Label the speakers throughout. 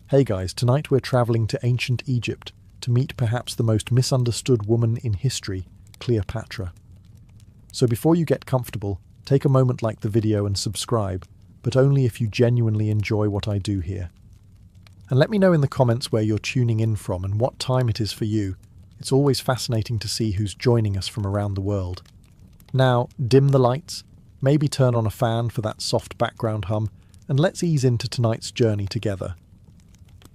Speaker 1: Hey guys, tonight we're travelling to ancient Egypt to meet perhaps the most misunderstood woman in history, Cleopatra. So before you get comfortable, take a moment, like the video and subscribe, but only if you genuinely enjoy what I do here. And let me know in the comments where you're tuning in from and what time it is for you. It's always fascinating to see who's joining us from around the world. Now, dim the lights, maybe turn on a fan for that soft background hum, and let's ease into tonight's journey together.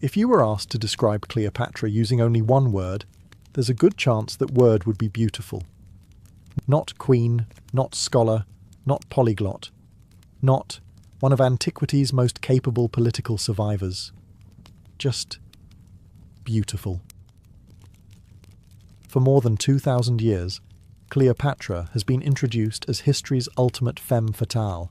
Speaker 1: If you were asked to describe Cleopatra using only one word, there's a good chance that word would be beautiful. Not queen, not scholar, not polyglot, not one of antiquity's most capable political survivors. Just beautiful. For more than 2,000 years, Cleopatra has been introduced as history's ultimate femme fatale,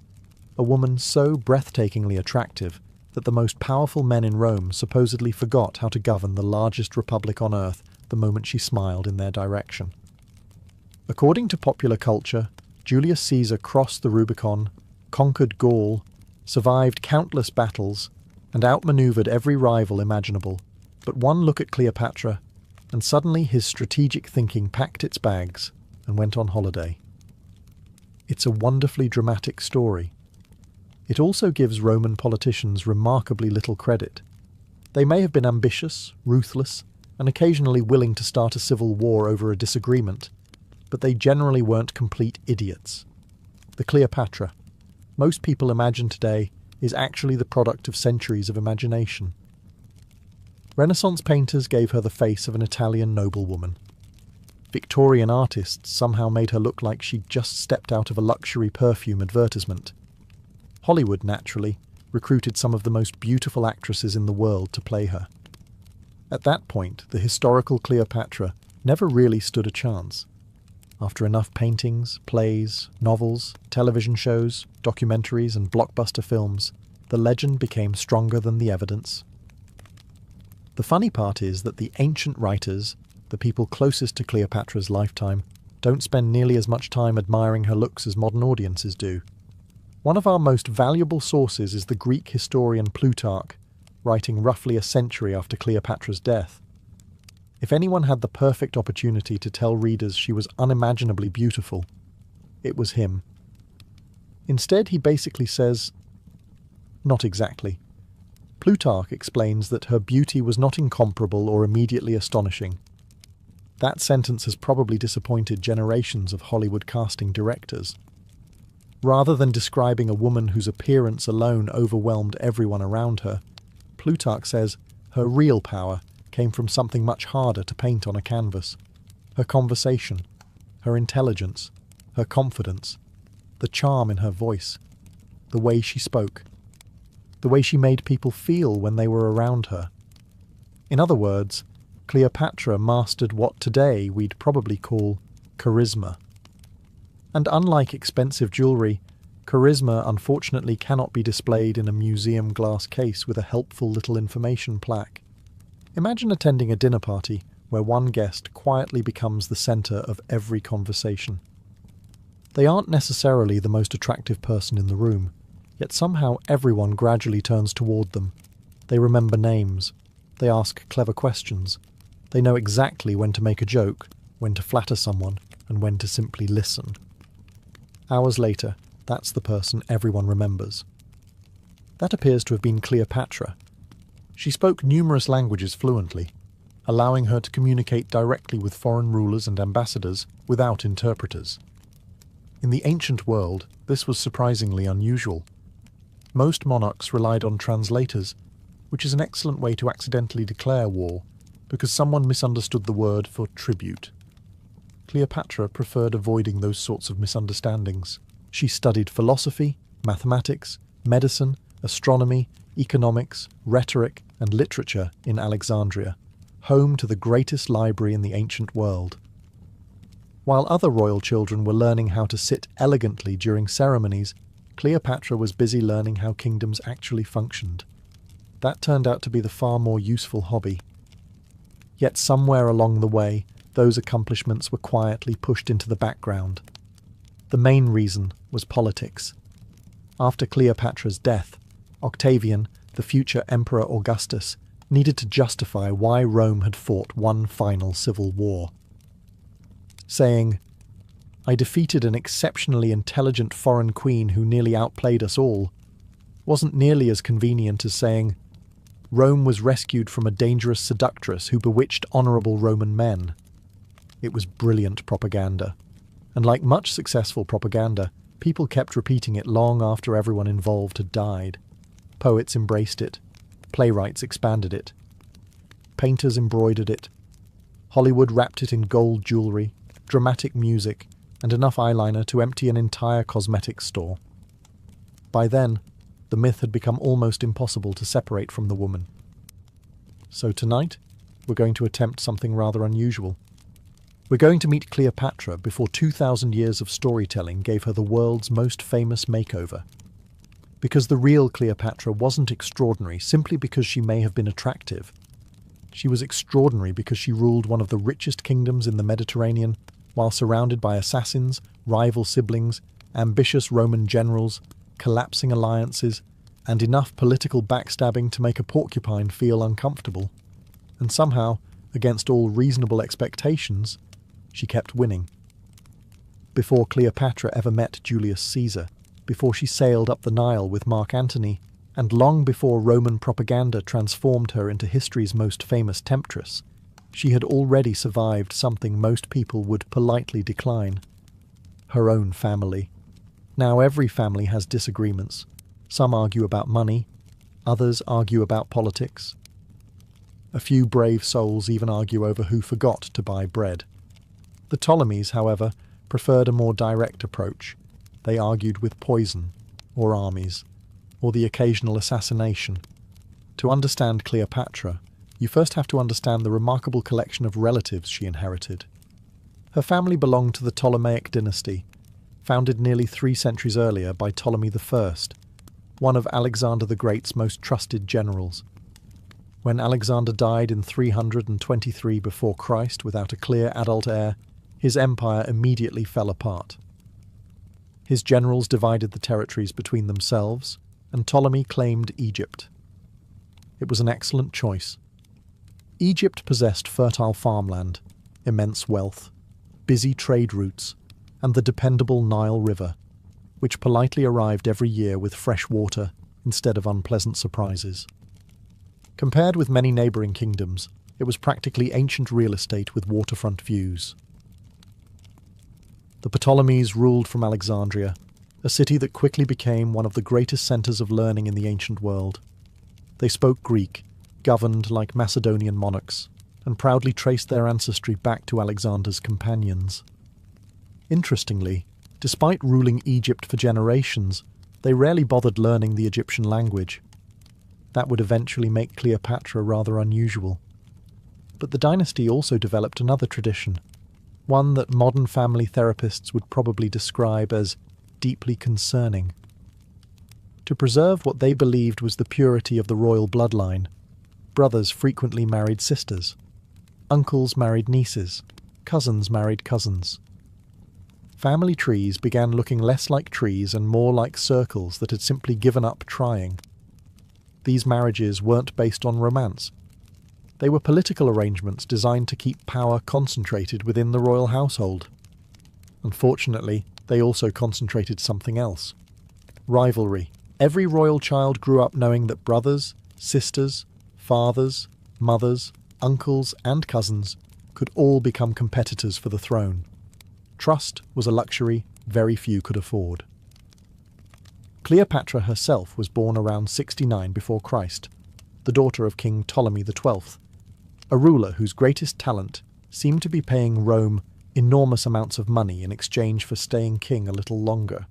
Speaker 1: a woman so breathtakingly attractive that the most powerful men in Rome supposedly forgot how to govern the largest republic on earth the moment she smiled in their direction. According to popular culture, Julius Caesar crossed the Rubicon, conquered Gaul, survived countless battles, and outmaneuvered every rival imaginable. But one look at Cleopatra, and suddenly his strategic thinking packed its bags and went on holiday. It's a wonderfully dramatic story. It also gives Roman politicians remarkably little credit. They may have been ambitious, ruthless, and occasionally willing to start a civil war over a disagreement, but they generally weren't complete idiots. The Cleopatra, most people imagine today, is actually the product of centuries of imagination. Renaissance painters gave her the face of an Italian noblewoman. Victorian artists somehow made her look like she'd just stepped out of a luxury perfume advertisement. Hollywood, naturally, recruited some of the most beautiful actresses in the world to play her. At that point, the historical Cleopatra never really stood a chance. After enough paintings, plays, novels, television shows, documentaries, and blockbuster films, the legend became stronger than the evidence. The funny part is that the ancient writers, the people closest to Cleopatra's lifetime, don't spend nearly as much time admiring her looks as modern audiences do. One of our most valuable sources is the Greek historian Plutarch, writing roughly a century after Cleopatra's death. If anyone had the perfect opportunity to tell readers she was unimaginably beautiful, it was him. Instead, he basically says, not exactly. Plutarch explains that her beauty was not incomparable or immediately astonishing. That sentence has probably disappointed generations of Hollywood casting directors. Rather than describing a woman whose appearance alone overwhelmed everyone around her, Plutarch says her real power came from something much harder to paint on a canvas. Her conversation, her intelligence, her confidence, the charm in her voice, the way she spoke, the way she made people feel when they were around her. In other words, Cleopatra mastered what today we'd probably call charisma. And unlike expensive jewellery, charisma unfortunately cannot be displayed in a museum glass case with a helpful little information plaque. Imagine attending a dinner party where one guest quietly becomes the centre of every conversation. They aren't necessarily the most attractive person in the room, yet somehow everyone gradually turns toward them. They remember names. They ask clever questions. They know exactly when to make a joke, when to flatter someone, and when to simply listen. Hours later, that's the person everyone remembers. That appears to have been Cleopatra. She spoke numerous languages fluently, allowing her to communicate directly with foreign rulers and ambassadors without interpreters. In the ancient world, this was surprisingly unusual. Most monarchs relied on translators, which is an excellent way to accidentally declare war, because someone misunderstood the word for tribute. Cleopatra preferred avoiding those sorts of misunderstandings. She studied philosophy, mathematics, medicine, astronomy, economics, rhetoric, and literature in Alexandria, home to the greatest library in the ancient world. While other royal children were learning how to sit elegantly during ceremonies, Cleopatra was busy learning how kingdoms actually functioned. That turned out to be the far more useful hobby. Yet somewhere along the way, those accomplishments were quietly pushed into the background. The main reason was politics. After Cleopatra's death, Octavian, the future Emperor Augustus, needed to justify why Rome had fought one final civil war. Saying, "I defeated an exceptionally intelligent foreign queen who nearly outplayed us all," wasn't nearly as convenient as saying, "Rome was rescued from a dangerous seductress who bewitched honourable Roman men." It was brilliant propaganda, and like much successful propaganda, people kept repeating it long after everyone involved had died. Poets embraced it, playwrights expanded it, painters embroidered it, Hollywood wrapped it in gold jewellery, dramatic music, and enough eyeliner to empty an entire cosmetics store. By then, the myth had become almost impossible to separate from the woman. So tonight, we're going to attempt something rather unusual. We're going to meet Cleopatra before 2,000 years of storytelling gave her the world's most famous makeover. Because the real Cleopatra wasn't extraordinary simply because she may have been attractive. She was extraordinary because she ruled one of the richest kingdoms in the Mediterranean while surrounded by assassins, rival siblings, ambitious Roman generals, collapsing alliances, and enough political backstabbing to make a porcupine feel uncomfortable. And somehow, against all reasonable expectations, she kept winning. Before Cleopatra ever met Julius Caesar, before she sailed up the Nile with Mark Antony, and long before Roman propaganda transformed her into history's most famous temptress, she had already survived something most people would politely decline: her own family. Now every family has disagreements. Some argue about money, others argue about politics. A few brave souls even argue over who forgot to buy bread. The Ptolemies, however, preferred a more direct approach. They argued with poison, or armies, or the occasional assassination. To understand Cleopatra, you first have to understand the remarkable collection of relatives she inherited. Her family belonged to the Ptolemaic dynasty, founded nearly 3 centuries earlier by Ptolemy I, one of Alexander the Great's most trusted generals. When Alexander died in 323 before Christ without a clear adult heir, his empire immediately fell apart. His generals divided the territories between themselves, and Ptolemy claimed Egypt. It was an excellent choice. Egypt possessed fertile farmland, immense wealth, busy trade routes, and the dependable Nile River, which politely arrived every year with fresh water instead of unpleasant surprises. Compared with many neighbouring kingdoms, it was practically ancient real estate with waterfront views. The Ptolemies ruled from Alexandria, a city that quickly became one of the greatest centres of learning in the ancient world. They spoke Greek, governed like Macedonian monarchs, and proudly traced their ancestry back to Alexander's companions. Interestingly, despite ruling Egypt for generations, they rarely bothered learning the Egyptian language. That would eventually make Cleopatra rather unusual. But the dynasty also developed another tradition, one that modern family therapists would probably describe as deeply concerning. To preserve what they believed was the purity of the royal bloodline, brothers frequently married sisters, uncles married nieces, cousins married cousins. Family trees began looking less like trees and more like circles that had simply given up trying. These marriages weren't based on romance. They were political arrangements designed to keep power concentrated within the royal household. Unfortunately, they also concentrated something else: rivalry. Every royal child grew up knowing that brothers, sisters, fathers, mothers, uncles, and cousins could all become competitors for the throne. Trust was a luxury very few could afford. Cleopatra herself was born around 69 before Christ, the daughter of King Ptolemy XII, a ruler whose greatest talent seemed to be paying Rome enormous amounts of money in exchange for staying king a little longer.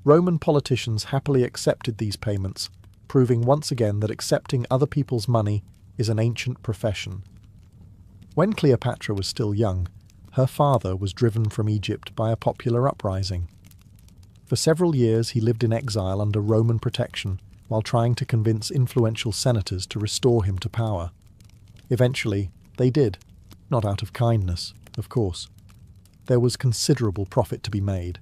Speaker 1: Roman politicians happily accepted these payments, proving once again that accepting other people's money is an ancient profession. When Cleopatra was still young, her father was driven from Egypt by a popular uprising. For several years he lived in exile under Roman protection while trying to convince influential senators to restore him to power. Eventually, they did, not out of kindness, of course. There was considerable profit to be made.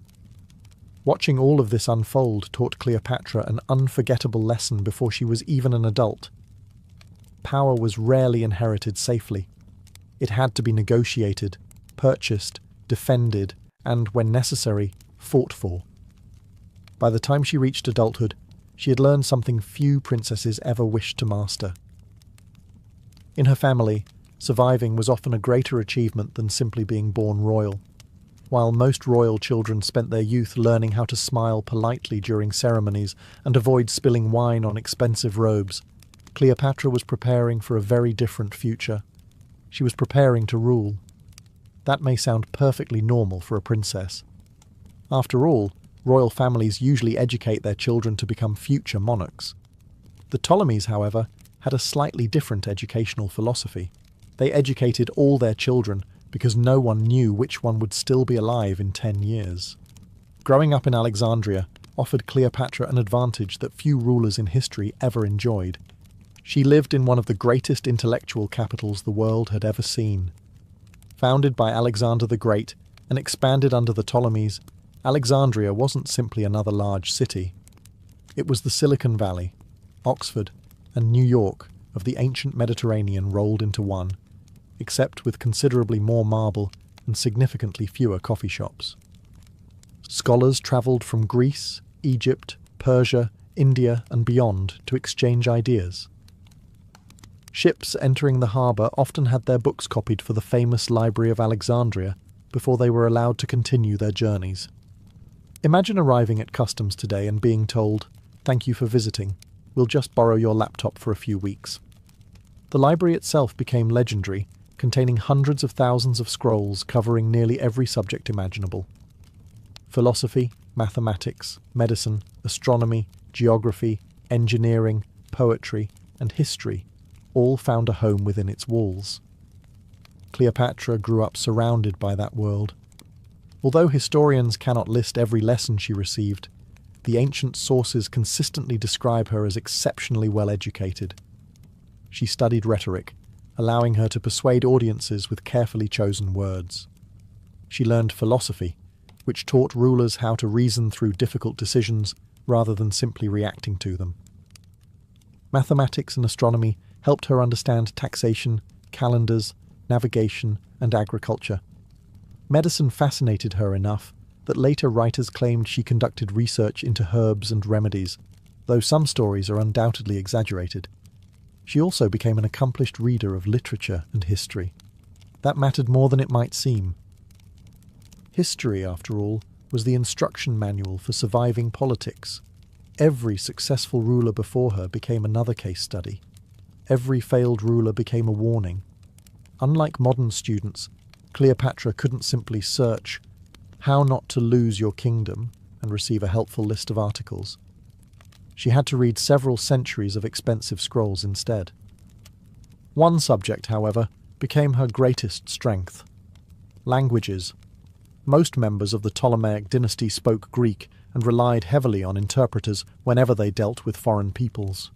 Speaker 1: Watching all of this unfold taught Cleopatra an unforgettable lesson before she was even an adult. power was rarely inherited safely. It had to be negotiated, purchased, defended, and, when necessary, fought for. By the time she reached adulthood, she had learned something few princesses ever wished to master. In her family, surviving was often a greater achievement than simply being born royal. While most royal children spent their youth learning how to smile politely during ceremonies and avoid spilling wine on expensive robes, Cleopatra was preparing for a very different future. She was preparing to rule. That may sound perfectly normal for a princess. After all, royal families usually educate their children to become future monarchs. The Ptolemies, however, had a slightly different educational philosophy. They educated all their children because no one knew which one would still be alive in 10 years. Growing up in Alexandria offered Cleopatra an advantage that few rulers in history ever enjoyed. She lived in one of the greatest intellectual capitals the world had ever seen. Founded by Alexander the Great and expanded under the Ptolemies, Alexandria wasn't simply another large city. It was the Silicon Valley, Oxford, and New York of the ancient Mediterranean rolled into one, except with considerably more marble and significantly fewer coffee shops. Scholars travelled from Greece, Egypt, Persia, India, and beyond to exchange ideas. Ships entering the harbour often had their books copied for the famous Library of Alexandria before they were allowed to continue their journeys. Imagine arriving at customs today and being told, "Thank you for visiting. We'll just borrow your laptop for a few weeks." The library itself became legendary, containing hundreds of thousands of scrolls covering nearly every subject imaginable. Philosophy, mathematics, medicine, astronomy, geography, engineering, poetry, and history all found a home within its walls. Cleopatra grew up surrounded by that world. Although historians cannot list every lesson she received, the ancient sources consistently describe her as exceptionally well educated. She studied rhetoric, allowing her to persuade audiences with carefully chosen words. She learned philosophy, which taught rulers how to reason through difficult decisions rather than simply reacting to them. Mathematics and astronomy helped her understand taxation, calendars, navigation, and agriculture. Medicine fascinated her enough that later writers claimed she conducted research into herbs and remedies, though some stories are undoubtedly exaggerated. She also became an accomplished reader of literature and history. That mattered more than it might seem. History, after all, was the instruction manual for surviving politics. Every successful ruler before her became another case study. Every failed ruler became a warning. Unlike modern students, Cleopatra couldn't simply search "How not to lose your kingdom" and receive a helpful list of articles. She had to read several centuries of expensive scrolls instead. One subject, however, became her greatest strength: languages. Most members of the Ptolemaic dynasty spoke Greek and relied heavily on interpreters whenever they dealt with foreign peoples.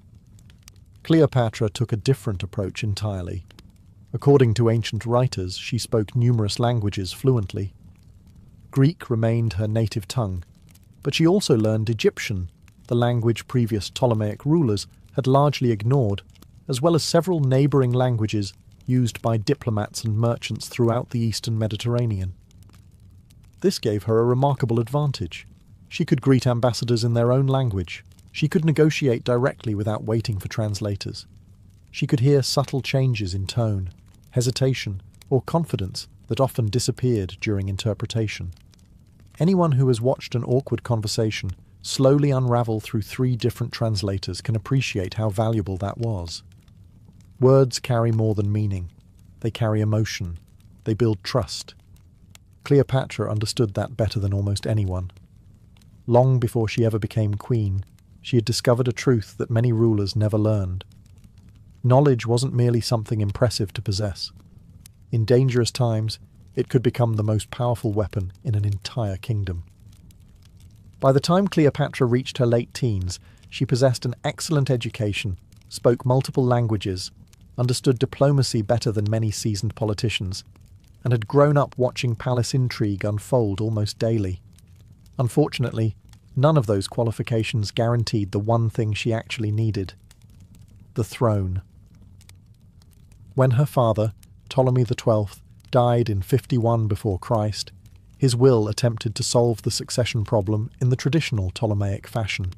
Speaker 1: Cleopatra took a different approach entirely. According to ancient writers, she spoke numerous languages fluently. Greek remained her native tongue, but she also learned Egyptian, the language previous Ptolemaic rulers had largely ignored, as well as several neighbouring languages used by diplomats and merchants throughout the eastern Mediterranean. This gave her a remarkable advantage. She could greet ambassadors in their own language. She could negotiate directly without waiting for translators. She could hear subtle changes in tone, hesitation, or confidence that often disappeared during interpretation. Anyone who has watched an awkward conversation slowly unravel through 3 different translators can appreciate how valuable that was. Words carry more than meaning. They carry emotion. They build trust. Cleopatra understood that better than almost anyone. Long before she ever became queen, she had discovered a truth that many rulers never learned. Knowledge wasn't merely something impressive to possess. In dangerous times, it could become the most powerful weapon in an entire kingdom. By the time Cleopatra reached her late teens, she possessed an excellent education, spoke multiple languages, understood diplomacy better than many seasoned politicians, and had grown up watching palace intrigue unfold almost daily. Unfortunately, none of those qualifications guaranteed the one thing she actually needed: the throne. When her father, Ptolemy XII, died in 51 before Christ, his will attempted to solve the succession problem in the traditional Ptolemaic fashion.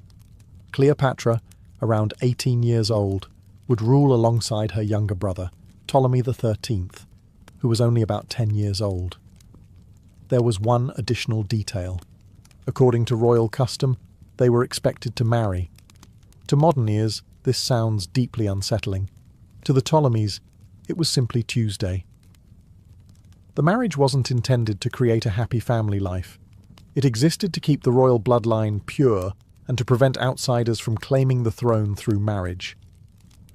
Speaker 1: Cleopatra, around 18 years old, would rule alongside her younger brother, Ptolemy XIII, who was only about 10 years old. There was one additional detail. According to royal custom, they were expected to marry. To modern ears, this sounds deeply unsettling. To the Ptolemies, it was simply Tuesday. The marriage wasn't intended to create a happy family life. It existed to keep the royal bloodline pure and to prevent outsiders from claiming the throne through marriage.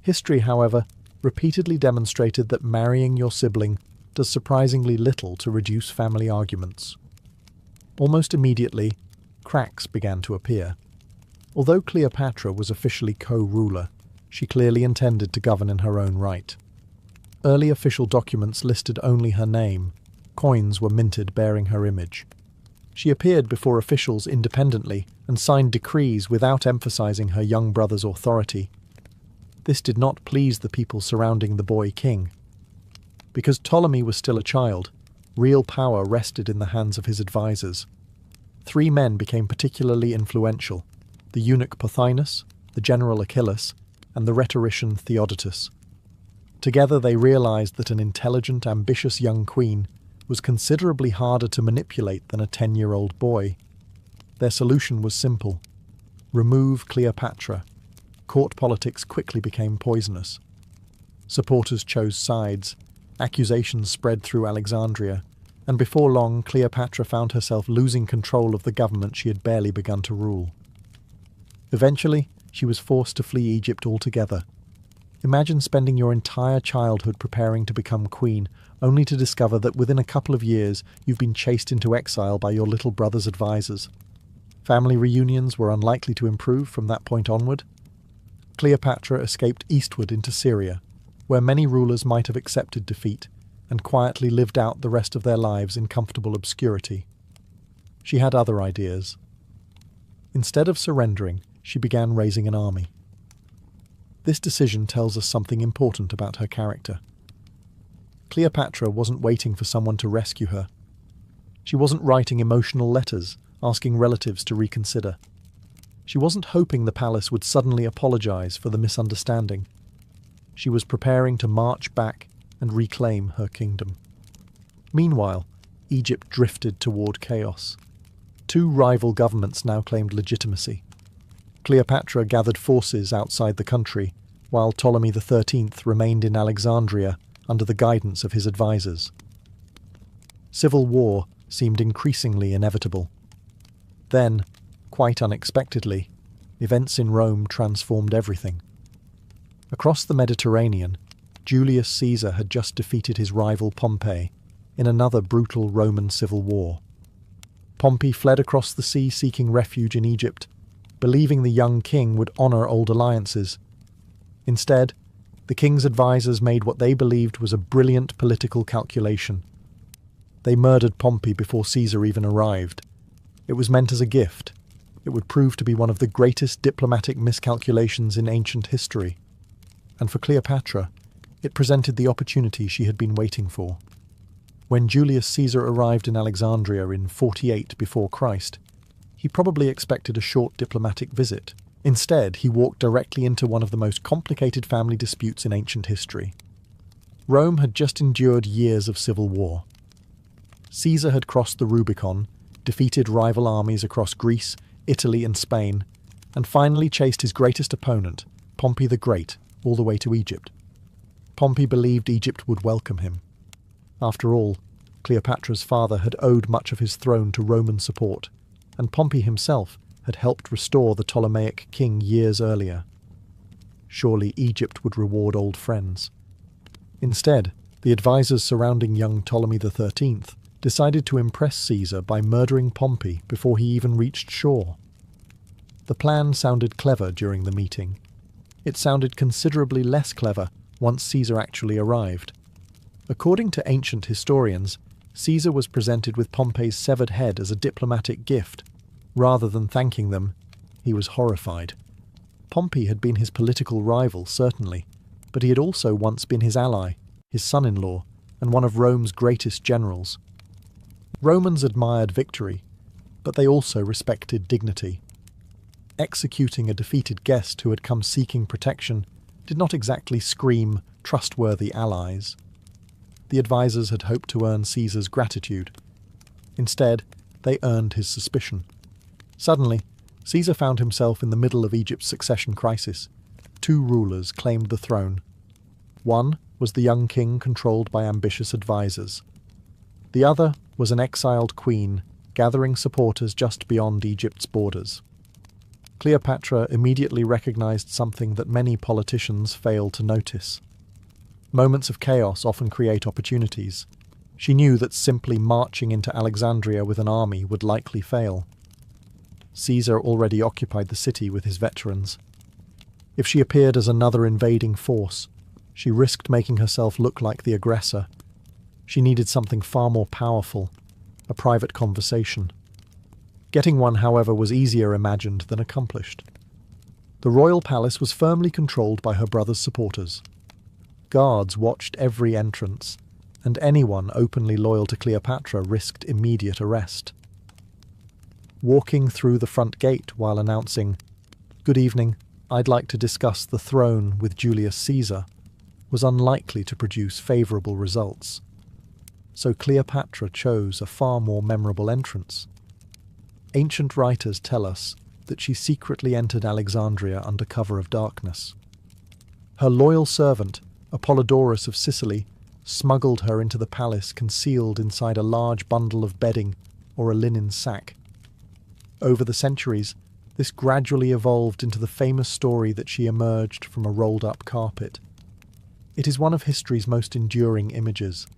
Speaker 1: History, however, repeatedly demonstrated that marrying your sibling does surprisingly little to reduce family arguments. Almost immediately, cracks began to appear. Although Cleopatra was officially co-ruler, she clearly intended to govern in her own right. Early official documents listed only her name. Coins were minted bearing her image. She appeared before officials independently and signed decrees without emphasizing her young brother's authority. This did not please the people surrounding the boy king. Because Ptolemy was still a child, real power rested in the hands of his advisors. 3 men became particularly influential: the eunuch Pothinus, the general Achilles, and the rhetorician Theodotus. Together they realized that an intelligent, ambitious young queen was considerably harder to manipulate than a 10-year-old boy. Their solution was simple: remove Cleopatra. Court politics quickly became poisonous. Supporters chose sides, accusations spread through Alexandria, and before long Cleopatra found herself losing control of the government she had barely begun to rule. Eventually, she was forced to flee Egypt altogether. Imagine spending your entire childhood preparing to become queen, only to discover that within a couple of years you've been chased into exile by your little brother's advisors. Family reunions were unlikely to improve from that point onward. Cleopatra escaped eastward into Syria, where many rulers might have accepted defeat and quietly lived out the rest of their lives in comfortable obscurity. She had other ideas. Instead of surrendering, she began raising an army. This decision tells us something important about her character. Cleopatra wasn't waiting for someone to rescue her. She wasn't writing emotional letters, asking relatives to reconsider. She wasn't hoping the palace would suddenly apologize for the misunderstanding. She was preparing to march back and reclaim her kingdom. Meanwhile, Egypt drifted toward chaos. 2 rival governments now claimed legitimacy. Cleopatra gathered forces outside the country, while Ptolemy XIII remained in Alexandria under the guidance of his advisors. Civil war seemed increasingly inevitable. Then, quite unexpectedly, events in Rome transformed everything. Across the Mediterranean, Julius Caesar had just defeated his rival Pompey in another brutal Roman civil war. Pompey fled across the sea seeking refuge in Egypt, believing the young king would honour old alliances. Instead, the king's advisors made what they believed was a brilliant political calculation. They murdered Pompey before Caesar even arrived. It was meant as a gift. It would prove to be one of the greatest diplomatic miscalculations in ancient history. And for Cleopatra, it presented the opportunity she had been waiting for. When Julius Caesar arrived in Alexandria in 48 before Christ, he probably expected a short diplomatic visit. Instead, he walked directly into one of the most complicated family disputes in ancient history. Rome had just endured years of civil war. Caesar had crossed the Rubicon, defeated rival armies across Greece, Italy and Spain, and finally chased his greatest opponent, Pompey the Great, all the way to Egypt. Pompey believed Egypt would welcome him. After all, Cleopatra's father had owed much of his throne to Roman support, and Pompey himself had helped restore the Ptolemaic king years earlier. Surely Egypt would reward old friends. Instead, the advisors surrounding young Ptolemy XIII decided to impress Caesar by murdering Pompey before he even reached shore. The plan sounded clever during the meeting. It sounded considerably less clever once Caesar actually arrived. According to ancient historians, Caesar was presented with Pompey's severed head as a diplomatic gift. Rather than thanking them, he was horrified. Pompey had been his political rival, certainly, but he had also once been his ally, his son-in-law, and one of Rome's greatest generals. Romans admired victory, but they also respected dignity. Executing a defeated guest who had come seeking protection did not exactly scream trustworthy allies. The advisors had hoped to earn Caesar's gratitude. Instead, they earned his suspicion. Suddenly, Caesar found himself in the middle of Egypt's succession crisis. Two rulers claimed the throne. One was the young king controlled by ambitious advisors. The other was an exiled queen gathering supporters just beyond Egypt's borders. Cleopatra immediately recognized something that many politicians fail to notice. Moments of chaos often create opportunities. She knew that simply marching into Alexandria with an army would likely fail. Caesar already occupied the city with his veterans. If she appeared as another invading force, she risked making herself look like the aggressor. She needed something far more powerful, a private conversation. Getting one, however, was easier imagined than accomplished. The royal palace was firmly controlled by her brother's supporters. Guards watched every entrance, and anyone openly loyal to Cleopatra risked immediate arrest. Walking through the front gate while announcing, "Good evening, I'd like to discuss the throne with Julius Caesar," was unlikely to produce favourable results. So Cleopatra chose a far more memorable entrance. Ancient writers tell us that she secretly entered Alexandria under cover of darkness. Her loyal servant, Apollodorus of Sicily, smuggled her into the palace concealed inside a large bundle of bedding or a linen sack. Over the centuries, this gradually evolved into the famous story that she emerged from a rolled-up carpet. It is one of history's most enduring images.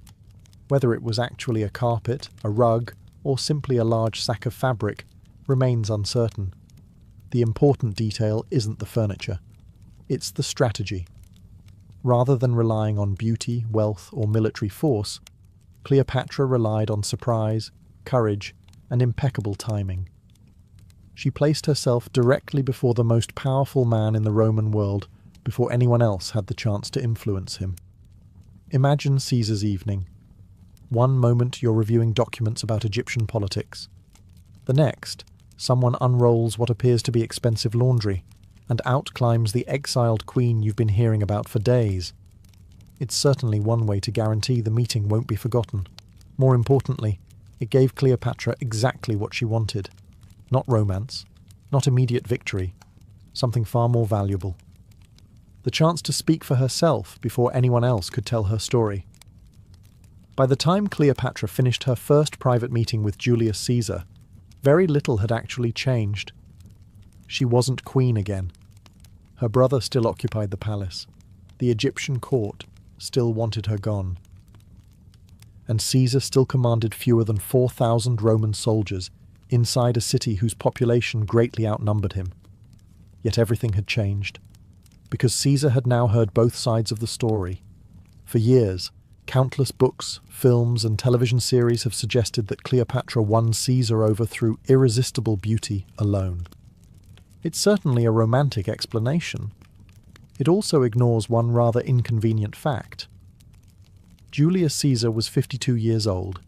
Speaker 1: Whether it was actually a carpet, a rug, or simply a large sack of fabric remains uncertain. The important detail isn't the furniture. It's the strategy. Rather than relying on beauty, wealth, or military force, Cleopatra relied on surprise, courage, and impeccable timing. She placed herself directly before the most powerful man in the Roman world before anyone else had the chance to influence him. Imagine Caesar's evening. One moment you're reviewing documents about Egyptian politics. The next, someone unrolls what appears to be expensive laundry, and out climbs the exiled queen you've been hearing about for days. It's certainly one way to guarantee the meeting won't be forgotten. More importantly, it gave Cleopatra exactly what she wanted. Not romance, not immediate victory, something far more valuable. The chance to speak for herself before anyone else could tell her story. By the time Cleopatra finished her first private meeting with Julius Caesar, very little had actually changed. She wasn't queen again. Her brother still occupied the palace. The Egyptian court still wanted her gone. And Caesar still commanded fewer than 4,000 Roman soldiers inside a city whose population greatly outnumbered him. Yet everything had changed, because Caesar had now heard both sides of the story. For years, countless books, films, and television series have suggested that Cleopatra won Caesar over through irresistible beauty alone. It's certainly a romantic explanation. It also ignores one rather inconvenient fact. Julius Caesar was 52 years old.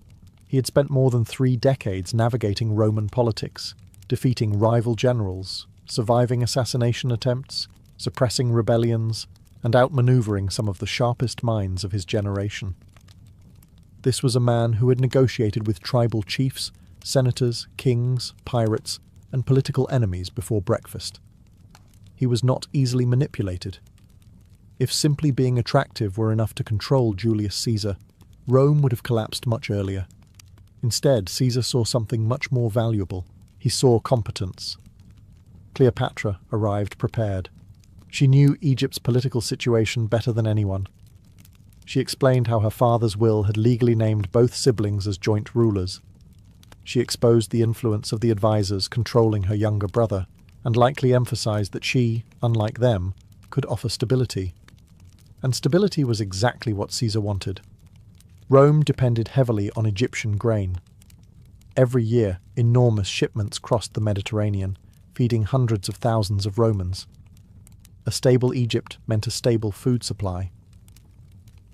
Speaker 1: He had spent more than 3 decades navigating Roman politics, defeating rival generals, surviving assassination attempts, suppressing rebellions, and outmaneuvering some of the sharpest minds of his generation. This was a man who had negotiated with tribal chiefs, senators, kings, pirates, and political enemies before breakfast. He was not easily manipulated. If simply being attractive were enough to control Julius Caesar, Rome would have collapsed much earlier. Instead, Caesar saw something much more valuable. He saw competence. Cleopatra arrived prepared. She knew Egypt's political situation better than anyone. She explained how her father's will had legally named both siblings as joint rulers. She exposed the influence of the advisors controlling her younger brother, and likely emphasized that she, unlike them, could offer stability. And stability was exactly what Caesar wanted. Rome depended heavily on Egyptian grain. Every year, enormous shipments crossed the Mediterranean, feeding hundreds of thousands of Romans. A stable Egypt meant a stable food supply.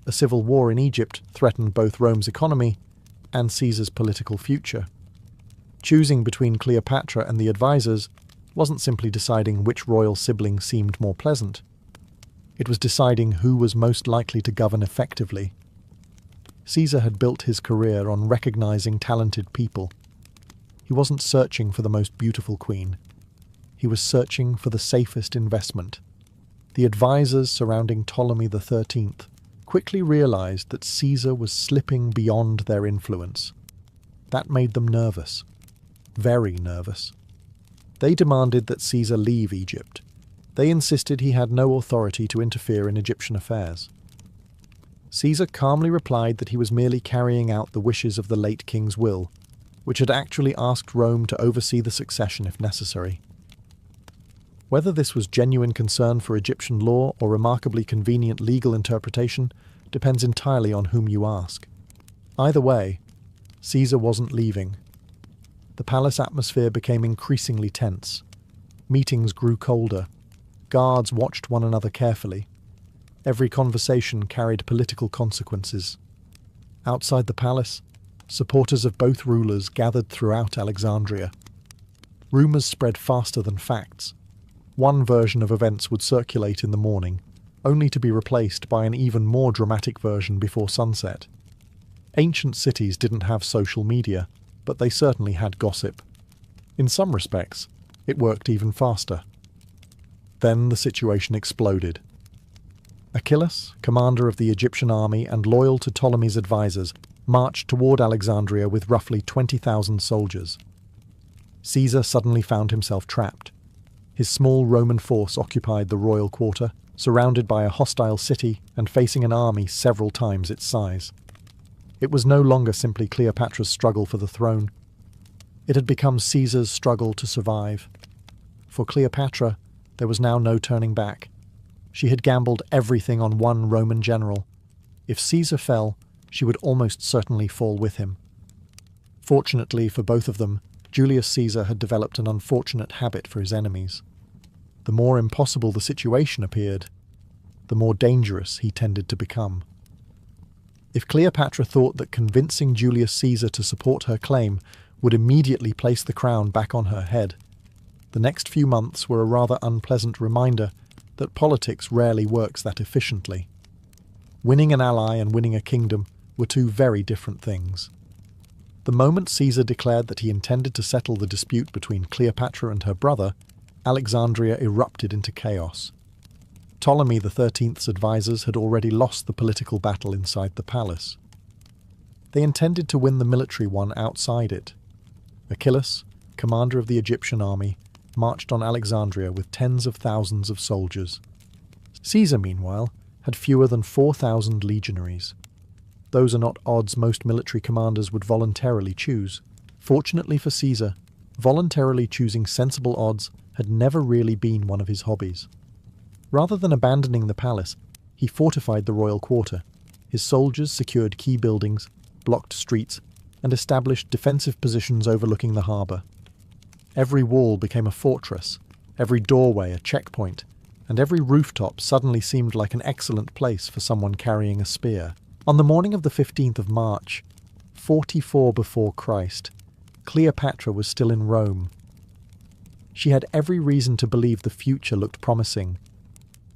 Speaker 1: A A civil war in Egypt threatened both Rome's economy and Caesar's political future. Choosing between Cleopatra and the advisors wasn't simply deciding which royal sibling seemed more pleasant. It was deciding who was most likely to govern effectively. Caesar had built his career on recognizing talented people. He wasn't searching for the most beautiful queen. He was searching for the safest investment. The advisors surrounding Ptolemy XIII quickly realized that Caesar was slipping beyond their influence. That made them nervous. Very nervous. They demanded that Caesar leave Egypt. They insisted he had no authority to interfere in Egyptian affairs. Caesar calmly replied that he was merely carrying out the wishes of the late king's will, which had actually asked Rome to oversee the succession if necessary. Whether this was genuine concern for Egyptian law or remarkably convenient legal interpretation depends entirely on whom you ask. Either way, Caesar wasn't leaving. The palace atmosphere became increasingly tense. Meetings grew colder. Guards watched one another carefully. Every conversation carried political consequences. Outside the palace, supporters of both rulers gathered throughout Alexandria. Rumours spread faster than facts. One version of events would circulate in the morning, only to be replaced by an even more dramatic version before sunset. Ancient cities didn't have social media, but they certainly had gossip. In some respects, it worked even faster. Then the situation exploded. Achilles, commander of the Egyptian army and loyal to Ptolemy's advisors, marched toward Alexandria with roughly 20,000 soldiers. Caesar suddenly found himself trapped. His small Roman force occupied the royal quarter, surrounded by a hostile city and facing an army several times its size. It was no longer simply Cleopatra's struggle for the throne. It had become Caesar's struggle to survive. For Cleopatra, there was now no turning back. She had gambled everything on one Roman general. If Caesar fell, she would almost certainly fall with him. Fortunately for both of them, Julius Caesar had developed an unfortunate habit for his enemies. The more impossible the situation appeared, the more dangerous he tended to become. If Cleopatra thought that convincing Julius Caesar to support her claim would immediately place the crown back on her head, the next few months were a rather unpleasant reminder that politics rarely works that efficiently. Winning an ally and winning a kingdom were two very different things. The moment Caesar declared that he intended to settle the dispute between Cleopatra and her brother, Alexandria erupted into chaos. Ptolemy XIII's advisors had already lost the political battle inside the palace. They intended to win the military one outside it. Achilles, commander of the Egyptian army, marched on Alexandria with tens of thousands of soldiers. Caesar, meanwhile, had fewer than 4,000 legionaries. Those are not odds most military commanders would voluntarily choose. Fortunately for Caesar, voluntarily choosing sensible odds had never really been one of his hobbies. Rather than abandoning the palace, he fortified the royal quarter. His soldiers secured key buildings, blocked streets, and established defensive positions overlooking the harbour. Every wall became a fortress, every doorway a checkpoint, and every rooftop suddenly seemed like an excellent place for someone carrying a spear. On the morning of the 15th of March, 44 before Christ, Cleopatra was still in Rome. She had every reason to believe the future looked promising.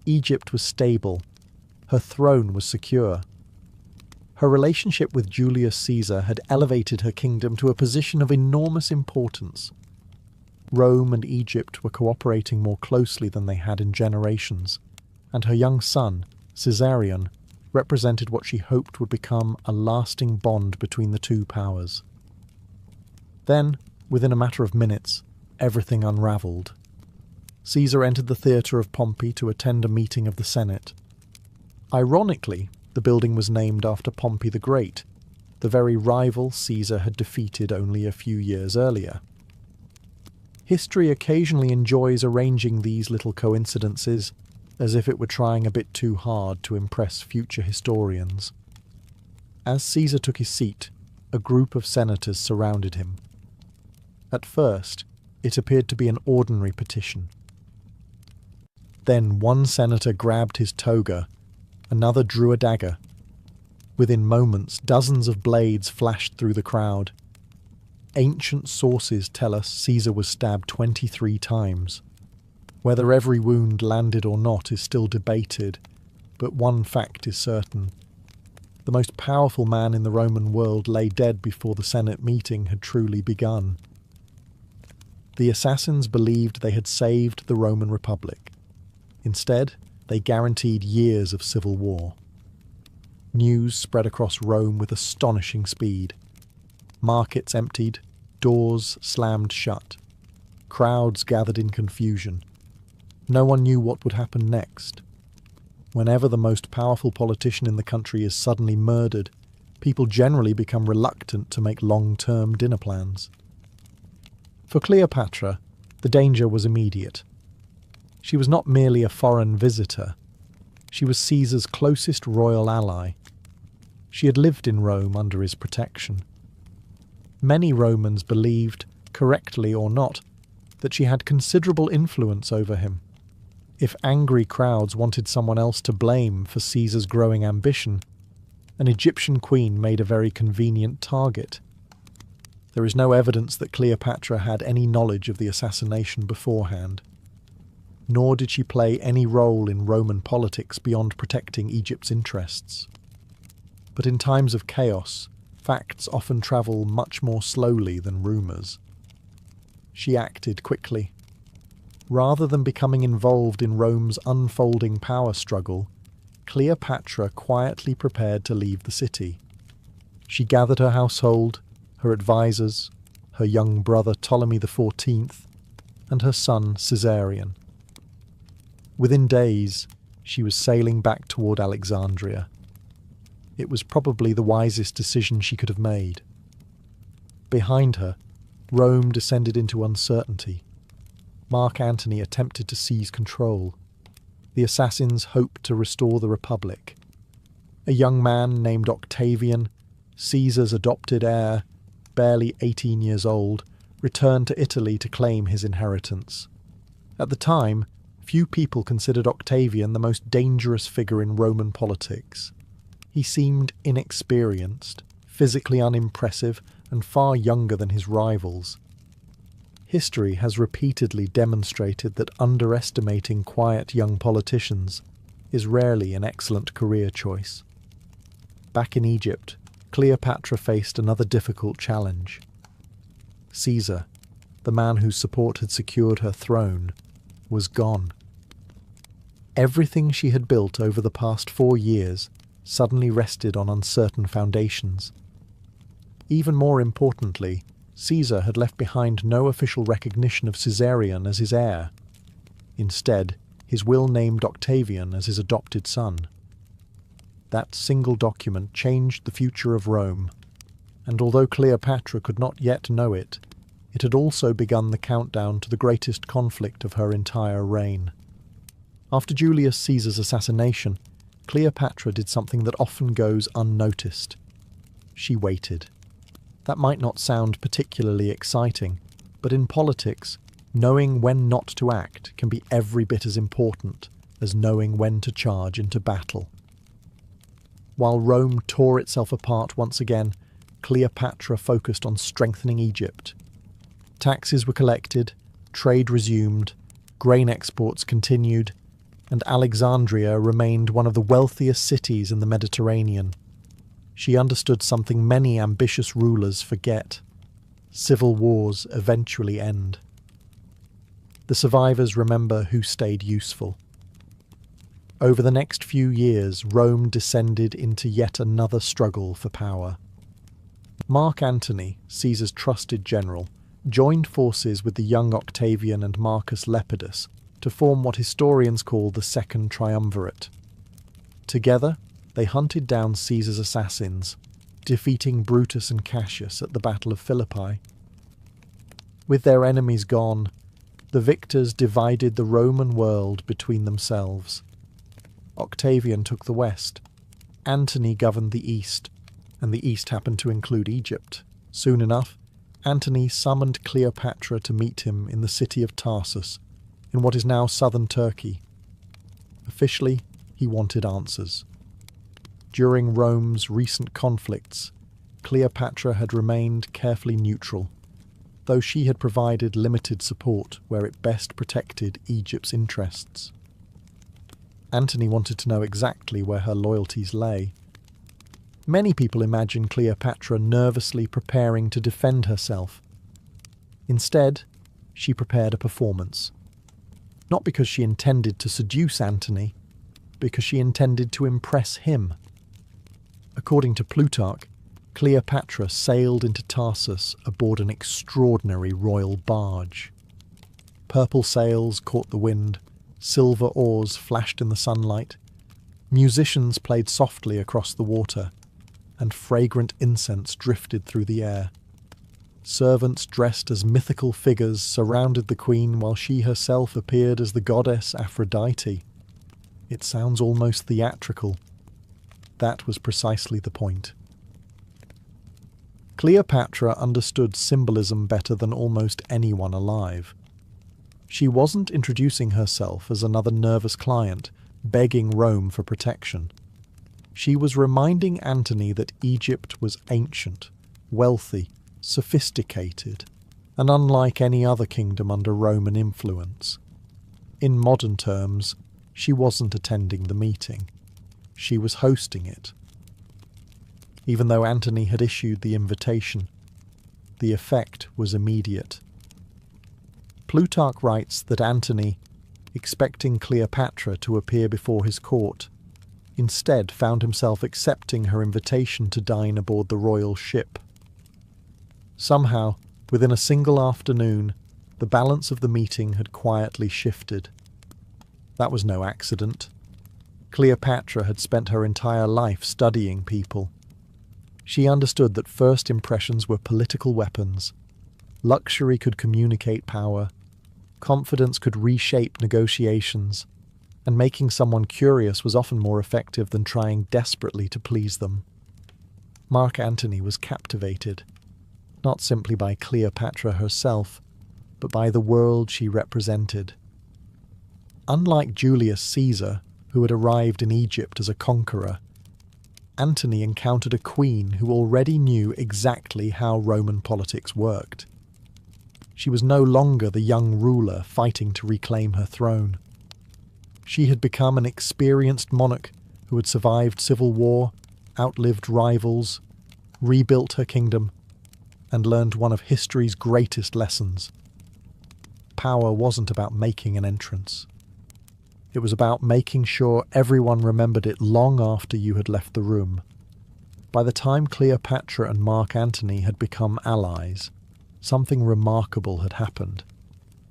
Speaker 1: Egypt was stable. Her throne was secure. Her relationship with Julius Caesar had elevated her kingdom to a position of enormous importance. Rome and Egypt were cooperating more closely than they had in generations, and her young son, Caesarion, represented what she hoped would become a lasting bond between the two powers. Then, within a matter of minutes, everything unravelled. Caesar entered the theatre of Pompey to attend a meeting of the Senate. Ironically, the building was named after Pompey the Great, the very rival Caesar had defeated only a few years earlier. History occasionally enjoys arranging these little coincidences, as if it were trying a bit too hard to impress future historians. As Caesar took his seat, a group of senators surrounded him. At first, it appeared to be an ordinary petition. Then one senator grabbed his toga, another drew a dagger, Within moments, dozens of blades flashed through the crowd. Ancient sources tell us Caesar was stabbed 23 times. Whether every wound landed or not is still debated, but one fact is certain. The most powerful man in the Roman world lay dead before the Senate meeting had truly begun. The assassins believed they had saved the Roman Republic. Instead, they guaranteed years of civil war. News spread across Rome with astonishing speed. Markets emptied, doors slammed shut. Crowds gathered in confusion. No one knew what would happen next. Whenever the most powerful politician in the country is suddenly murdered, people generally become reluctant to make long-term dinner plans. For Cleopatra, the danger was immediate. She was not merely a foreign visitor. She was Caesar's closest royal ally. She had lived in Rome under his protection. Many Romans believed, correctly or not, that she had considerable influence over him. If angry crowds wanted someone else to blame for Caesar's growing ambition, an Egyptian queen made a very convenient target. There is no evidence that Cleopatra had any knowledge of the assassination beforehand, nor did she play any role in Roman politics beyond protecting Egypt's interests. But in times of chaos, facts often travel much more slowly than rumours. She acted quickly. Rather than becoming involved in Rome's unfolding power struggle, Cleopatra quietly prepared to leave the city. She gathered her household, her advisors, her young brother Ptolemy XIV, and her son Caesarion. Within days, she was sailing back toward Alexandria. It was probably the wisest decision she could have made. Behind her, Rome descended into uncertainty. Mark Antony attempted to seize control. The assassins hoped to restore the Republic. A young man named Octavian, Caesar's adopted heir, barely 18 years old, returned to Italy to claim his inheritance. At the time, few people considered Octavian the most dangerous figure in Roman politics. He seemed inexperienced, physically unimpressive, and far younger than his rivals. History has repeatedly demonstrated that underestimating quiet young politicians is rarely an excellent career choice. Back in Egypt, Cleopatra faced another difficult challenge. Caesar, the man whose support had secured her throne, was gone. Everything she had built over the past 4 years suddenly rested on uncertain foundations. Even more importantly, Caesar had left behind no official recognition of Caesarion as his heir. Instead, his will named Octavian as his adopted son. That single document changed the future of Rome, and although Cleopatra could not yet know it, it had also begun the countdown to the greatest conflict of her entire reign. After Julius Caesar's assassination, Cleopatra did something that often goes unnoticed. She waited. That might not sound particularly exciting, but in politics, knowing when not to act can be every bit as important as knowing when to charge into battle. While Rome tore itself apart once again, Cleopatra focused on strengthening Egypt. Taxes were collected, trade resumed, grain exports continued, and Alexandria remained one of the wealthiest cities in the Mediterranean. She understood something many ambitious rulers forget. Civil wars eventually end. The survivors remember who stayed useful. Over the next few years, Rome descended into yet another struggle for power. Mark Antony, Caesar's trusted general, joined forces with the young Octavian and Marcus Lepidus to form what historians call the Second Triumvirate. Together, they hunted down Caesar's assassins, defeating Brutus and Cassius at the Battle of Philippi. With their enemies gone, the victors divided the Roman world between themselves. Octavian took the west, Antony governed the east, and the east happened to include Egypt. Soon enough, Antony summoned Cleopatra to meet him in the city of Tarsus, in what is now southern Turkey. Officially, he wanted answers. During Rome's recent conflicts, Cleopatra had remained carefully neutral, though she had provided limited support where it best protected Egypt's interests. Antony wanted to know exactly where her loyalties lay. Many people imagine Cleopatra nervously preparing to defend herself. Instead, she prepared a performance. Not because she intended to seduce Antony, because she intended to impress him. According to Plutarch, Cleopatra sailed into Tarsus aboard an extraordinary royal barge. Purple sails caught the wind, silver oars flashed in the sunlight, musicians played softly across the water, and fragrant incense drifted through the air. Servants dressed as mythical figures surrounded the queen while she herself appeared as the goddess Aphrodite. It sounds almost theatrical. That was precisely the point. Cleopatra understood symbolism better than almost anyone alive. She wasn't introducing herself as another nervous client, begging Rome for protection. She was reminding Antony that Egypt was ancient, wealthy, sophisticated, and unlike any other kingdom under Roman influence. In modern terms, she wasn't attending the meeting. She was hosting it. Even though Antony had issued the invitation, the effect was immediate. Plutarch writes that Antony, expecting Cleopatra to appear before his court, instead found himself accepting her invitation to dine aboard the royal ship. Somehow, within a single afternoon, the balance of the meeting had quietly shifted. That was no accident. Cleopatra had spent her entire life studying people. She understood that first impressions were political weapons. Luxury could communicate power. Confidence could reshape negotiations. And making someone curious was often more effective than trying desperately to please them. Mark Antony was captivated, not simply by Cleopatra herself, but by the world she represented. Unlike Julius Caesar, who had arrived in Egypt as a conqueror, Antony encountered a queen who already knew exactly how Roman politics worked. She was no longer the young ruler fighting to reclaim her throne. She had become an experienced monarch who had survived civil war, outlived rivals, rebuilt her kingdom, and learned one of history's greatest lessons. Power wasn't about making an entrance. It was about making sure everyone remembered it long after you had left the room. By the time Cleopatra and Mark Antony had become allies, something remarkable had happened.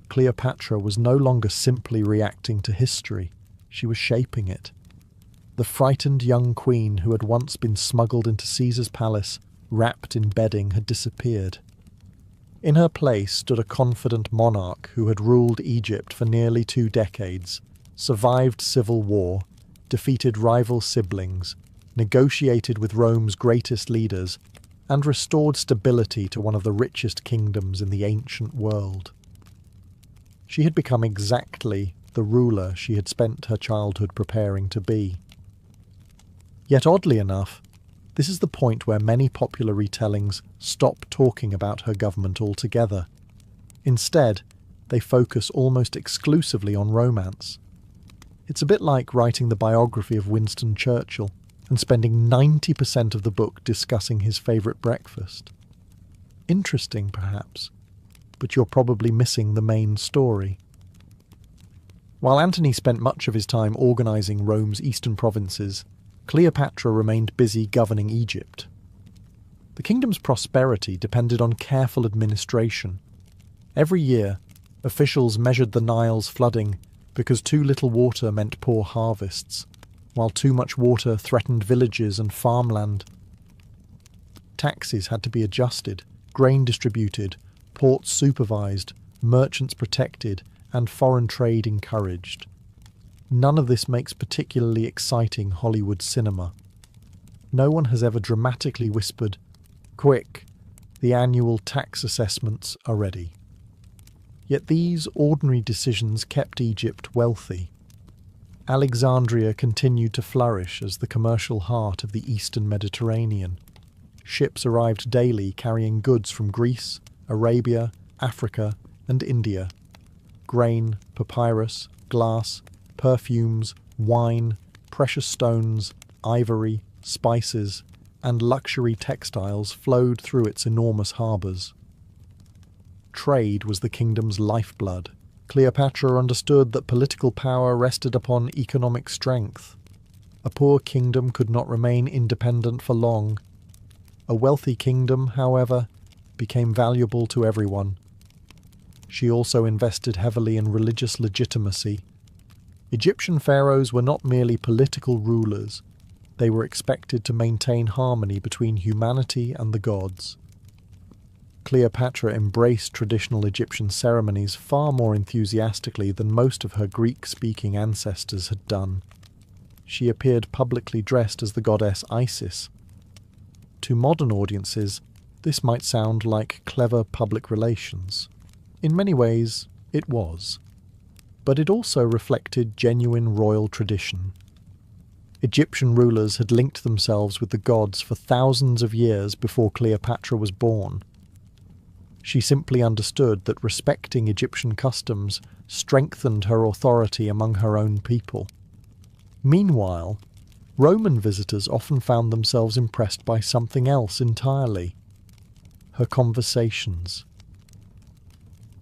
Speaker 1: Cleopatra was no longer simply reacting to history, she was shaping it. The frightened young queen who had once been smuggled into Caesar's palace, wrapped in bedding, had disappeared. In her place stood a confident monarch who had ruled Egypt for nearly 2 decades, survived civil war, defeated rival siblings, negotiated with Rome's greatest leaders, and restored stability to one of the richest kingdoms in the ancient world. She had become exactly the ruler she had spent her childhood preparing to be. Yet oddly enough, this is the point where many popular retellings stop talking about her government altogether. Instead, they focus almost exclusively on romance. It's a bit like writing the biography of Winston Churchill and spending 90% of the book discussing his favourite breakfast. Interesting, perhaps, but you're probably missing the main story. While Antony spent much of his time organising Rome's eastern provinces, Cleopatra remained busy governing Egypt. The kingdom's prosperity depended on careful administration. Every year, officials measured the Nile's flooding because too little water meant poor harvests, while too much water threatened villages and farmland. Taxes had to be adjusted, grain distributed, ports supervised, merchants protected, and foreign trade encouraged. None of this makes particularly exciting Hollywood cinema. No one has ever dramatically whispered, "Quick, the annual tax assessments are ready." Yet these ordinary decisions kept Egypt wealthy. Alexandria continued to flourish as the commercial heart of the eastern Mediterranean. Ships arrived daily carrying goods from Greece, Arabia, Africa, and India. Grain, papyrus, glass, perfumes, wine, precious stones, ivory, spices, and luxury textiles flowed through its enormous harbours. Trade was the kingdom's lifeblood. Cleopatra understood that political power rested upon economic strength. A poor kingdom could not remain independent for long. A wealthy kingdom, however, became valuable to everyone. She also invested heavily in religious legitimacy. Egyptian pharaohs were not merely political rulers. They were expected to maintain harmony between humanity and the gods. Cleopatra embraced traditional Egyptian ceremonies far more enthusiastically than most of her Greek-speaking ancestors had done. She appeared publicly dressed as the goddess Isis. To modern audiences, this might sound like clever public relations. In many ways, it was. But it also reflected genuine royal tradition. Egyptian rulers had linked themselves with the gods for thousands of years before Cleopatra was born. She simply understood that respecting Egyptian customs strengthened her authority among her own people. Meanwhile, Roman visitors often found themselves impressed by something else entirely: her conversations.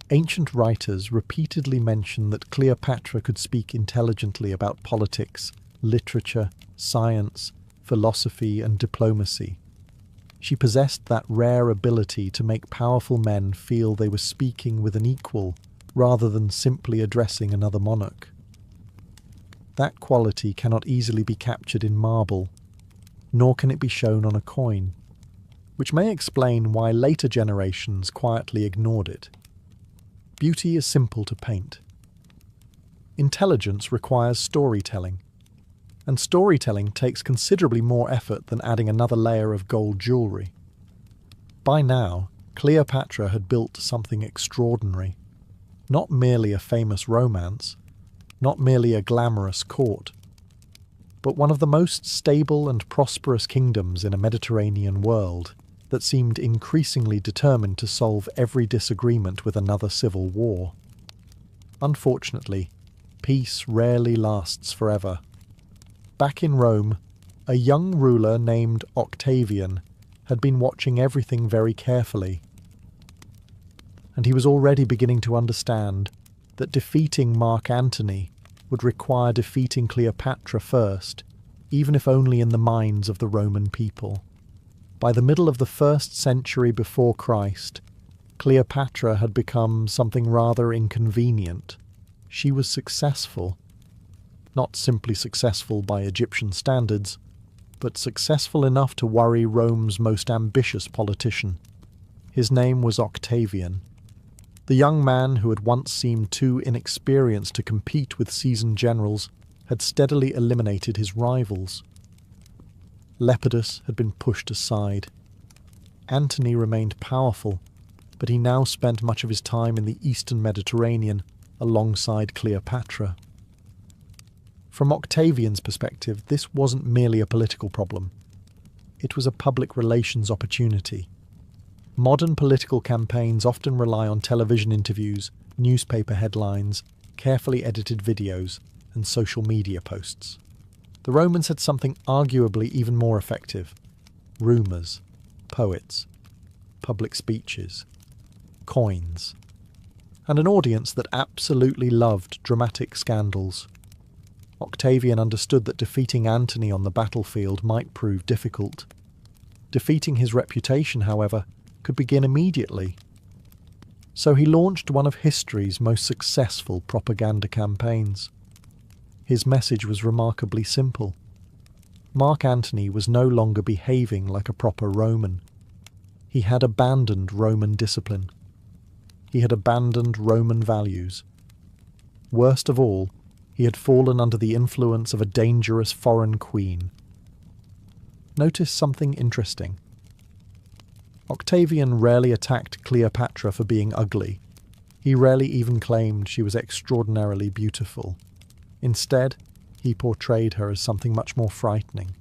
Speaker 1: Ancient writers repeatedly mention that Cleopatra could speak intelligently about politics, literature, science, philosophy, and diplomacy. She possessed that rare ability to make powerful men feel they were speaking with an equal rather than simply addressing another monarch. That quality cannot easily be captured in marble, nor can it be shown on a coin, which may explain why later generations quietly ignored it. Beauty is simple to paint. Intelligence requires storytelling, and storytelling takes considerably more effort than adding another layer of gold jewellery. By now, Cleopatra had built something extraordinary. Not merely a famous romance, not merely a glamorous court, but one of the most stable and prosperous kingdoms in a Mediterranean world that seemed increasingly determined to solve every disagreement with another civil war. Unfortunately, peace rarely lasts forever. Back in Rome, a young ruler named Octavian had been watching everything very carefully, and he was already beginning to understand that defeating Mark Antony would require defeating Cleopatra first, even if only in the minds of the Roman people. By the middle of the 1st century before Christ, Cleopatra had become something rather inconvenient. She was successful. Not simply successful by Egyptian standards, but successful enough to worry Rome's most ambitious politician. His name was Octavian. The young man who had once seemed too inexperienced to compete with seasoned generals had steadily eliminated his rivals. Lepidus had been pushed aside. Antony remained powerful, but he now spent much of his time in the eastern Mediterranean alongside Cleopatra. From Octavian's perspective, this wasn't merely a political problem. It was a public relations opportunity. Modern political campaigns often rely on television interviews, newspaper headlines, carefully edited videos, and social media posts. The Romans had something arguably even more effective: rumours, poets, public speeches, coins, and an audience that absolutely loved dramatic scandals. Octavian understood that defeating Antony on the battlefield might prove difficult. Defeating his reputation, however, could begin immediately. So he launched one of history's most successful propaganda campaigns. His message was remarkably simple. Mark Antony was no longer behaving like a proper Roman. He had abandoned Roman discipline. He had abandoned Roman values. Worst of all, he had fallen under the influence of a dangerous foreign queen. Notice something interesting. Octavian rarely attacked Cleopatra for being ugly. He rarely even claimed she was extraordinarily beautiful. Instead, he portrayed her as something much more frightening.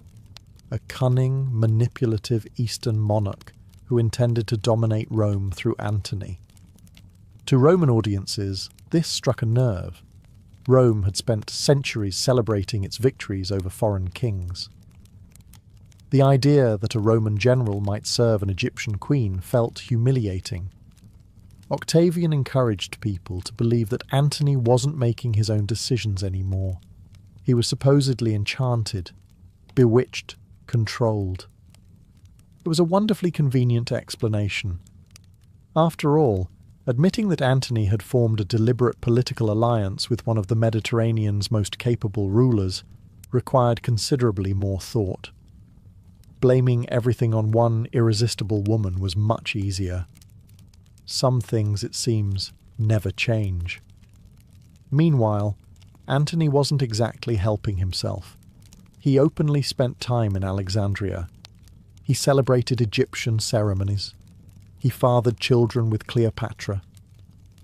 Speaker 1: A cunning, manipulative Eastern monarch who intended to dominate Rome through Antony. To Roman audiences, this struck a nerve. Rome had spent centuries celebrating its victories over foreign kings. The idea that a Roman general might serve an Egyptian queen felt humiliating. Octavian encouraged people to believe that Antony wasn't making his own decisions anymore. He was supposedly enchanted, bewitched, controlled. It was a wonderfully convenient explanation. After all, admitting that Antony had formed a deliberate political alliance with one of the Mediterranean's most capable rulers required considerably more thought. Blaming everything on one irresistible woman was much easier. Some things, it seems, never change. Meanwhile, Antony wasn't exactly helping himself. He openly spent time in Alexandria. He celebrated Egyptian ceremonies. He fathered children with Cleopatra.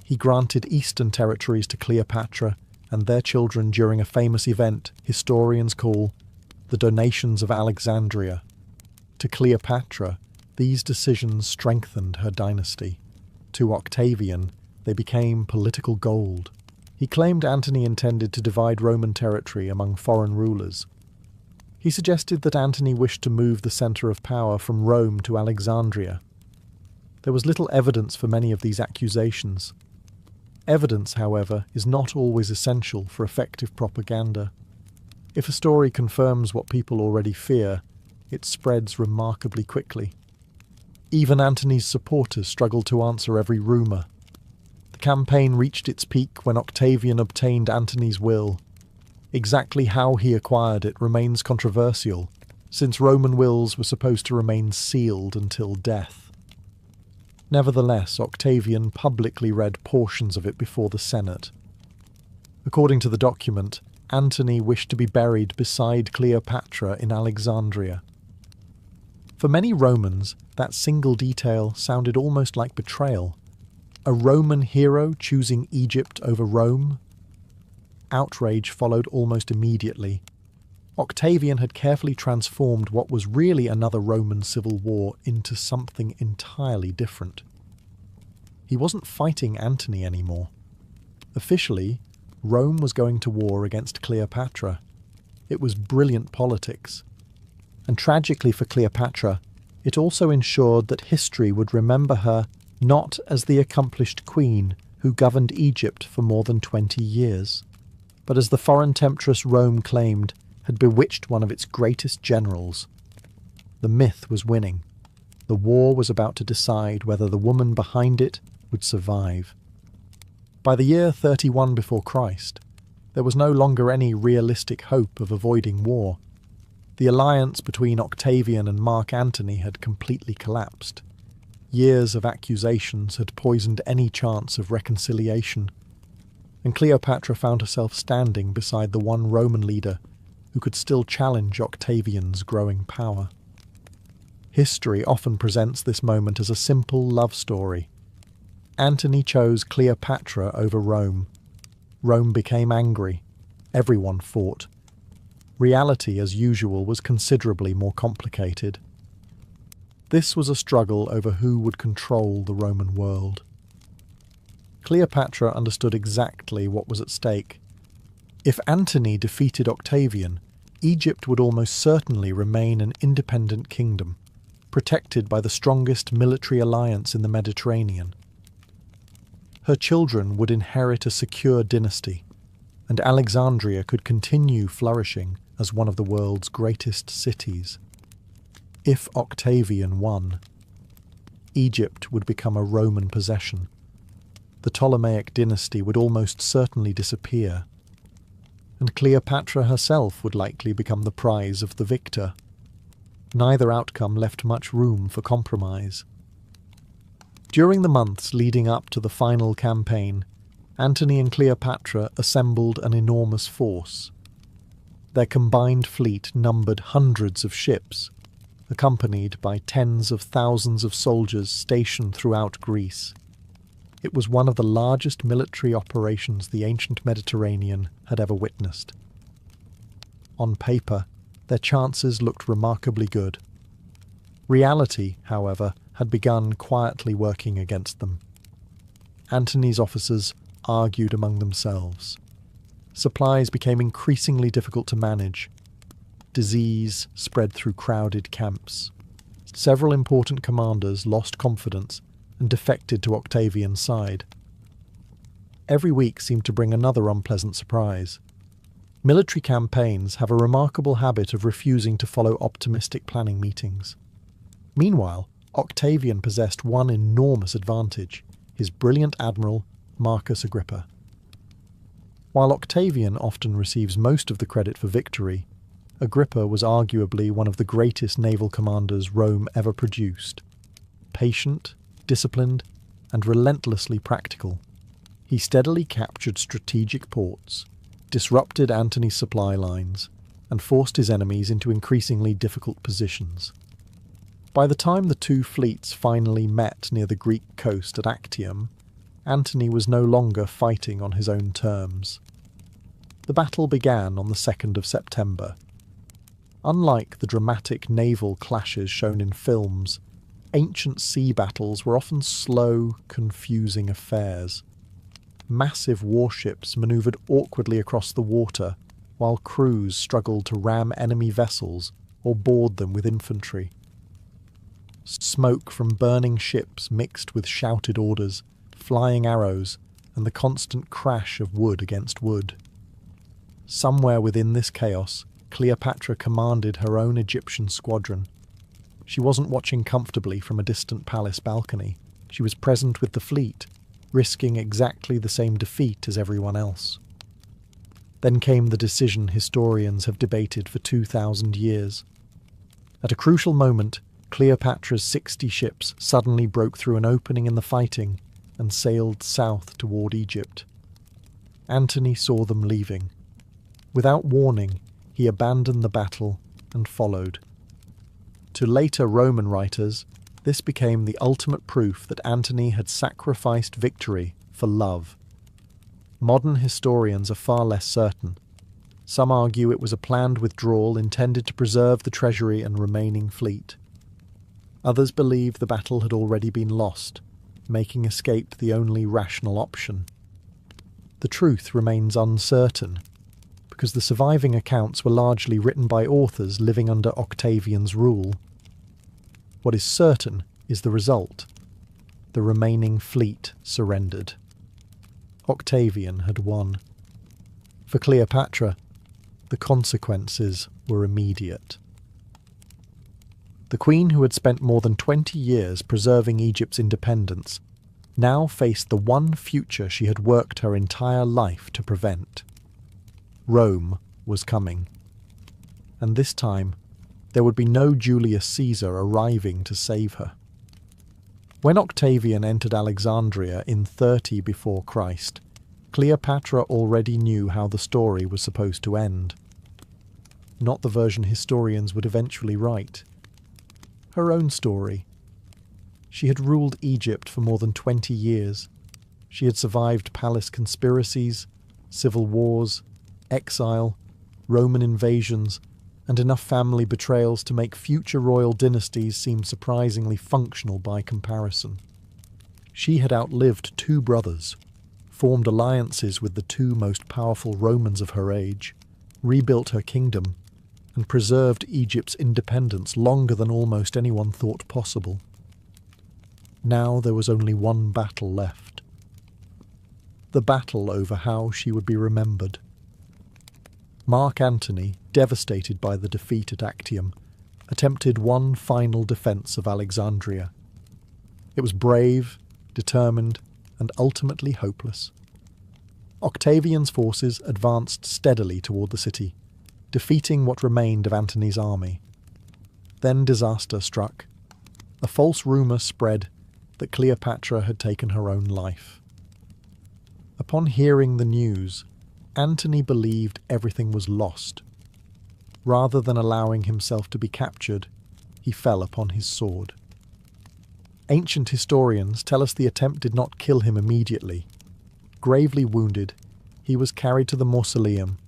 Speaker 1: He granted eastern territories to Cleopatra and their children during a famous event historians call the Donations of Alexandria. To Cleopatra, these decisions strengthened her dynasty. To Octavian, they became political gold. He claimed Antony intended to divide Roman territory among foreign rulers. He suggested that Antony wished to move the centre of power from Rome to Alexandria. There was little evidence for many of these accusations. Evidence, however, is not always essential for effective propaganda. If a story confirms what people already fear, it spreads remarkably quickly. Even Antony's supporters struggled to answer every rumour. The campaign reached its peak when Octavian obtained Antony's will. Exactly how he acquired it remains controversial, since Roman wills were supposed to remain sealed until death. Nevertheless, Octavian publicly read portions of it before the Senate. According to the document, Antony wished to be buried beside Cleopatra in Alexandria. For many Romans, that single detail sounded almost like betrayal. A Roman hero choosing Egypt over Rome? Outrage followed almost immediately. Octavian had carefully transformed what was really another Roman civil war into something entirely different. He wasn't fighting Antony anymore. Officially, Rome was going to war against Cleopatra. It was brilliant politics. And tragically for Cleopatra, it also ensured that history would remember her not as the accomplished queen who governed Egypt for more than 20 years, but as the foreign temptress Rome claimed had bewitched one of its greatest generals. The myth was winning. The war was about to decide whether the woman behind it would survive. By the year 31 before Christ, there was no longer any realistic hope of avoiding war. The alliance between Octavian and Mark Antony had completely collapsed. Years of accusations had poisoned any chance of reconciliation, and Cleopatra found herself standing beside the one Roman leader who could still challenge Octavian's growing power. History often presents this moment as a simple love story. Antony chose Cleopatra over Rome. Rome became angry. Everyone fought. Reality, as usual, was considerably more complicated. This was a struggle over who would control the Roman world. Cleopatra understood exactly what was at stake. If Antony defeated Octavian, Egypt would almost certainly remain an independent kingdom, protected by the strongest military alliance in the Mediterranean. Her children would inherit a secure dynasty, and Alexandria could continue flourishing as one of the world's greatest cities. If Octavian won, Egypt would become a Roman possession. The Ptolemaic dynasty would almost certainly disappear, and Cleopatra herself would likely become the prize of the victor. Neither outcome left much room for compromise. During the months leading up to the final campaign, Antony and Cleopatra assembled an enormous force. Their combined fleet numbered hundreds of ships, accompanied by tens of thousands of soldiers stationed throughout Greece. It was one of the largest military operations the ancient Mediterranean had ever witnessed. On paper, their chances looked remarkably good. Reality, however, had begun quietly working against them. Antony's officers argued among themselves. Supplies became increasingly difficult to manage. Disease spread through crowded camps. Several important commanders lost confidence and defected to Octavian's side. Every week seemed to bring another unpleasant surprise. Military campaigns have a remarkable habit of refusing to follow optimistic planning meetings. Meanwhile, Octavian possessed one enormous advantage: his brilliant admiral, Marcus Agrippa. While Octavian often receives most of the credit for victory, Agrippa was arguably one of the greatest naval commanders Rome ever produced. Patient, disciplined, and relentlessly practical, he steadily captured strategic ports, disrupted Antony's supply lines, and forced his enemies into increasingly difficult positions. By the time the two fleets finally met near the Greek coast at Actium, Antony was no longer fighting on his own terms. The battle began on the 2nd of September. Unlike the dramatic naval clashes shown in films, ancient sea battles were often slow, confusing affairs. Massive warships manoeuvred awkwardly across the water, while crews struggled to ram enemy vessels or board them with infantry. Smoke from burning ships mixed with shouted orders, flying arrows, and the constant crash of wood against wood. Somewhere within this chaos, Cleopatra commanded her own Egyptian squadron. She wasn't watching comfortably from a distant palace balcony. She was present with the fleet, risking exactly the same defeat as everyone else. Then came the decision historians have debated for 2,000 years. At a crucial moment, Cleopatra's 60 ships suddenly broke through an opening in the fighting and sailed south toward Egypt. Antony saw them leaving. Without warning, he abandoned the battle and followed. To later Roman writers, this became the ultimate proof that Antony had sacrificed victory for love. Modern historians are far less certain. Some argue it was a planned withdrawal intended to preserve the treasury and remaining fleet. Others believe the battle had already been lost, making escape the only rational option. The truth remains uncertain, because the surviving accounts were largely written by authors living under Octavian's rule. What is certain is the result. The remaining fleet surrendered. Octavian had won. For Cleopatra, the consequences were immediate. The queen, who had spent more than 20 years preserving Egypt's independence, now faced the one future she had worked her entire life to prevent. Rome was coming. And this time, there would be no Julius Caesar arriving to save her. When Octavian entered Alexandria in 30 before Christ, Cleopatra already knew how the story was supposed to end. Not the version historians would eventually write. Her own story. She had ruled Egypt for more than 20 years. She had survived palace conspiracies, civil wars, exile, Roman invasions, and enough family betrayals to make future royal dynasties seem surprisingly functional by comparison. She had outlived 2 brothers, formed alliances with the 2 most powerful Romans of her age, rebuilt her kingdom, and preserved Egypt's independence longer than almost anyone thought possible. Now there was only one battle left. The battle over how she would be remembered. Mark Antony, devastated by the defeat at Actium, attempted one final defence of Alexandria. It was brave, determined, and ultimately hopeless. Octavian's forces advanced steadily toward the city, defeating what remained of Antony's army. Then disaster struck. A false rumour spread that Cleopatra had taken her own life. Upon hearing the news, Antony believed everything was lost. Rather than allowing himself to be captured, he fell upon his sword. Ancient historians tell us the attempt did not kill him immediately. Gravely wounded, he was carried to the mausoleum,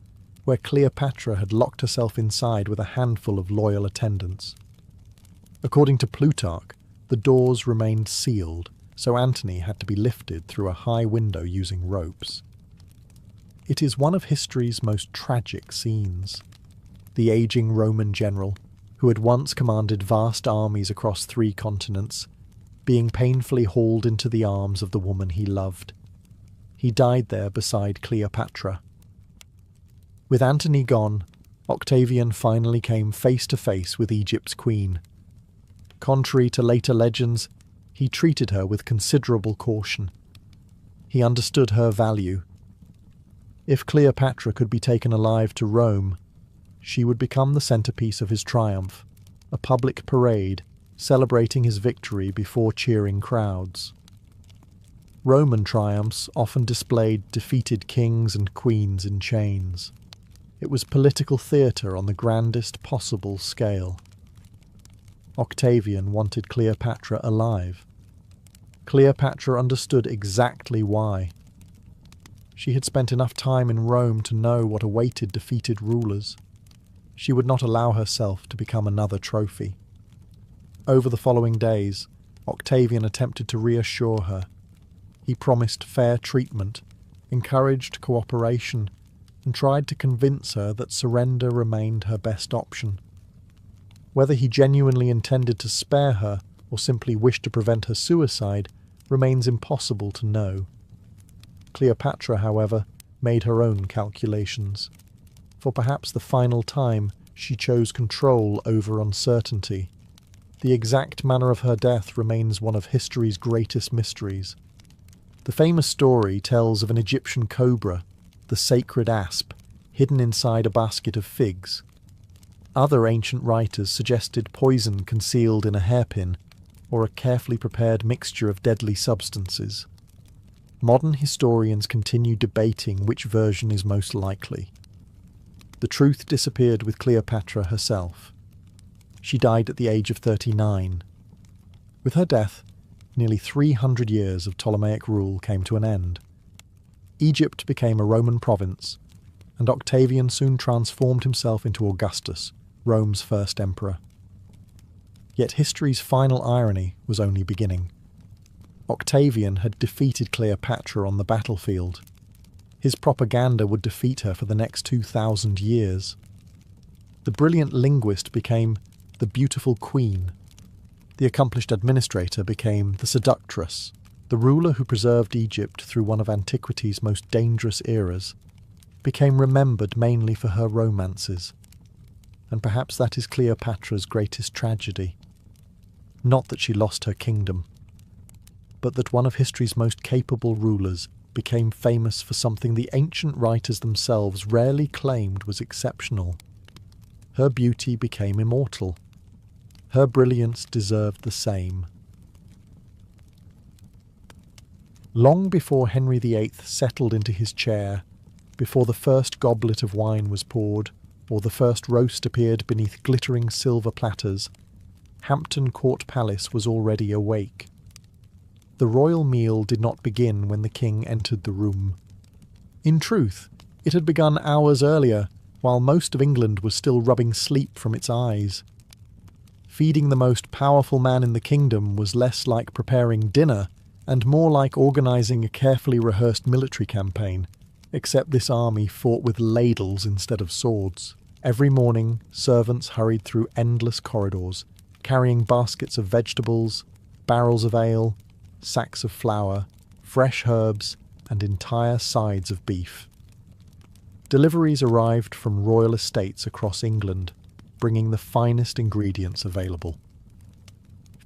Speaker 1: where Cleopatra had locked herself inside with a handful of loyal attendants. According to Plutarch, the doors remained sealed, so Antony had to be lifted through a high window using ropes. It is one of history's most tragic scenes. The aging Roman general, who had once commanded vast armies across 3 continents, being painfully hauled into the arms of the woman he loved. He died there beside Cleopatra. With Antony gone, Octavian finally came face to face with Egypt's queen. Contrary to later legends, he treated her with considerable caution. He understood her value. If Cleopatra could be taken alive to Rome, she would become the centerpiece of his triumph, a public parade celebrating his victory before cheering crowds. Roman triumphs often displayed defeated kings and queens in chains. It was political theatre on the grandest possible scale. Octavian wanted Cleopatra alive. Cleopatra understood exactly why. She had spent enough time in Rome to know what awaited defeated rulers. She would not allow herself to become another trophy. Over the following days, Octavian attempted to reassure her. He promised fair treatment, encouraged cooperation, and tried to convince her that surrender remained her best option. Whether he genuinely intended to spare her or simply wished to prevent her suicide remains impossible to know. Cleopatra, however, made her own calculations. For perhaps the final time, she chose control over uncertainty. The exact manner of her death remains one of history's greatest mysteries. The famous story tells of an Egyptian cobra, the sacred asp, hidden inside a basket of figs. Other ancient writers suggested poison concealed in a hairpin, or a carefully prepared mixture of deadly substances. Modern historians continue debating which version is most likely. The truth disappeared with Cleopatra herself. She died at the age of 39. With her death, nearly 300 years of Ptolemaic rule came to an end. Egypt became a Roman province, and Octavian soon transformed himself into Augustus, Rome's first emperor. Yet history's final irony was only beginning. Octavian had defeated Cleopatra on the battlefield. His propaganda would defeat her for the next 2,000 years. The brilliant linguist became the beautiful queen. The accomplished administrator became the seductress. The ruler who preserved Egypt through one of antiquity's most dangerous eras became remembered mainly for her romances. And perhaps that is Cleopatra's greatest tragedy. Not that she lost her kingdom, but that one of history's most capable rulers became famous for something the ancient writers themselves rarely claimed was exceptional. Her beauty became immortal. Her brilliance deserved the same. Long before Henry VIII settled into his chair, before the first goblet of wine was poured, or the first roast appeared beneath glittering silver platters, Hampton Court Palace was already awake. The royal meal did not begin when the king entered the room. In truth, it had begun hours earlier, while most of England was still rubbing sleep from its eyes. Feeding the most powerful man in the kingdom was less like preparing dinner and more like organising a carefully rehearsed military campaign, except this army fought with ladles instead of swords. Every morning, servants hurried through endless corridors, carrying baskets of vegetables, barrels of ale, sacks of flour, fresh herbs, and entire sides of beef. Deliveries arrived from royal estates across England, bringing the finest ingredients available.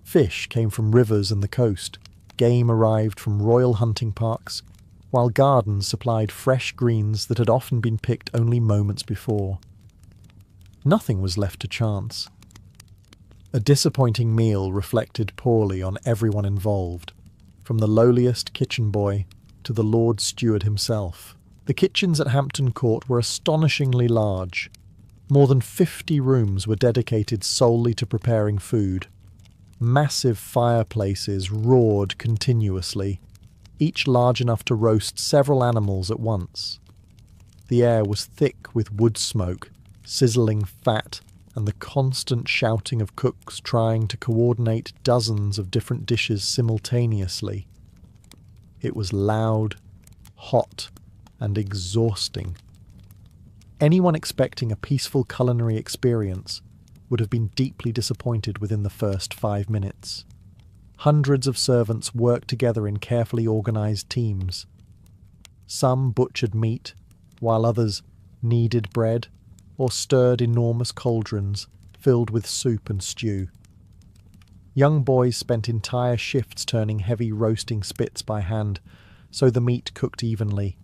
Speaker 1: Fish came from rivers and the coast, game arrived from royal hunting parks, while gardens supplied fresh greens that had often been picked only moments before. Nothing was left to chance. A disappointing meal reflected poorly on everyone involved, from the lowliest kitchen boy to the Lord Steward himself. The kitchens at Hampton Court were astonishingly large. More than 50 rooms were dedicated solely to preparing food. Massive fireplaces roared continuously, each large enough to roast several animals at once. The air was thick with wood smoke, sizzling fat, and the constant shouting of cooks trying to coordinate dozens of different dishes simultaneously. It was loud, hot, and exhausting. Anyone expecting a peaceful culinary experience would have been deeply disappointed within the first 5 minutes. Hundreds of servants worked together in carefully organised teams. Some butchered meat, while others kneaded bread or stirred enormous cauldrons filled with soup and stew. Young boys spent entire shifts turning heavy roasting spits by hand, so the meat cooked evenly.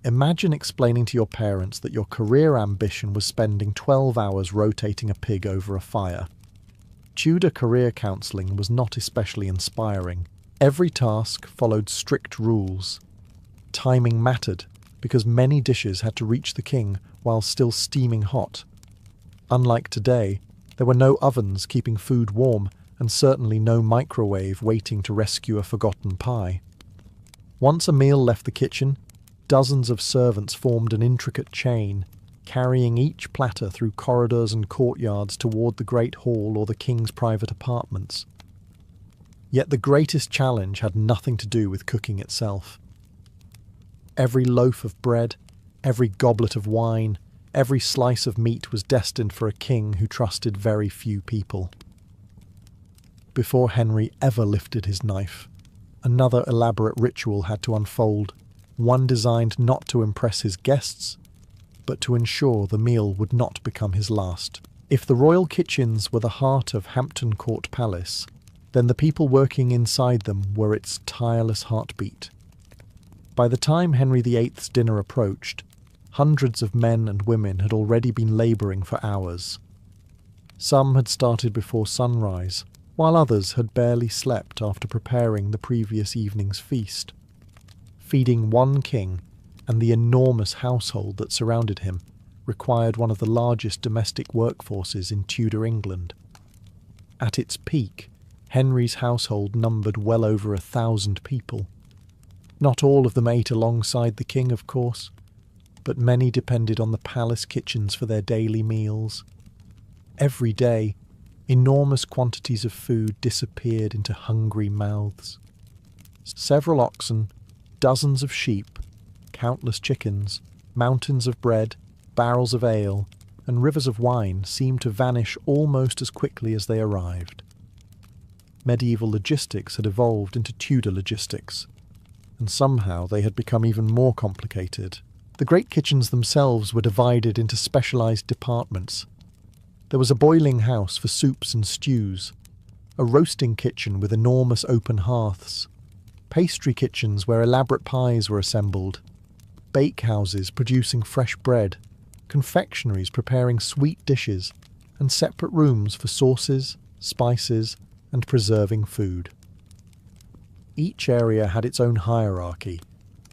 Speaker 1: Imagine explaining to your parents that your career ambition was spending 12 hours rotating a pig over a fire. Tudor career counselling was not especially inspiring. Every task followed strict rules. Timing mattered, because many dishes had to reach the king while still steaming hot. Unlike today, there were no ovens keeping food warm, and certainly no microwave waiting to rescue a forgotten pie. Once a meal left the kitchen, dozens of servants formed an intricate chain, carrying each platter through corridors and courtyards toward the great hall or the king's private apartments. Yet the greatest challenge had nothing to do with cooking itself. Every loaf of bread, every goblet of wine, every slice of meat was destined for a king who trusted very few people. Before Henry ever lifted his knife, another elaborate ritual had to unfold, one designed not to impress his guests, but to ensure the meal would not become his last. If the royal kitchens were the heart of Hampton Court Palace, then the people working inside them were its tireless heartbeat. By the time Henry VIII's dinner approached, hundreds of men and women had already been labouring for hours. Some had started before sunrise, while others had barely slept after preparing the previous evening's feast. Feeding one king and the enormous household that surrounded him required one of the largest domestic workforces in Tudor England. At its peak, Henry's household numbered well over 1,000 people. Not all of them ate alongside the king, of course, but many depended on the palace kitchens for their daily meals. Every day, enormous quantities of food disappeared into hungry mouths. Several oxen, dozens of sheep, countless chickens, mountains of bread, barrels of ale, and rivers of wine seemed to vanish almost as quickly as they arrived. Medieval logistics had evolved into Tudor logistics, and somehow they had become even more complicated. The great kitchens themselves were divided into specialised departments. There was a boiling house for soups and stews, a roasting kitchen with enormous open hearths, pastry kitchens where elaborate pies were assembled, bakehouses producing fresh bread, confectionaries preparing sweet dishes, and separate rooms for sauces, spices, and preserving food. Each area had its own hierarchy,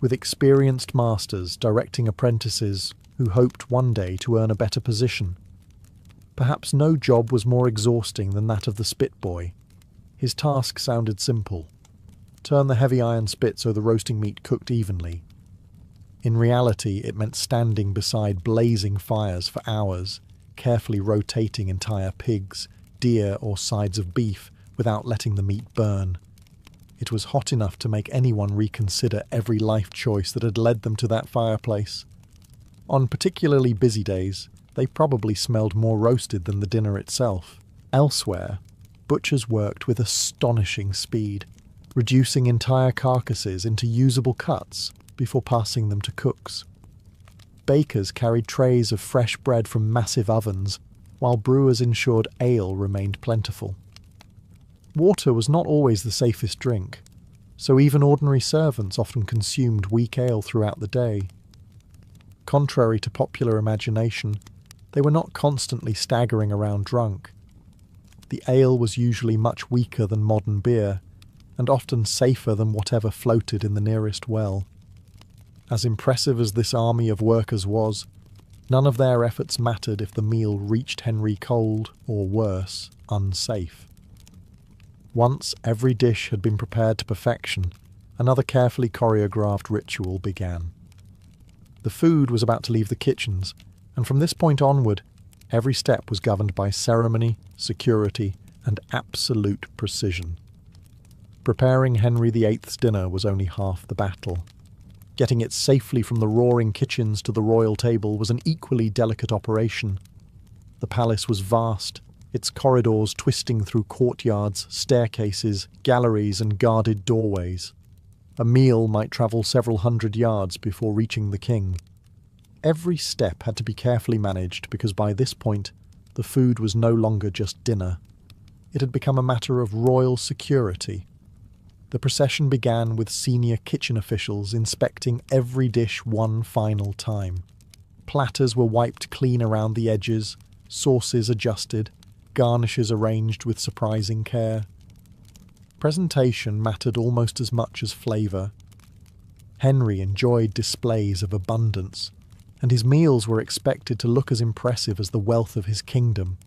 Speaker 1: with experienced masters directing apprentices who hoped one day to earn a better position. Perhaps no job was more exhausting than that of the spit boy. His task sounded simple: turn the heavy iron spit so the roasting meat cooked evenly. In reality, it meant standing beside blazing fires for hours, carefully rotating entire pigs, deer, or sides of beef without letting the meat burn. It was hot enough to make anyone reconsider every life choice that had led them to that fireplace. On particularly busy days, they probably smelled more roasted than the dinner itself. Elsewhere, butchers worked with astonishing speed, reducing entire carcasses into usable cuts before passing them to cooks. Bakers carried trays of fresh bread from massive ovens, while brewers ensured ale remained plentiful. Water was not always the safest drink, so even ordinary servants often consumed weak ale throughout the day. Contrary to popular imagination, they were not constantly staggering around drunk. The ale was usually much weaker than modern beer, and often safer than whatever floated in the nearest well. As impressive as this army of workers was, none of their efforts mattered if the meal reached Henry cold, or worse, unsafe. Once every dish had been prepared to perfection, another carefully choreographed ritual began. The food was about to leave the kitchens, and from this point onward, every step was governed by ceremony, security, and absolute precision. Preparing Henry VIII's dinner was only half the battle. Getting it safely from the roaring kitchens to the royal table was an equally delicate operation. The palace was vast, its corridors twisting through courtyards, staircases, galleries, and guarded doorways. A meal might travel several hundred yards before reaching the king. Every step had to be carefully managed because by this point, the food was no longer just dinner. It had become a matter of royal security. The procession began with senior kitchen officials inspecting every dish one final time. Platters were wiped clean around the edges, sauces adjusted, garnishes arranged with surprising care. Presentation mattered almost as much as flavour. Henry enjoyed displays of abundance, and his meals were expected to look as impressive as the wealth of his kingdom.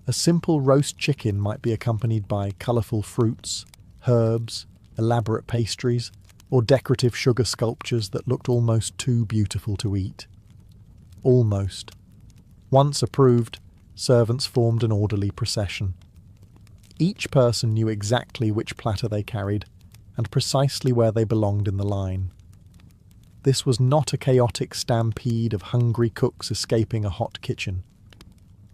Speaker 1: A simple roast chicken might be accompanied by colourful fruits, herbs, elaborate pastries, or decorative sugar sculptures that looked almost too beautiful to eat. Almost. Once approved, servants formed an orderly procession. Each person knew exactly which platter they carried, and precisely where they belonged in the line. This was not a chaotic stampede of hungry cooks escaping a hot kitchen.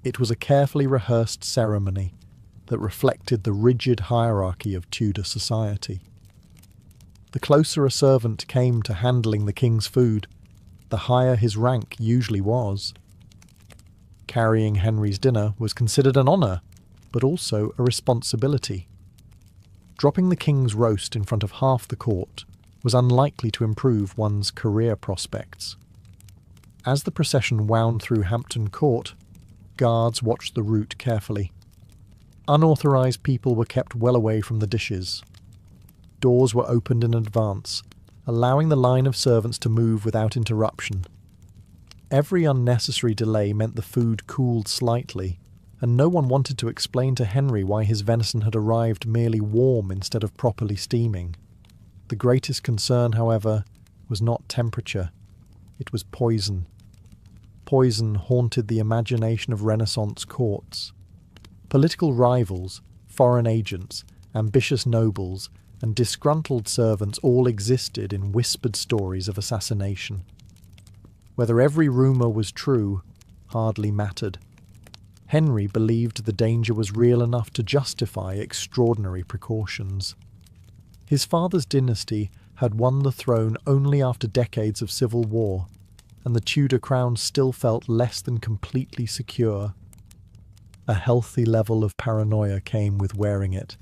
Speaker 1: It was a carefully rehearsed ceremony that reflected the rigid hierarchy of Tudor society. The closer a servant came to handling the king's food, the higher his rank usually was. Carrying Henry's dinner was considered an honour, but also a responsibility. Dropping the king's roast in front of half the court was unlikely to improve one's career prospects. As the procession wound through Hampton Court, guards watched the route carefully. Unauthorised people were kept well away from the dishes. Doors were opened in advance, allowing the line of servants to move without interruption. Every unnecessary delay meant the food cooled slightly, and no one wanted to explain to Henry why his venison had arrived merely warm instead of properly steaming. The greatest concern, however, was not temperature. It was poison. Poison haunted the imagination of Renaissance courts. Political rivals, foreign agents, ambitious nobles, and disgruntled servants all existed in whispered stories of assassination. Whether every rumour was true hardly mattered. Henry believed the danger was real enough to justify extraordinary precautions. His father's dynasty had won the throne only after decades of civil war, and the Tudor crown still felt less than completely secure. A healthy level of paranoia came with wearing it.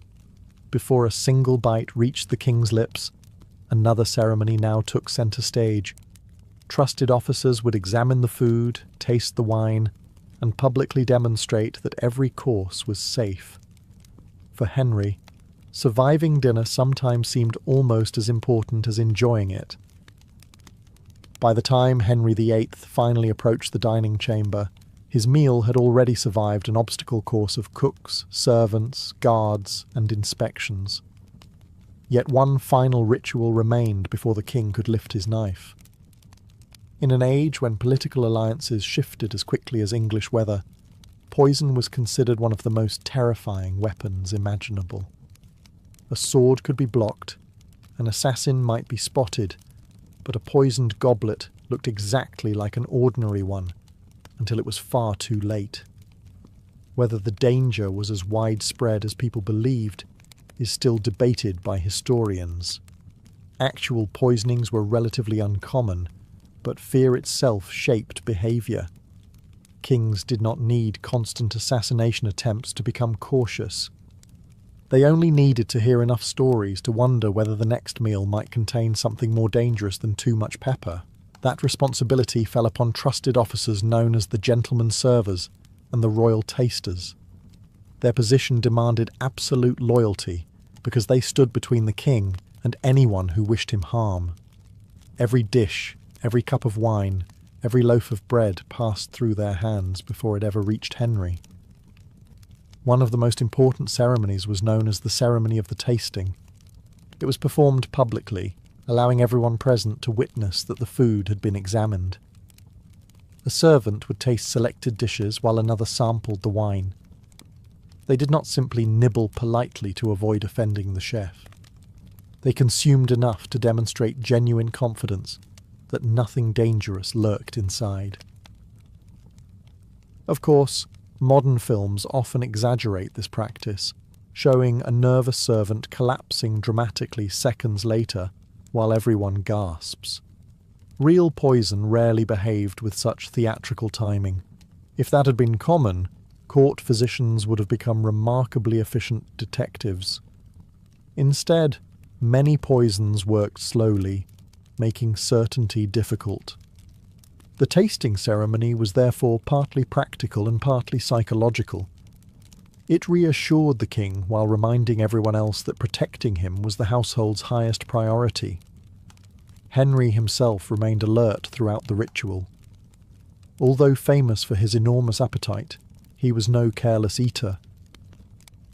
Speaker 1: Before a single bite reached the king's lips, another ceremony now took centre stage. Trusted officers would examine the food, taste the wine, and publicly demonstrate that every course was safe. For Henry, surviving dinner sometimes seemed almost as important as enjoying it. By the time Henry VIII finally approached the dining chamber, his meal had already survived an obstacle course of cooks, servants, guards, and inspections. Yet one final ritual remained before the king could lift his knife. In an age when political alliances shifted as quickly as English weather, poison was considered one of the most terrifying weapons imaginable. A sword could be blocked, an assassin might be spotted, but a poisoned goblet looked exactly like an ordinary one until it was far too late. Whether the danger was as widespread as people believed is still debated by historians. Actual poisonings were relatively uncommon, but fear itself shaped behaviour. Kings did not need constant assassination attempts to become cautious. They only needed to hear enough stories to wonder whether the next meal might contain something more dangerous than too much pepper. That responsibility fell upon trusted officers known as the gentlemen servers and the royal tasters. Their position demanded absolute loyalty because they stood between the king and anyone who wished him harm. Every dish, every cup of wine, every loaf of bread passed through their hands before it ever reached Henry. One of the most important ceremonies was known as the ceremony of the tasting. It was performed publicly, allowing everyone present to witness that the food had been examined. A servant would taste selected dishes while another sampled the wine. They did not simply nibble politely to avoid offending the chef. They consumed enough to demonstrate genuine confidence that nothing dangerous lurked inside. Of course, modern films often exaggerate this practice, showing a nervous servant collapsing dramatically seconds later while everyone gasps. Real poison rarely behaved with such theatrical timing. If that had been common, court physicians would have become remarkably efficient detectives. Instead, many poisons worked slowly, making certainty difficult. The tasting ceremony was therefore partly practical and partly psychological. It reassured the king while reminding everyone else that protecting him was the household's highest priority. Henry himself remained alert throughout the ritual. Although famous for his enormous appetite, he was no careless eater.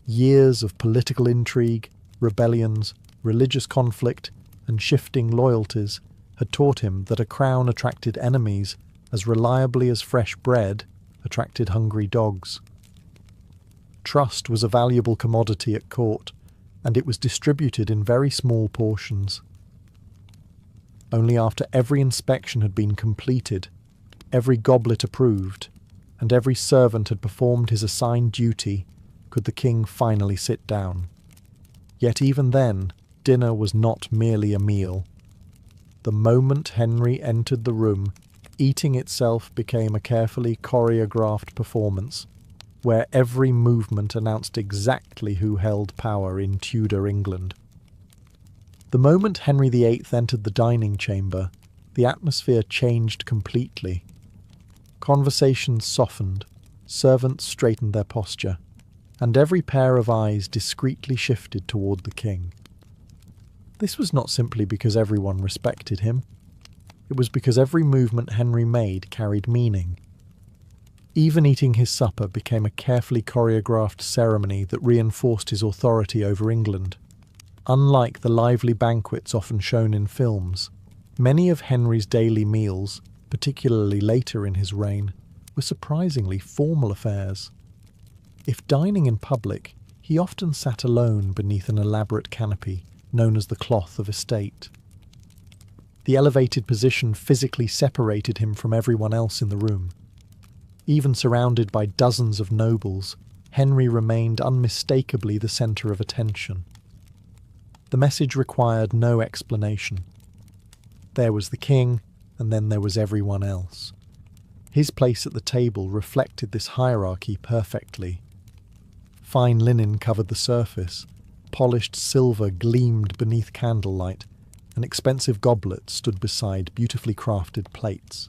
Speaker 1: Years of political intrigue, rebellions, religious conflict, and shifting loyalties had taught him that a crown attracted enemies as reliably as fresh bread attracted hungry dogs. Trust was a valuable commodity at court, and it was distributed in very small portions. Only after every inspection had been completed, every goblet approved, and every servant had performed his assigned duty, could the king finally sit down. Yet even then, dinner was not merely a meal. The moment Henry entered the room, eating itself became a carefully choreographed performance, where every movement announced exactly who held power in Tudor England. The moment Henry VIII entered the dining chamber, the atmosphere changed completely. Conversations softened, servants straightened their posture, and every pair of eyes discreetly shifted toward the king. This was not simply because everyone respected him. It was because every movement Henry made carried meaning. Even eating his supper became a carefully choreographed ceremony that reinforced his authority over England. Unlike the lively banquets often shown in films, many of Henry's daily meals, particularly later in his reign, were surprisingly formal affairs. If dining in public, he often sat alone beneath an elaborate canopy, known as the cloth of estate. The elevated position physically separated him from everyone else in the room. Even surrounded by dozens of nobles, Henry remained unmistakably the centre of attention. The message required no explanation. There was the king, and then there was everyone else. His place at the table reflected this hierarchy perfectly. Fine linen covered the surface, polished silver gleamed beneath candlelight, and expensive goblets stood beside beautifully crafted plates.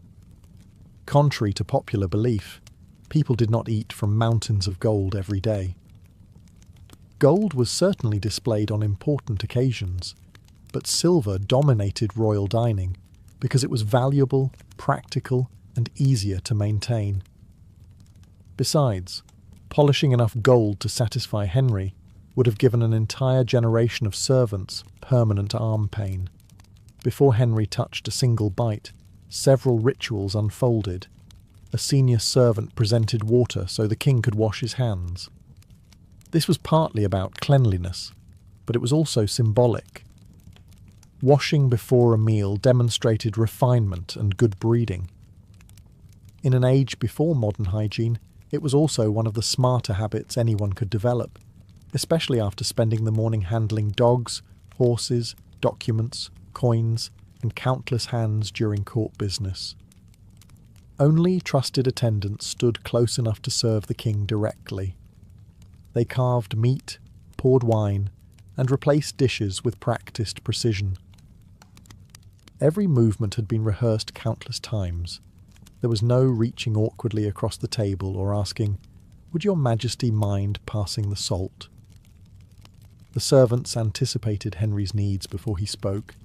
Speaker 1: Contrary to popular belief, people did not eat from mountains of gold every day. Gold was certainly displayed on important occasions, but silver dominated royal dining because it was valuable, practical, and easier to maintain. Besides, polishing enough gold to satisfy Henry would have given an entire generation of servants permanent arm pain. Before Henry touched a single bite, several rituals unfolded. A senior servant presented water so the king could wash his hands. This was partly about cleanliness, but it was also symbolic. Washing before a meal demonstrated refinement and good breeding. In an age before modern hygiene, it was also one of the smarter habits anyone could develop, especially after spending the morning handling dogs, horses, documents, coins, and countless hands during court business. Only trusted attendants stood close enough to serve the king directly. They carved meat, poured wine, and replaced dishes with practiced precision. Every movement had been rehearsed countless times. There was no reaching awkwardly across the table or asking, "Would your Majesty mind passing the salt?" The servants anticipated Henry's needs before he spoke,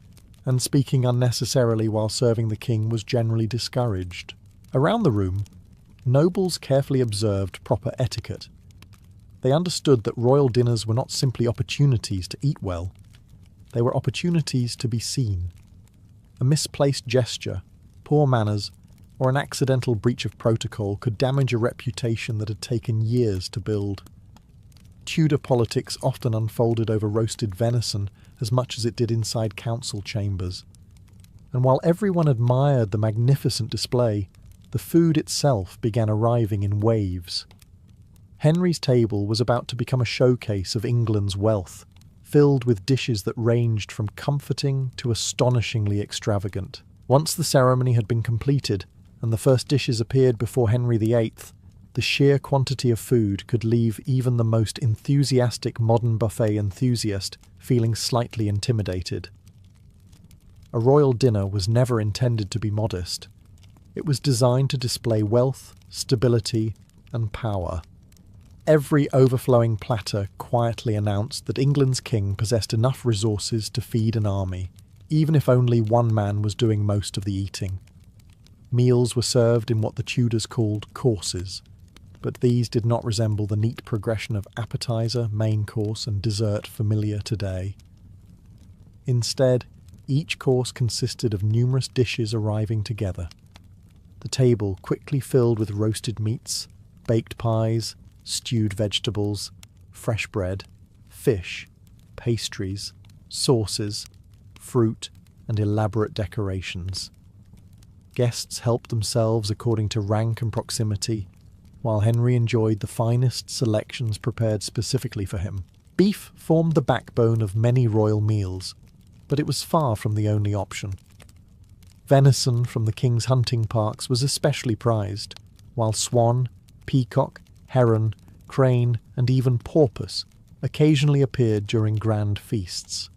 Speaker 1: and speaking unnecessarily while serving the king was generally discouraged. Around the room, nobles carefully observed proper etiquette. They understood that royal dinners were not simply opportunities to eat well. They were opportunities to be seen. A misplaced gesture, poor manners, or an accidental breach of protocol could damage a reputation that had taken years to build. Tudor politics often unfolded over roasted venison as much as it did inside council chambers. And while everyone admired the magnificent display, the food itself began arriving in waves. Henry's table was about to become a showcase of England's wealth, filled with dishes that ranged from comforting to astonishingly extravagant. Once the ceremony had been completed, and the first dishes appeared before Henry VIII, the sheer quantity of food could leave even the most enthusiastic modern buffet enthusiast feeling slightly intimidated. A royal dinner was never intended to be modest. It was designed to display wealth, stability, and power. Every overflowing platter quietly announced that England's king possessed enough resources to feed an army, even if only one man was doing most of the eating. Meals were served in what the Tudors called courses, but these did not resemble the neat progression of appetizer, main course, and dessert familiar today. Instead, each course consisted of numerous dishes arriving together. The table quickly filled with roasted meats, baked pies, stewed vegetables, fresh bread, fish, pastries, sauces, fruit, and elaborate decorations. Guests helped themselves according to rank and proximity, while Henry enjoyed the finest selections prepared specifically for him. Beef formed the backbone of many royal meals, but it was far from the only option. Venison from the king's hunting parks was especially prized, while swan, peacock, heron, crane, and even porpoise occasionally appeared during grand feasts.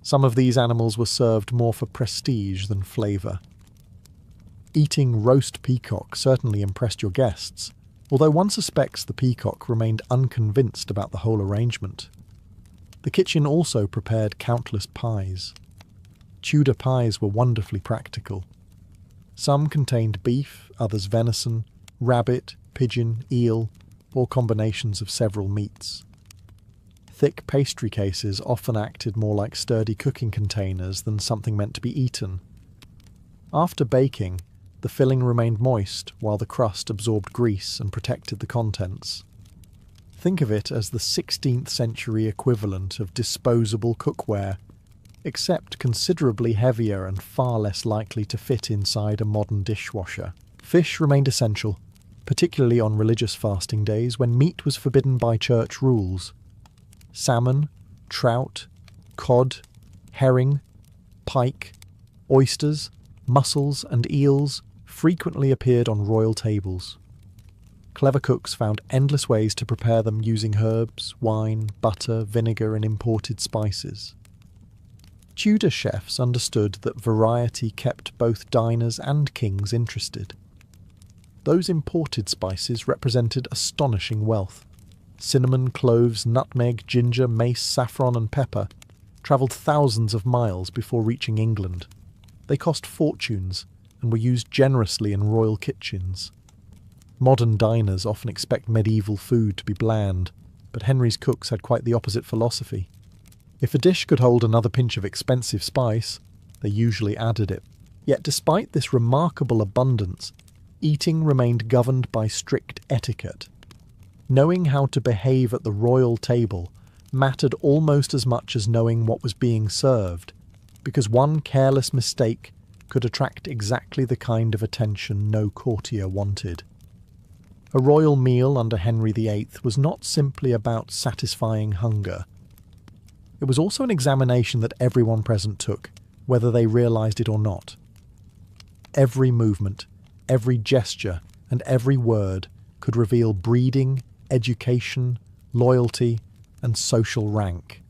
Speaker 1: Some of these animals were served more for prestige than flavour. Eating roast peacock certainly impressed your guests, although one suspects the peacock remained unconvinced about the whole arrangement. The kitchen also prepared countless pies. Tudor pies were wonderfully practical. Some contained beef, others venison, rabbit, pigeon, eel, or combinations of several meats. Thick pastry cases often acted more like sturdy cooking containers than something meant to be eaten. After baking, the filling remained moist while the crust absorbed grease and protected the contents. Think of it as the 16th century equivalent of disposable cookware, except considerably heavier and far less likely to fit inside a modern dishwasher. Fish remained essential, particularly on religious fasting days when meat was forbidden by church rules. Salmon, trout, cod, herring, pike, oysters, mussels, and eels frequently appeared on royal tables. Clever cooks found endless ways to prepare them using herbs, wine, butter, vinegar, and imported spices. Tudor chefs understood that variety kept both diners and kings interested. Those imported spices represented astonishing wealth. Cinnamon, cloves, nutmeg, ginger, mace, saffron, and pepper travelled thousands of miles before reaching England. They cost fortunes and were used generously in royal kitchens. Modern diners often expect medieval food to be bland, but Henry's cooks had quite the opposite philosophy. If a dish could hold another pinch of expensive spice, they usually added it. Yet despite this remarkable abundance, eating remained governed by strict etiquette. Knowing how to behave at the royal table mattered almost as much as knowing what was being served, because one careless mistake could attract exactly the kind of attention no courtier wanted. A royal meal under Henry VIII was not simply about satisfying hunger. It was also an examination that everyone present took, whether they realised it or not. Every movement, every gesture, and every word could reveal breeding, education, loyalty, and social rank.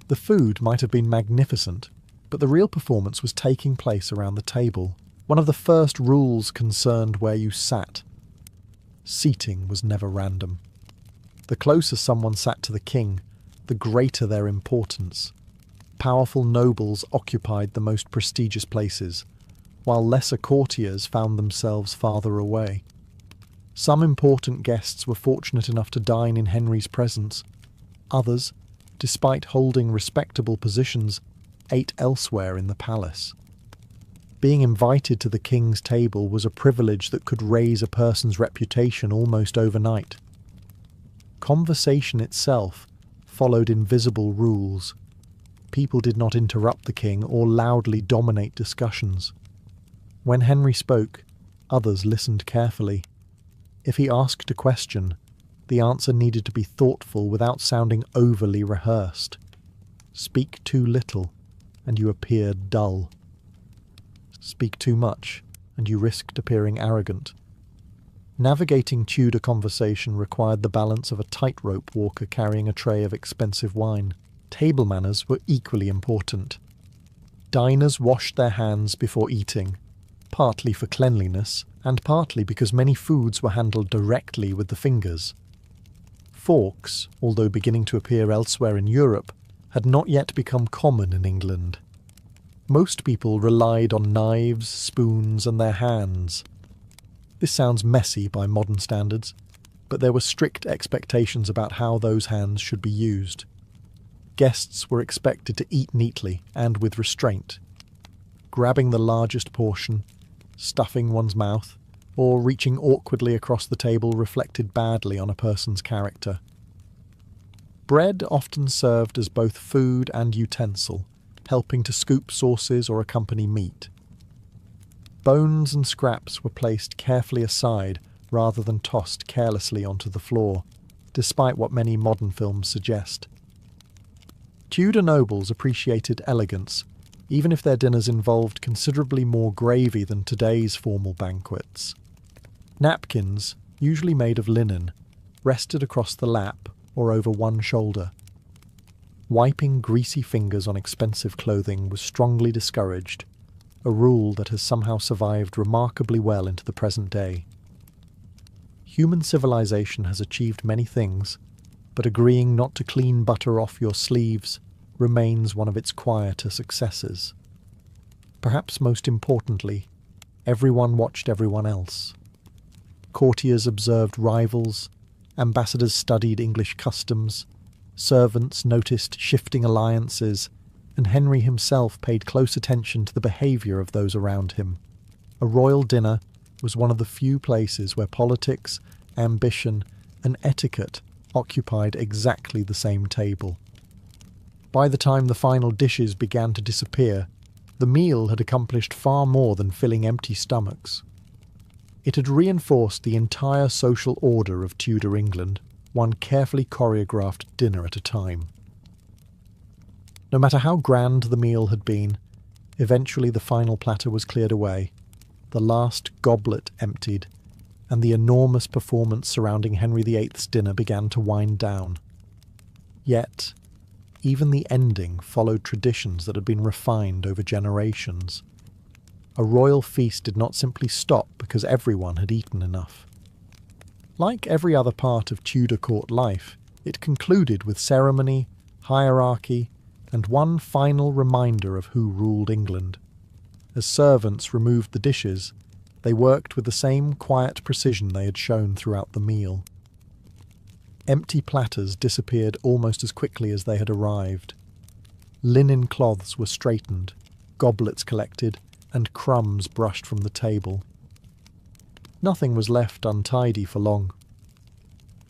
Speaker 1: The food might have been magnificent, but the real performance was taking place around the table. One of the first rules concerned where you sat. Seating was never random. The closer someone sat to the king, the greater their importance. Powerful nobles occupied the most prestigious places, while lesser courtiers found themselves farther away. Some important guests were fortunate enough to dine in Henry's presence. Others, despite holding respectable positions, ate elsewhere in the palace. Being invited to the king's table was a privilege that could raise a person's reputation almost overnight. Conversation itself followed invisible rules. People did not interrupt the king or loudly dominate discussions. When Henry spoke, others listened carefully. If he asked a question, the answer needed to be thoughtful without sounding overly rehearsed. Speak too little, and you appear dull. Speak too much, and you risked appearing arrogant. Navigating Tudor conversation required the balance of a tightrope walker carrying a tray of expensive wine. Table manners were equally important. Diners washed their hands before eating, partly for cleanliness, and partly because many foods were handled directly with the fingers. Forks, although beginning to appear elsewhere in Europe, had not yet become common in England. Most people relied on knives, spoons, and their hands. This sounds messy by modern standards, but there were strict expectations about how those hands should be used. Guests were expected to eat neatly and with restraint. Grabbing the largest portion, stuffing one's mouth, or reaching awkwardly across the table reflected badly on a person's character. Bread often served as both food and utensil, helping to scoop sauces or accompany meat. Bones and scraps were placed carefully aside rather than tossed carelessly onto the floor, despite what many modern films suggest. Tudor nobles appreciated elegance, even if their dinners involved considerably more gravy than today's formal banquets. Napkins, usually made of linen, rested across the lap or over one shoulder. Wiping greasy fingers on expensive clothing was strongly discouraged, a rule that has somehow survived remarkably well into the present day. Human civilization has achieved many things, but agreeing not to clean butter off your sleeves remains one of its quieter successes. Perhaps most importantly, everyone watched everyone else. Courtiers observed rivals, ambassadors studied English customs, servants noticed shifting alliances, and Henry himself paid close attention to the behaviour of those around him. A royal dinner was one of the few places where politics, ambition, and etiquette occupied exactly the same table. By the time the final dishes began to disappear, the meal had accomplished far more than filling empty stomachs. It had reinforced the entire social order of Tudor England, one carefully choreographed dinner at a time. No matter how grand the meal had been, eventually the final platter was cleared away, the last goblet emptied, and the enormous performance surrounding Henry VIII's dinner began to wind down. Yet, even the ending followed traditions that had been refined over generations. A royal feast did not simply stop because everyone had eaten enough. Like every other part of Tudor court life, it concluded with ceremony, hierarchy, and one final reminder of who ruled England. As servants removed the dishes, they worked with the same quiet precision they had shown throughout the meal. Empty platters disappeared almost as quickly as they had arrived. Linen cloths were straightened, goblets collected, and crumbs brushed from the table. Nothing was left untidy for long.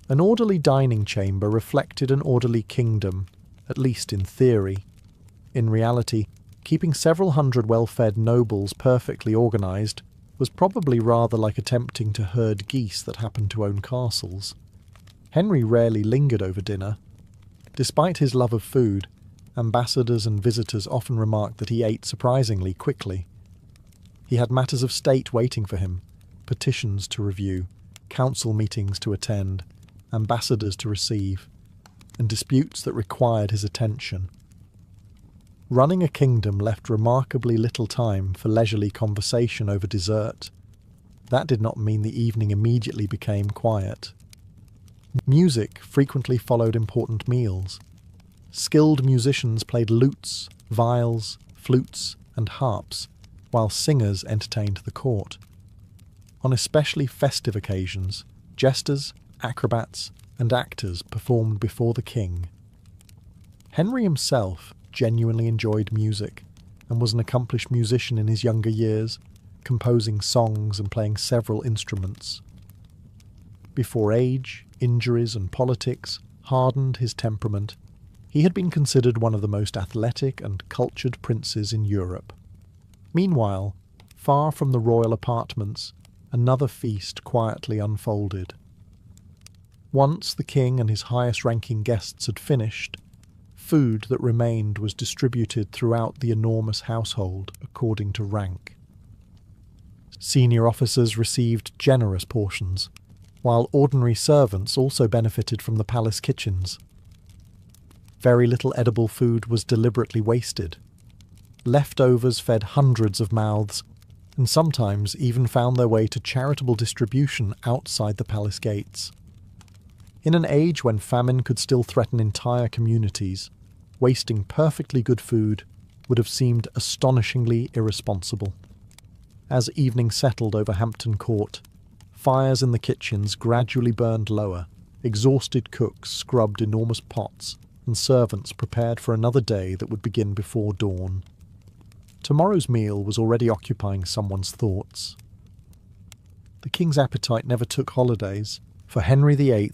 Speaker 1: An orderly dining chamber reflected an orderly kingdom, at least in theory. In reality, keeping several hundred well-fed nobles perfectly organised was probably rather like attempting to herd geese that happened to own castles. Henry rarely lingered over dinner. Despite his love of food, ambassadors and visitors often remarked that he ate surprisingly quickly. He had matters of state waiting for him, petitions to review, council meetings to attend, ambassadors to receive, and disputes that required his attention. Running a kingdom left remarkably little time for leisurely conversation over dessert. That did not mean the evening immediately became quiet. Music frequently followed important meals. Skilled musicians played lutes, viols, flutes, and harps, while singers entertained the court. On especially festive occasions, jesters, acrobats, and actors performed before the king. Henry himself genuinely enjoyed music and was an accomplished musician in his younger years, composing songs and playing several instruments. Before age, injuries and politics hardened his temperament, he had been considered one of the most athletic and cultured princes in Europe. Meanwhile, far from the royal apartments, another feast quietly unfolded. Once the king and his highest-ranking guests had finished, food that remained was distributed throughout the enormous household according to rank. Senior officers received generous portions, while ordinary servants also benefited from the palace kitchens. Very little edible food was deliberately wasted. Leftovers fed hundreds of mouths, and sometimes even found their way to charitable distribution outside the palace gates. In an age when famine could still threaten entire communities, wasting perfectly good food would have seemed astonishingly irresponsible. As evening settled over Hampton Court, fires in the kitchens gradually burned lower, exhausted cooks scrubbed enormous pots, and servants prepared for another day that would begin before dawn. Tomorrow's meal was already occupying someone's thoughts. The king's appetite never took holidays. For Henry VIII,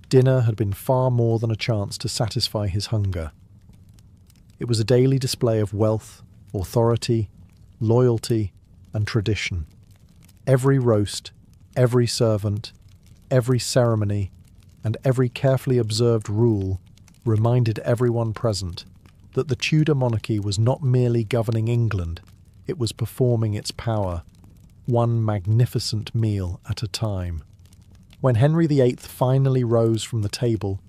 Speaker 1: dinner had been far more than a chance to satisfy his hunger. It was a daily display of wealth, authority, loyalty, and tradition. Every roast, every servant, every ceremony, and every carefully observed rule reminded everyone present that the Tudor monarchy was not merely governing England, it was performing its power, one magnificent meal at a time. When Henry VIII finally rose from the table,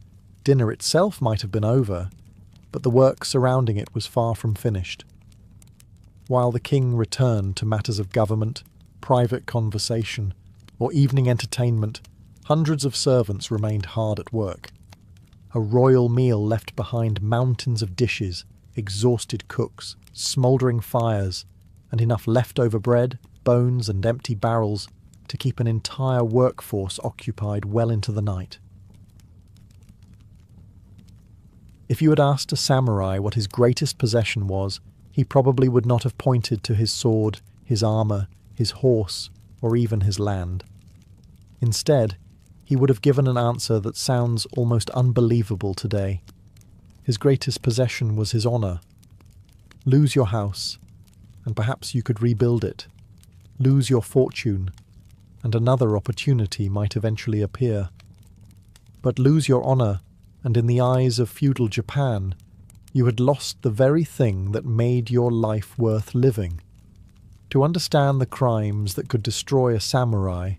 Speaker 1: dinner itself might have been over, but the work surrounding it was far from finished. While the king returned to matters of government, private conversation, or evening entertainment, hundreds of servants remained hard at work. A royal meal left behind mountains of dishes, exhausted cooks, smouldering fires, and enough leftover bread, bones, and empty barrels to keep an entire workforce occupied well into the night. If you had asked a samurai what his greatest possession was, he probably would not have pointed to his sword, his armour, his horse, or even his land. Instead, he would have given an answer that sounds almost unbelievable today. His greatest possession was his honour. Lose your house, and perhaps you could rebuild it. Lose your fortune, and another opportunity might eventually appear. But lose your honour, and in the eyes of feudal Japan, you had lost the very thing that made your life worth living. To understand the crimes that could destroy a samurai,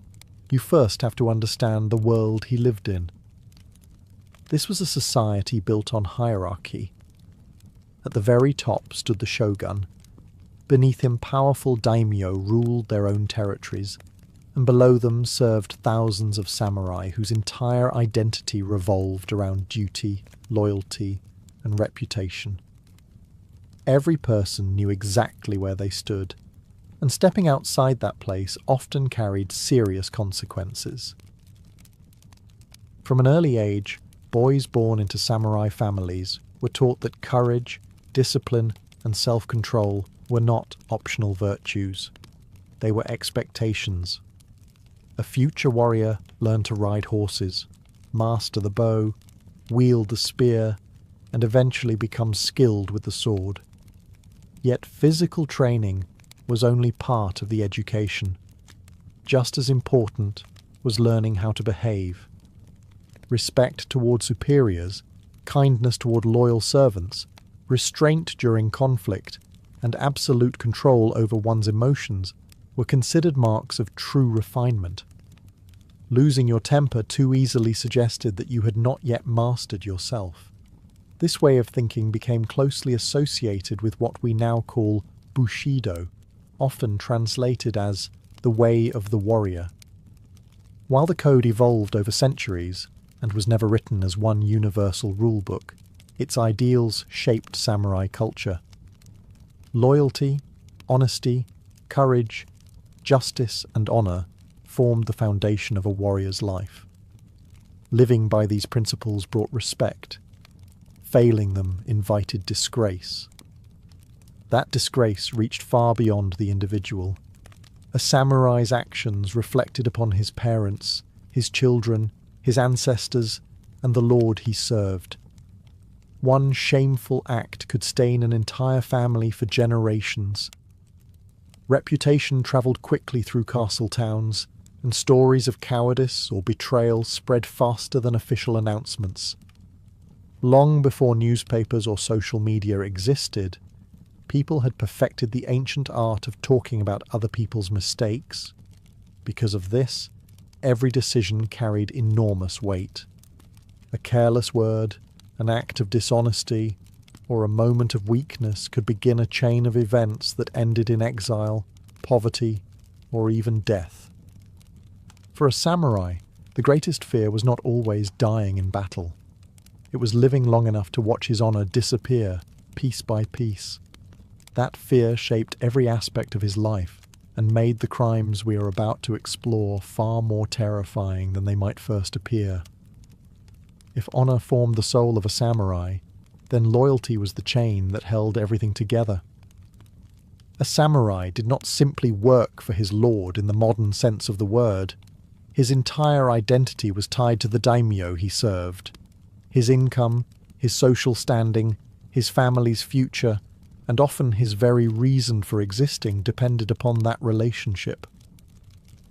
Speaker 1: you first have to understand the world he lived in. This was a society built on hierarchy. At the very top stood the shogun. Beneath him, powerful daimyo ruled their own territories, and below them served thousands of samurai whose entire identity revolved around duty, loyalty, and reputation. Every person knew exactly where they stood, and stepping outside that place often carried serious consequences. From an early age, boys born into samurai families were taught that courage, discipline, and self-control were not optional virtues. They were expectations. A future warrior learned to ride horses, master the bow, wield the spear, and eventually become skilled with the sword. Yet physical training was only part of the education. Just as important was learning how to behave. Respect toward superiors, kindness toward loyal servants, restraint during conflict, and absolute control over one's emotions were considered marks of true refinement. Losing your temper too easily suggested that you had not yet mastered yourself. This way of thinking became closely associated with what we now call Bushido, often translated as the way of the warrior. While the code evolved over centuries and was never written as one universal rulebook, its ideals shaped samurai culture. Loyalty, honesty, courage, justice, and honour formed the foundation of a warrior's life. Living by these principles brought respect. failing them invited disgrace. That disgrace reached far beyond the individual. A samurai's actions reflected upon his parents, his children, his ancestors, and the lord he served. One shameful act could stain an entire family for generations. Reputation travelled quickly through castle towns, and stories of cowardice or betrayal spread faster than official announcements. Long before newspapers or social media existed, people had perfected the ancient art of talking about other people's mistakes. Because of this, every decision carried enormous weight. A careless word, an act of dishonesty, or a moment of weakness could begin a chain of events that ended in exile, poverty, or even death. For a samurai, the greatest fear was not always dying in battle. It was living long enough to watch his honour disappear, piece by piece. That fear shaped every aspect of his life and made the crimes we are about to explore far more terrifying than they might first appear. If honour formed the soul of a samurai, then loyalty was the chain that held everything together. A samurai did not simply work for his lord in the modern sense of the word. His entire identity was tied to the daimyo he served. His income, his social standing, his family's future, and often his very reason for existing depended upon that relationship.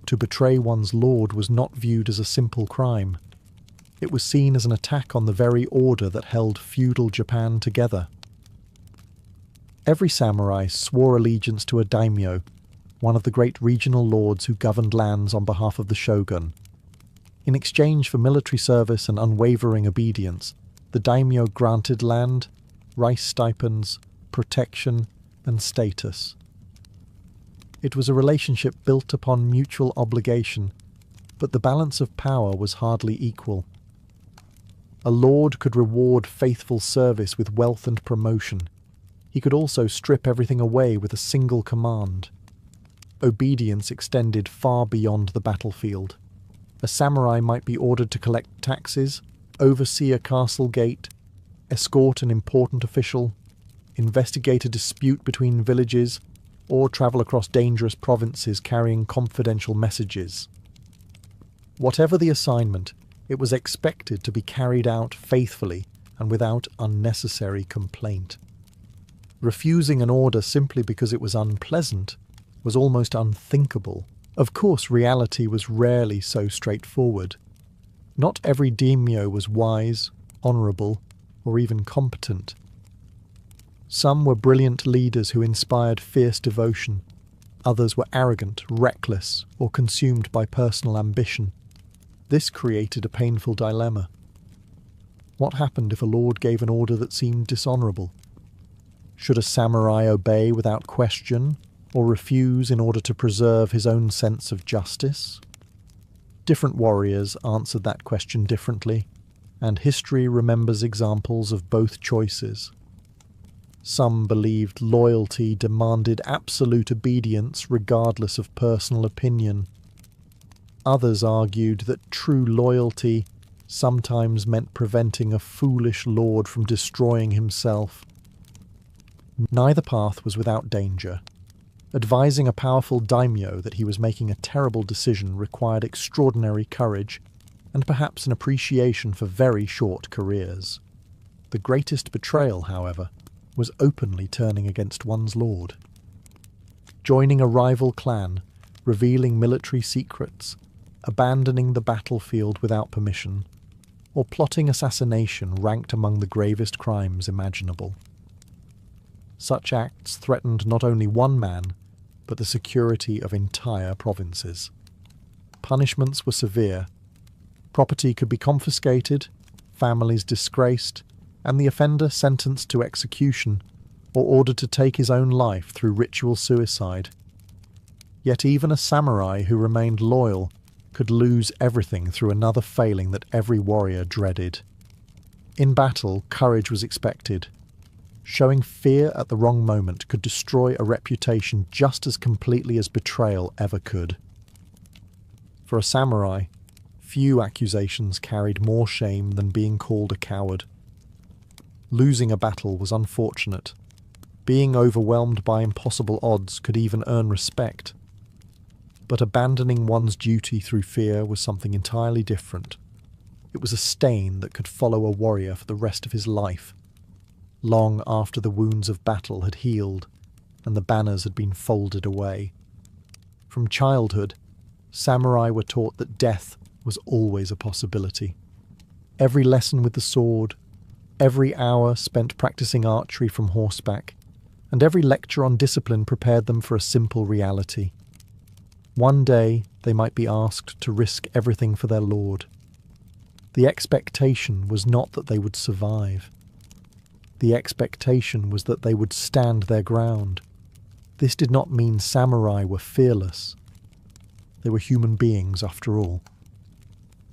Speaker 1: To betray one's lord was not viewed as a simple crime. It was seen as an attack on the very order that held feudal Japan together. Every samurai swore allegiance to a daimyo, one of the great regional lords who governed lands on behalf of the shogun. In exchange for military service and unwavering obedience, the daimyo granted land, rice stipends, protection, and status. It was a relationship built upon mutual obligation, but the balance of power was hardly equal. A lord could reward faithful service with wealth and promotion. He could also strip everything away with a single command. Obedience extended far beyond the battlefield. A samurai might be ordered to collect taxes, oversee a castle gate, escort an important official, investigate a dispute between villages, or travel across dangerous provinces carrying confidential messages. Whatever the assignment, it was expected to be carried out faithfully and without unnecessary complaint. Refusing an order simply because it was unpleasant was almost unthinkable. Of course, reality was rarely so straightforward. Not every daimyo was wise, honourable, or even competent. Some were brilliant leaders who inspired fierce devotion. Others were arrogant, reckless, or consumed by personal ambition. This created a painful dilemma. What happened if a lord gave an order that seemed dishonourable? Should a samurai obey without question, or refuse in order to preserve his own sense of justice? Different warriors answered that question differently, and history remembers examples of both choices. Some believed loyalty demanded absolute obedience regardless of personal opinion. Others argued that true loyalty sometimes meant preventing a foolish lord from destroying himself. Neither path was without danger. Advising a powerful daimyo that he was making a terrible decision required extraordinary courage and perhaps an appreciation for very short careers. The greatest betrayal, however, was openly turning against one's lord. Joining a rival clan, revealing military secrets, abandoning the battlefield without permission, or plotting assassination ranked among the gravest crimes imaginable. Such acts threatened not only one man, but the security of entire provinces. Punishments were severe. Property could be confiscated, families disgraced, and the offender sentenced to execution or ordered to take his own life through ritual suicide. Yet even a samurai who remained loyal could lose everything through another failing that every warrior dreaded. In battle, courage was expected. Showing fear at the wrong moment could destroy a reputation just as completely as betrayal ever could. For a samurai, few accusations carried more shame than being called a coward. Losing a battle was unfortunate. Being overwhelmed by impossible odds could even earn respect. But abandoning one's duty through fear was something entirely different. It was a stain that could follow a warrior for the rest of his life, long after the wounds of battle had healed and the banners had been folded away. From childhood, samurai were taught that death was always a possibility. Every lesson with the sword, every hour spent practicing archery from horseback, and every lecture on discipline prepared them for a simple reality. One day they might be asked to risk everything for their lord. The expectation was not that they would survive. The expectation was that they would stand their ground. This did not mean samurai were fearless. They were human beings after all.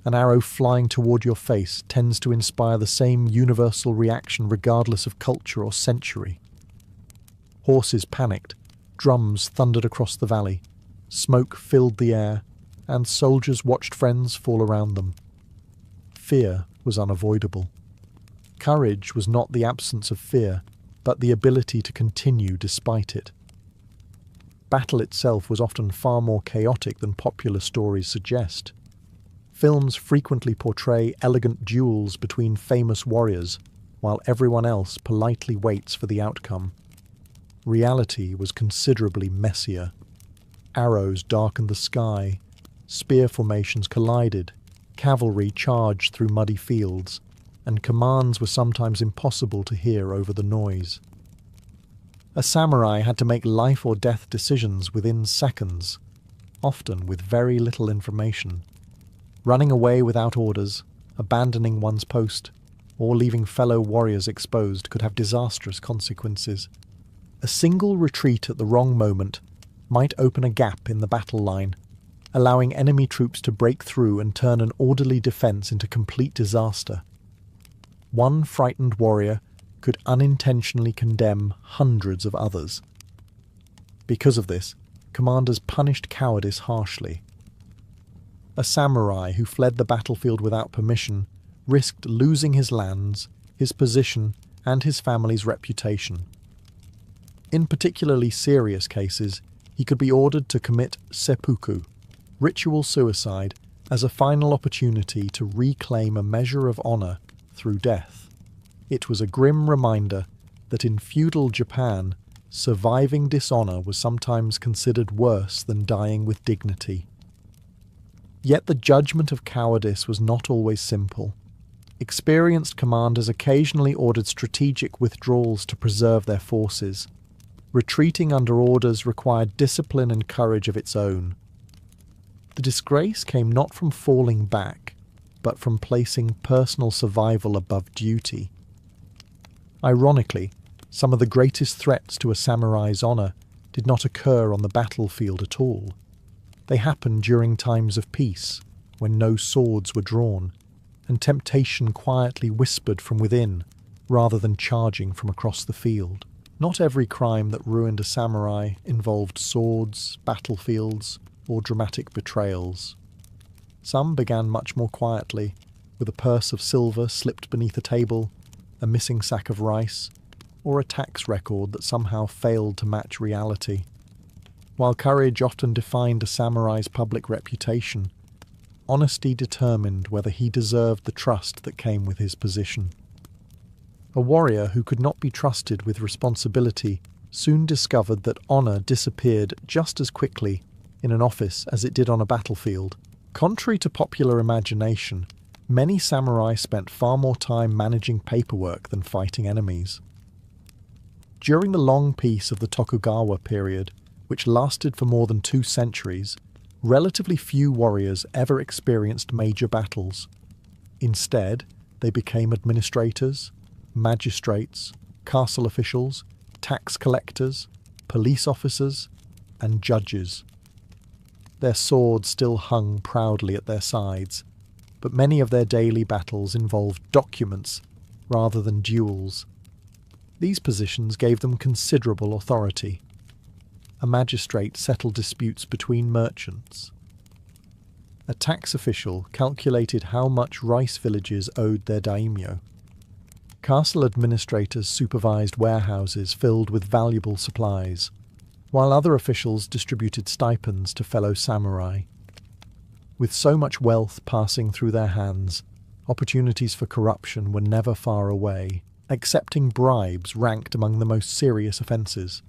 Speaker 1: An arrow flying toward your face tends to inspire the same universal reaction regardless of culture or century. Horses panicked, drums thundered across the valley, smoke filled the air, and soldiers watched friends fall around them. Fear was unavoidable. Courage was not the absence of fear, but the ability to continue despite it. Battle itself was often far more chaotic than popular stories suggest. Films frequently portray elegant duels between famous warriors, while everyone else politely waits for the outcome. Reality was considerably messier. Arrows darkened the sky, spear formations collided, cavalry charged through muddy fields, and commands were sometimes impossible to hear over the noise. A samurai had to make life or death decisions within seconds, often with very little information. Running away without orders, abandoning one's post, or leaving fellow warriors exposed could have disastrous consequences. A single retreat at the wrong moment might open a gap in the battle line, allowing enemy troops to break through and turn an orderly defense into complete disaster. One frightened warrior could unintentionally condemn hundreds of others. Because of this, commanders punished cowardice harshly. A samurai who fled the battlefield without permission risked losing his lands, his position, and his family's reputation. In particularly serious cases, he could be ordered to commit seppuku, ritual suicide, as a final opportunity to reclaim a measure of honor through death. It was a grim reminder that in feudal Japan, surviving dishonor was sometimes considered worse than dying with dignity. Yet the judgment of cowardice was not always simple. Experienced commanders occasionally ordered strategic withdrawals to preserve their forces. Retreating under orders required discipline and courage of its own. The disgrace came not from falling back, but from placing personal survival above duty. Ironically, some of the greatest threats to a samurai's honor did not occur on the battlefield at all. They happened during times of peace, when no swords were drawn, and temptation quietly whispered from within, rather than charging from across the field. Not every crime that ruined a samurai involved swords, battlefields, or dramatic betrayals. Some began much more quietly, with a purse of silver slipped beneath a table, a missing sack of rice, or a tax record that somehow failed to match reality. While courage often defined a samurai's public reputation, honesty determined whether he deserved the trust that came with his position. A warrior who could not be trusted with responsibility soon discovered that honor disappeared just as quickly in an office as it did on a battlefield. Contrary to popular imagination, many samurai spent far more time managing paperwork than fighting enemies. During the long peace of the Tokugawa period, which lasted for more than 2 centuries, relatively few warriors ever experienced major battles. Instead, they became administrators, magistrates, castle officials, tax collectors, police officers, and judges. Their swords still hung proudly at their sides, but many of their daily battles involved documents rather than duels. These positions gave them considerable authority. A magistrate settled disputes between merchants. A tax official calculated how much rice villages owed their daimyo. Castle administrators supervised warehouses filled with valuable supplies, while other officials distributed stipends to fellow samurai. With so much wealth passing through their hands, opportunities for corruption were never far away. Accepting bribes ranked among the most serious offences.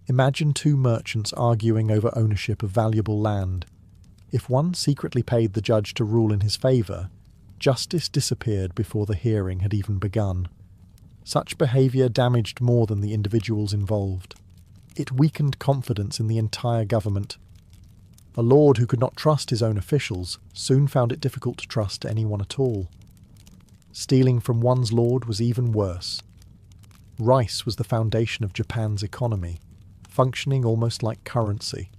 Speaker 1: Imagine two merchants arguing over ownership of valuable land. If one secretly paid the judge to rule in his favour, justice disappeared before the hearing had even begun. Such behaviour damaged more than the individuals involved. It weakened confidence in the entire government. A lord who could not trust his own officials soon found it difficult to trust anyone at all. Stealing from one's lord was even worse. Rice was the foundation of Japan's economy, functioning almost like currency.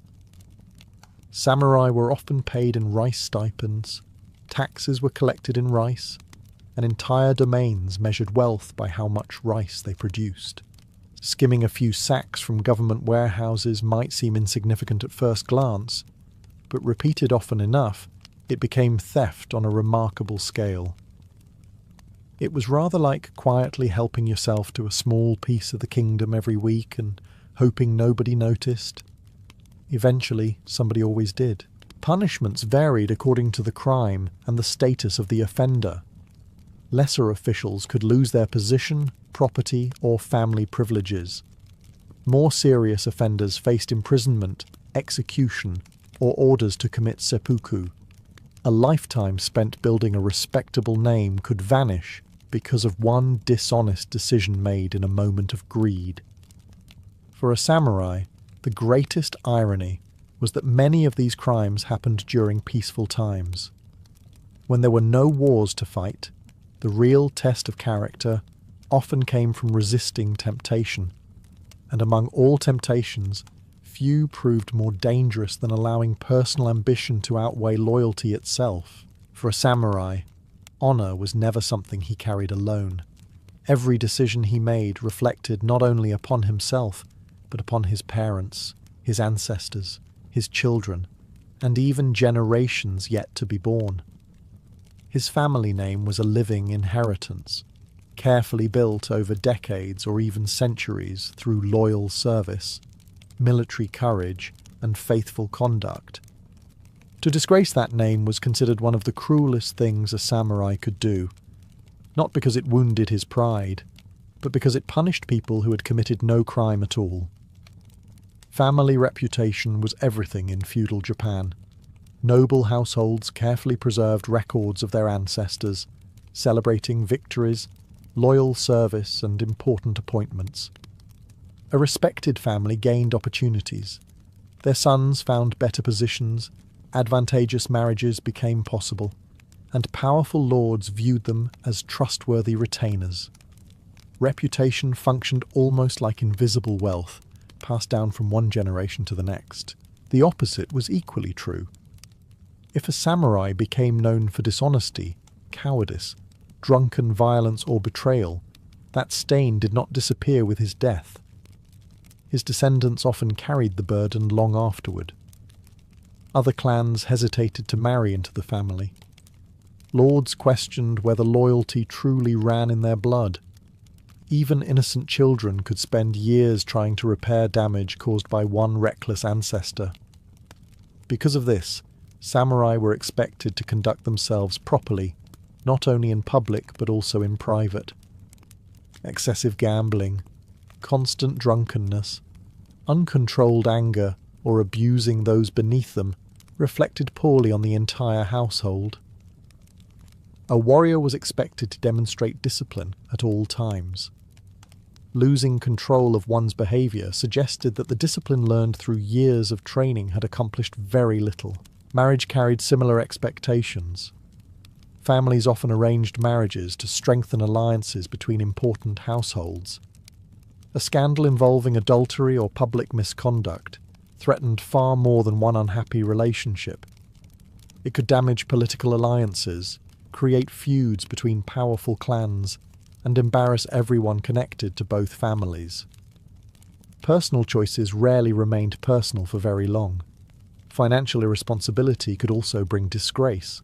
Speaker 1: Samurai were often paid in rice stipends, taxes were collected in rice, and entire domains measured wealth by how much rice they produced. Skimming a few sacks from government warehouses might seem insignificant at first glance, but repeated often enough, it became theft on a remarkable scale. It was rather like quietly helping yourself to a small piece of the kingdom every week and hoping nobody noticed. Eventually, somebody always did. Punishments varied according to the crime and the status of the offender. Lesser officials could lose their position, property, or family privileges. More serious offenders faced imprisonment, execution, or orders to commit seppuku. A lifetime spent building a respectable name could vanish because of one dishonest decision made in a moment of greed. For a samurai, the greatest irony was that many of these crimes happened during peaceful times. When there were no wars to fight, the real test of character often came from resisting temptation, and among all temptations, few proved more dangerous than allowing personal ambition to outweigh loyalty itself. For a samurai, honour was never something he carried alone. Every decision he made reflected not only upon himself, but upon his parents, his ancestors, his children, and even generations yet to be born. His family name was a living inheritance, carefully built over decades or even centuries through loyal service, military courage, and faithful conduct. To disgrace that name was considered one of the cruelest things a samurai could do, not because it wounded his pride, but because it punished people who had committed no crime at all. Family reputation was everything in feudal Japan. Noble households carefully preserved records of their ancestors, celebrating victories, loyal service, and important appointments. A respected family gained opportunities. Their sons found better positions, advantageous marriages became possible, and powerful lords viewed them as trustworthy retainers. Reputation functioned almost like invisible wealth, passed down from one generation to the next. The opposite was equally true. If a samurai became known for dishonesty, cowardice, drunken violence, or betrayal, that stain did not disappear with his death. His descendants often carried the burden long afterward. Other clans hesitated to marry into the family. Lords questioned whether loyalty truly ran in their blood. Even innocent children could spend years trying to repair damage caused by one reckless ancestor. Because of this, samurai were expected to conduct themselves properly, not only in public but also in private. Excessive gambling, constant drunkenness, uncontrolled anger, or abusing those beneath them reflected poorly on the entire household. A warrior was expected to demonstrate discipline at all times. Losing control of one's behaviour suggested that the discipline learned through years of training had accomplished very little. Marriage carried similar expectations. Families often arranged marriages to strengthen alliances between important households. A scandal involving adultery or public misconduct threatened far more than one unhappy relationship. It could damage political alliances, create feuds between powerful clans, and embarrass everyone connected to both families. Personal choices rarely remained personal for very long. Financial irresponsibility could also bring disgrace.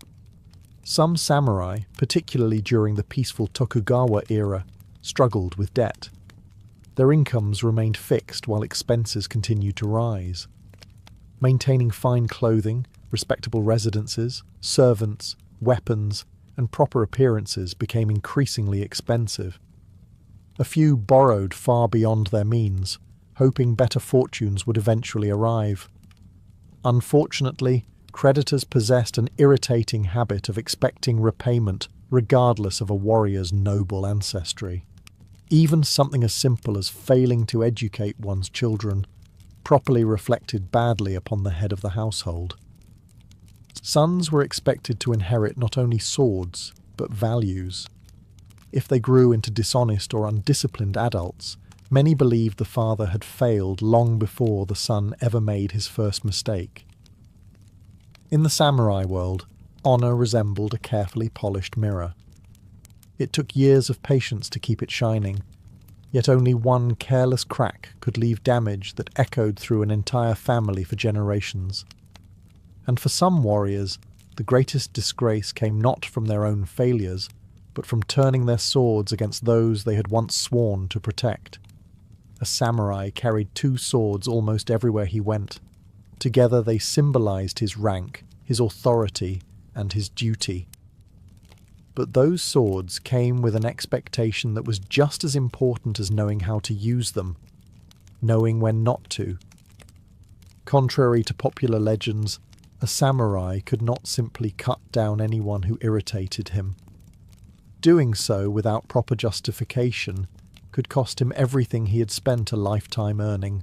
Speaker 1: Some samurai, particularly during the peaceful Tokugawa era, struggled with debt. Their incomes remained fixed while expenses continued to rise. Maintaining fine clothing, respectable residences, servants, weapons, and proper appearances became increasingly expensive. A few borrowed far beyond their means, hoping better fortunes would eventually arrive. Unfortunately, creditors possessed an irritating habit of expecting repayment regardless of a warrior's noble ancestry. Even something as simple as failing to educate one's children properly reflected badly upon the head of the household. Sons were expected to inherit not only swords, but values. If they grew into dishonest or undisciplined adults, many believed the father had failed long before the son ever made his first mistake. In the samurai world, honor resembled a carefully polished mirror. It took years of patience to keep it shining, yet only one careless crack could leave damage that echoed through an entire family for generations. And for some warriors, the greatest disgrace came not from their own failures, but from turning their swords against those they had once sworn to protect. A samurai carried two swords almost everywhere he went. Together they symbolized his rank, his authority, and his duty. But those swords came with an expectation that was just as important as knowing how to use them, knowing when not to. Contrary to popular legends, a samurai could not simply cut down anyone who irritated him. Doing so without proper justification could cost him everything he had spent a lifetime earning.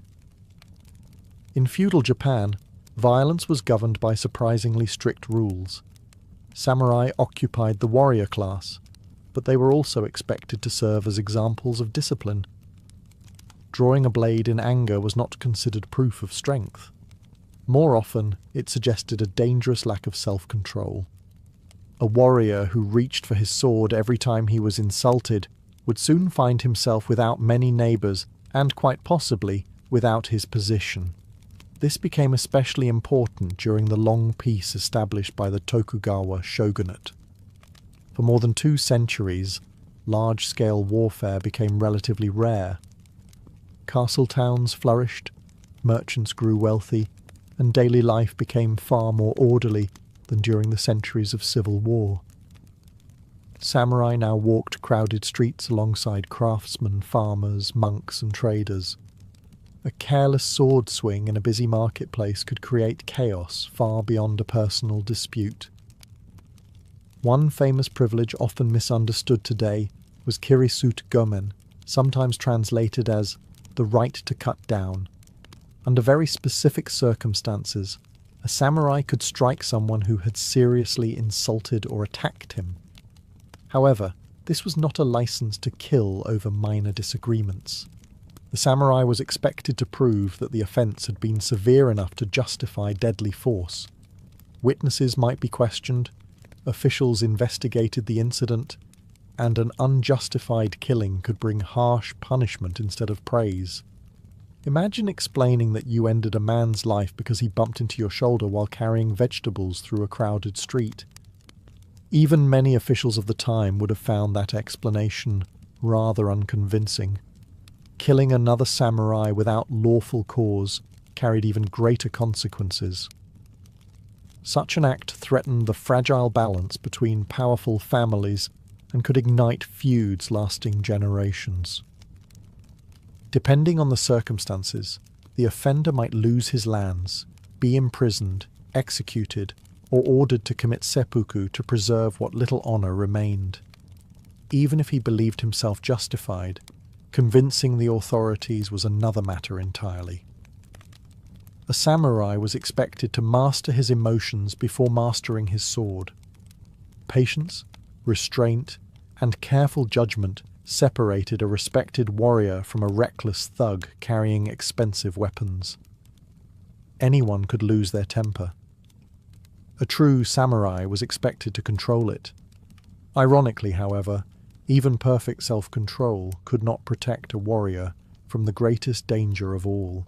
Speaker 1: In feudal Japan, violence was governed by surprisingly strict rules. Samurai occupied the warrior class, but they were also expected to serve as examples of discipline. Drawing a blade in anger was not considered proof of strength. More often, it suggested a dangerous lack of self-control. A warrior who reached for his sword every time he was insulted would soon find himself without many neighbours and, quite possibly, without his position. This became especially important during the long peace established by the Tokugawa shogunate. For more than 2 centuries, large-scale warfare became relatively rare. Castle towns flourished, merchants grew wealthy, and daily life became far more orderly than during the centuries of civil war. Samurai now walked crowded streets alongside craftsmen, farmers, monks, and traders. A careless sword swing in a busy marketplace could create chaos far beyond a personal dispute. One famous privilege often misunderstood today was kirisut gomen, sometimes translated as the right to cut down. Under very specific circumstances, a samurai could strike someone who had seriously insulted or attacked him. However, this was not a license to kill over minor disagreements. The samurai was expected to prove that the offence had been severe enough to justify deadly force. Witnesses might be questioned, officials investigated the incident, and an unjustified killing could bring harsh punishment instead of praise. Imagine explaining that you ended a man's life because he bumped into your shoulder while carrying vegetables through a crowded street. Even many officials of the time would have found that explanation rather unconvincing. Killing another samurai without lawful cause carried even greater consequences. Such an act threatened the fragile balance between powerful families and could ignite feuds lasting generations. Depending on the circumstances, the offender might lose his lands, be imprisoned, executed, or ordered to commit seppuku to preserve what little honour remained. Even if he believed himself justified, convincing the authorities was another matter entirely. A samurai was expected to master his emotions before mastering his sword. Patience, restraint, and careful judgment separated a respected warrior from a reckless thug carrying expensive weapons. Anyone could lose their temper. A true samurai was expected to control it. Ironically, however, even perfect self-control could not protect a warrior from the greatest danger of all.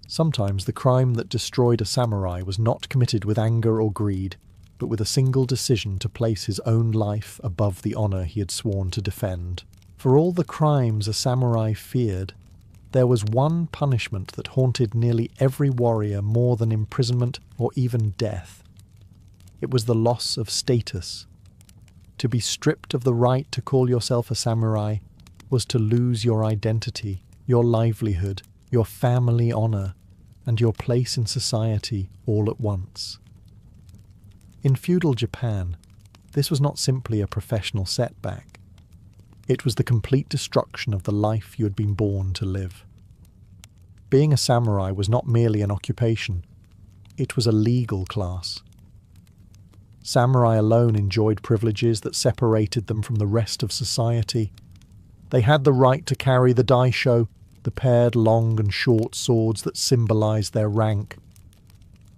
Speaker 1: Sometimes the crime that destroyed a samurai was not committed with anger or greed, but with a single decision to place his own life above the honor he had sworn to defend. For all the crimes a samurai feared, there was one punishment that haunted nearly every warrior more than imprisonment or even death. It was the loss of status. To be stripped of the right to call yourself a samurai was to lose your identity, your livelihood, your family honor, and your place in society all at once. In feudal Japan, this was not simply a professional setback. It was the complete destruction of the life you had been born to live. Being a samurai was not merely an occupation, it was a legal class. Samurai alone enjoyed privileges that separated them from the rest of society. They had the right to carry the daisho, the paired long and short swords that symbolized their rank.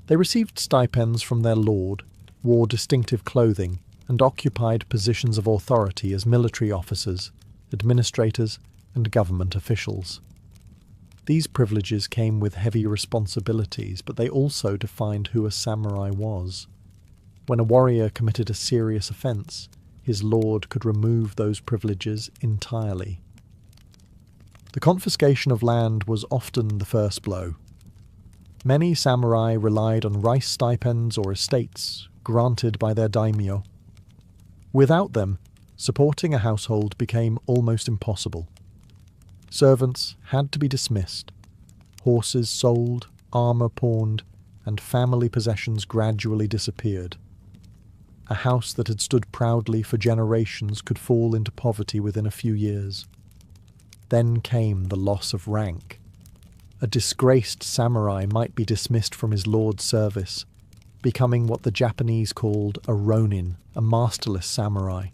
Speaker 1: They received stipends from their lord, wore distinctive clothing, and occupied positions of authority as military officers, administrators, and government officials. These privileges came with heavy responsibilities, but they also defined who a samurai was. When a warrior committed a serious offence, his lord could remove those privileges entirely. The confiscation of land was often the first blow. Many samurai relied on rice stipends or estates granted by their daimyo. Without them, supporting a household became almost impossible. Servants had to be dismissed, horses sold, armour pawned, and family possessions gradually disappeared. A house that had stood proudly for generations could fall into poverty within a few years. Then came the loss of rank. A disgraced samurai might be dismissed from his lord's service, becoming what the Japanese called a ronin, a masterless samurai.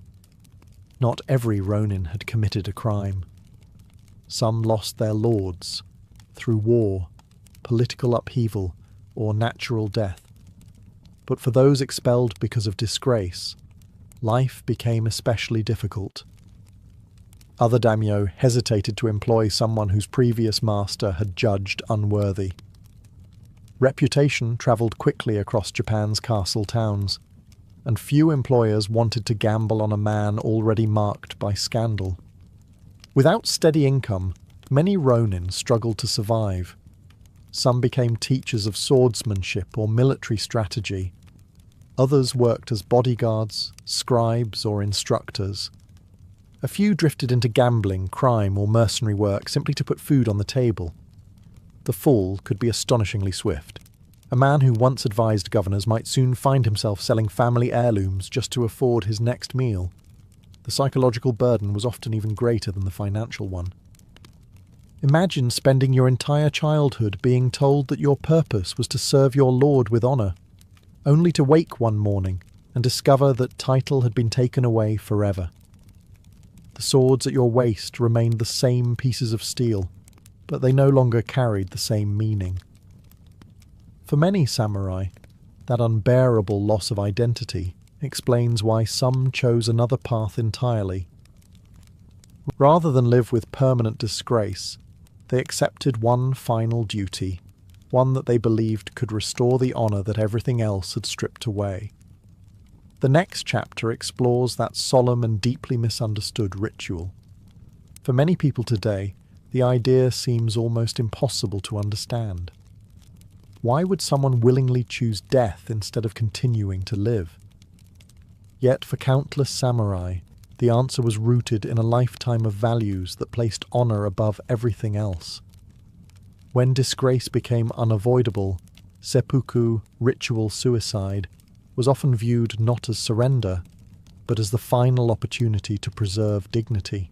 Speaker 1: Not every ronin had committed a crime. Some lost their lords through war, political upheaval, or natural death. But for those expelled because of disgrace, life became especially difficult. Other daimyo hesitated to employ someone whose previous master had judged unworthy. Reputation travelled quickly across Japan's castle towns, and few employers wanted to gamble on a man already marked by scandal. Without steady income, many ronin struggled to survive. Some became teachers of swordsmanship or military strategy. Others worked as bodyguards, scribes, or instructors. A few drifted into gambling, crime, or mercenary work simply to put food on the table. The fall could be astonishingly swift. A man who once advised governors might soon find himself selling family heirlooms just to afford his next meal. The psychological burden was often even greater than the financial one. Imagine spending your entire childhood being told that your purpose was to serve your lord with honour, only to wake one morning and discover that title had been taken away forever. The swords at your waist remained the same pieces of steel, but they no longer carried the same meaning. For many samurai, that unbearable loss of identity explains why some chose another path entirely. Rather than live with permanent disgrace, they accepted one final duty, one that they believed could restore the honour that everything else had stripped away. The next chapter explores that solemn and deeply misunderstood ritual. For many people today, the idea seems almost impossible to understand. Why would someone willingly choose death instead of continuing to live? Yet for countless samurai, the answer was rooted in a lifetime of values that placed honour above everything else. When disgrace became unavoidable, seppuku, ritual suicide, was often viewed not as surrender, but as the final opportunity to preserve dignity.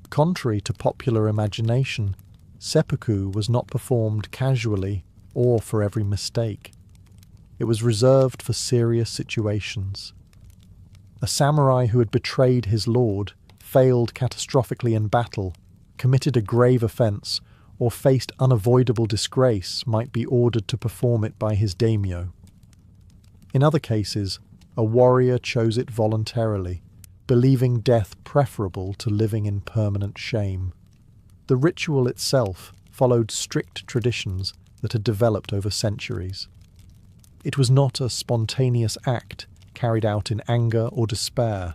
Speaker 1: Contrary to popular imagination, seppuku was not performed casually or for every mistake. It was reserved for serious situations. A samurai who had betrayed his lord, failed catastrophically in battle, committed a grave offence, or faced unavoidable disgrace might be ordered to perform it by his daimyo. In other cases, a warrior chose it voluntarily, believing death preferable to living in permanent shame. The ritual itself followed strict traditions that had developed over centuries. It was not a spontaneous act carried out in anger or despair.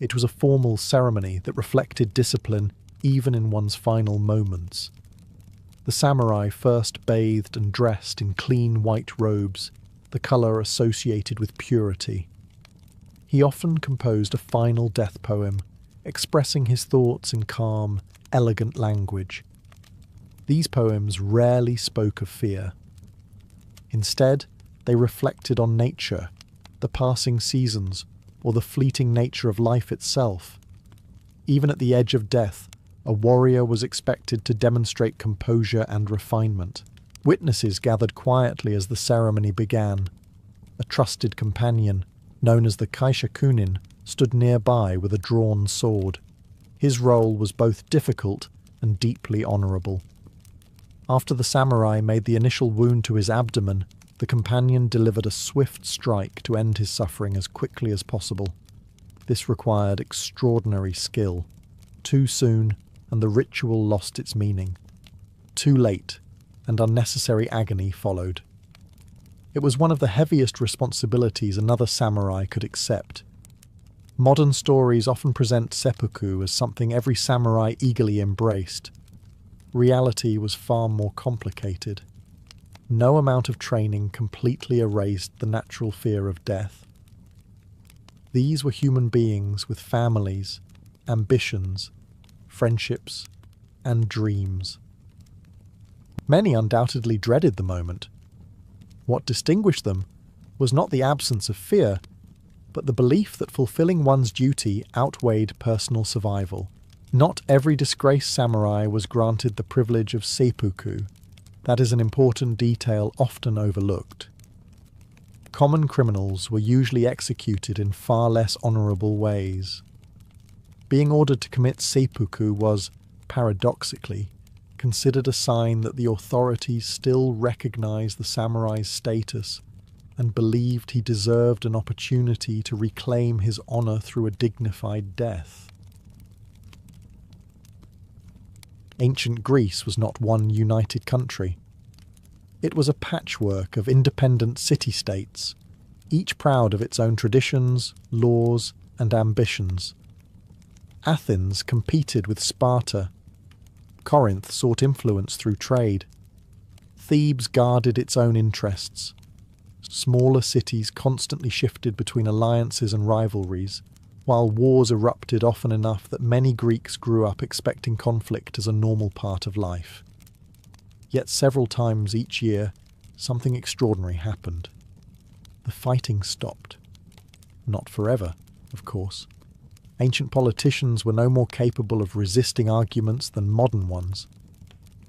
Speaker 1: It was a formal ceremony that reflected discipline even in one's final moments. The samurai first bathed and dressed in clean white robes, the colour associated with purity. He often composed a final death poem, expressing his thoughts in calm, elegant language. These poems rarely spoke of fear. Instead, they reflected on nature, the passing seasons, or the fleeting nature of life itself. Even at the edge of death, a warrior was expected to demonstrate composure and refinement. Witnesses gathered quietly as the ceremony began. A trusted companion, known as the kaishakunin, stood nearby with a drawn sword. His role was both difficult and deeply honourable. After the samurai made the initial wound to his abdomen, the companion delivered a swift strike to end his suffering as quickly as possible. This required extraordinary skill. Too soon, and the ritual lost its meaning. Too late, and unnecessary agony followed. It was one of the heaviest responsibilities another samurai could accept. Modern stories often present seppuku as something every samurai eagerly embraced. Reality was far more complicated. No amount of training completely erased the natural fear of death. These were human beings with families, ambitions, friendships, and dreams. Many undoubtedly dreaded the moment. What distinguished them was not the absence of fear, but the belief that fulfilling one's duty outweighed personal survival. Not every disgraced samurai was granted the privilege of seppuku. That is an important detail often overlooked. Common criminals were usually executed in far less honourable ways. Being ordered to commit seppuku was, paradoxically, considered a sign that the authorities still recognised the samurai's status and believed he deserved an opportunity to reclaim his honour through a dignified death. Ancient Greece was not one united country. It was a patchwork of independent city-states, each proud of its own traditions, laws, and ambitions. Athens competed with Sparta. Corinth sought influence through trade. Thebes guarded its own interests. Smaller cities constantly shifted between alliances and rivalries, while wars erupted often enough that many Greeks grew up expecting conflict as a normal part of life. Yet several times each year, something extraordinary happened. The fighting stopped. Not forever, of course. Ancient politicians were no more capable of resisting arguments than modern ones.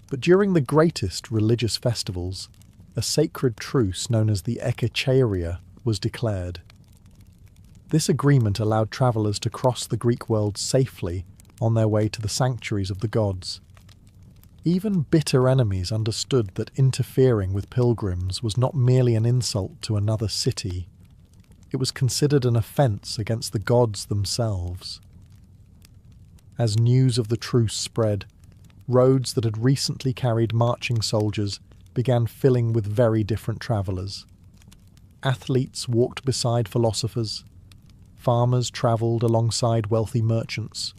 Speaker 1: But during the greatest religious festivals, a sacred truce known as the Ekecheiria was declared. This agreement allowed travellers to cross the Greek world safely on their way to the sanctuaries of the gods. Even bitter enemies understood that interfering with pilgrims was not merely an insult to another city. It was considered an offence against the gods themselves. As news of the truce spread, roads that had recently carried marching soldiers began filling with very different travellers. Athletes walked beside philosophers. Farmers travelled alongside wealthy merchants.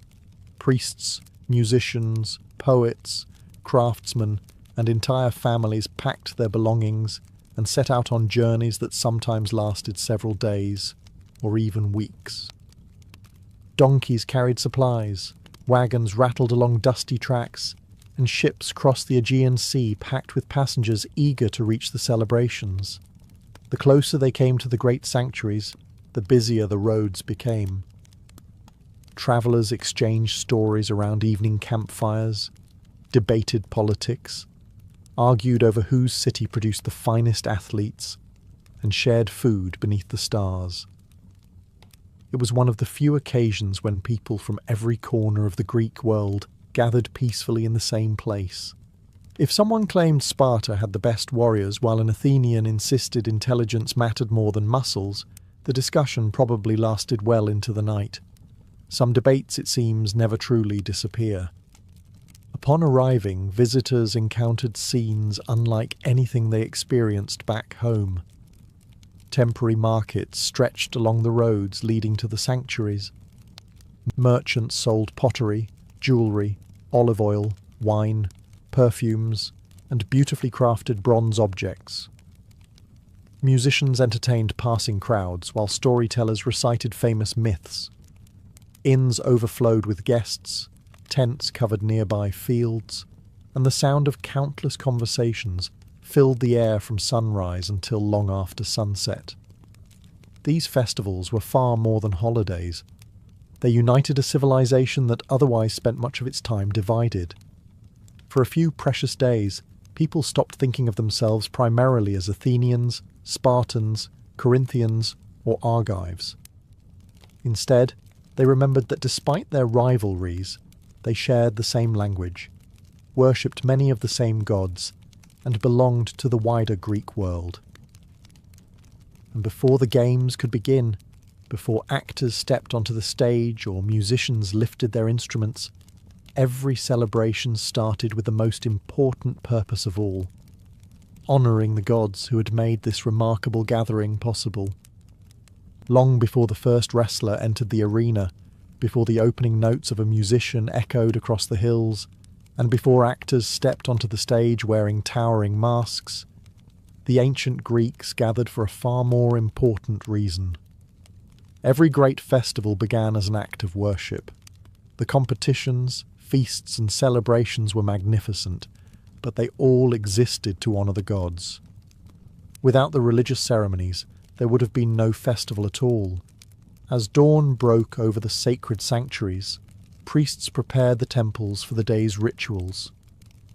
Speaker 1: Priests, musicians, poets, craftsmen, and entire families packed their belongings and set out on journeys that sometimes lasted several days, or even weeks. Donkeys carried supplies, wagons rattled along dusty tracks, and ships crossed the Aegean Sea packed with passengers eager to reach the celebrations. The closer they came to the great sanctuaries, the busier the roads became. Travellers exchanged stories around evening campfires, debated politics, argued over whose city produced the finest athletes, and shared food beneath the stars. It was one of the few occasions when people from every corner of the Greek world gathered peacefully in the same place. If someone claimed Sparta had the best warriors while an Athenian insisted intelligence mattered more than muscles, the discussion probably lasted well into the night. Some debates, it seems, never truly disappear. Upon arriving, visitors encountered scenes unlike anything they experienced back home. Temporary markets stretched along the roads leading to the sanctuaries. Merchants sold pottery, jewellery, olive oil, wine, perfumes, and beautifully crafted bronze objects. Musicians entertained passing crowds while storytellers recited famous myths. Inns overflowed with guests, tents covered nearby fields, and the sound of countless conversations filled the air from sunrise until long after sunset. These festivals were far more than holidays. They united a civilization that otherwise spent much of its time divided. For a few precious days, people stopped thinking of themselves primarily as Athenians, Spartans, Corinthians, or Argives. Instead, they remembered that despite their rivalries, they shared the same language, worshipped many of the same gods, and belonged to the wider Greek world. And before the games could begin, before actors stepped onto the stage or musicians lifted their instruments, every celebration started with the most important purpose of all: honouring the gods who had made this remarkable gathering possible. Long before the first wrestler entered the arena, before the opening notes of a musician echoed across the hills, and before actors stepped onto the stage wearing towering masks, the ancient Greeks gathered for a far more important reason. Every great festival began as an act of worship. The competitions, feasts and celebrations were magnificent, but they all existed to honour the gods. Without the religious ceremonies, there would have been no festival at all. As dawn broke over the sacred sanctuaries, priests prepared the temples for the day's rituals.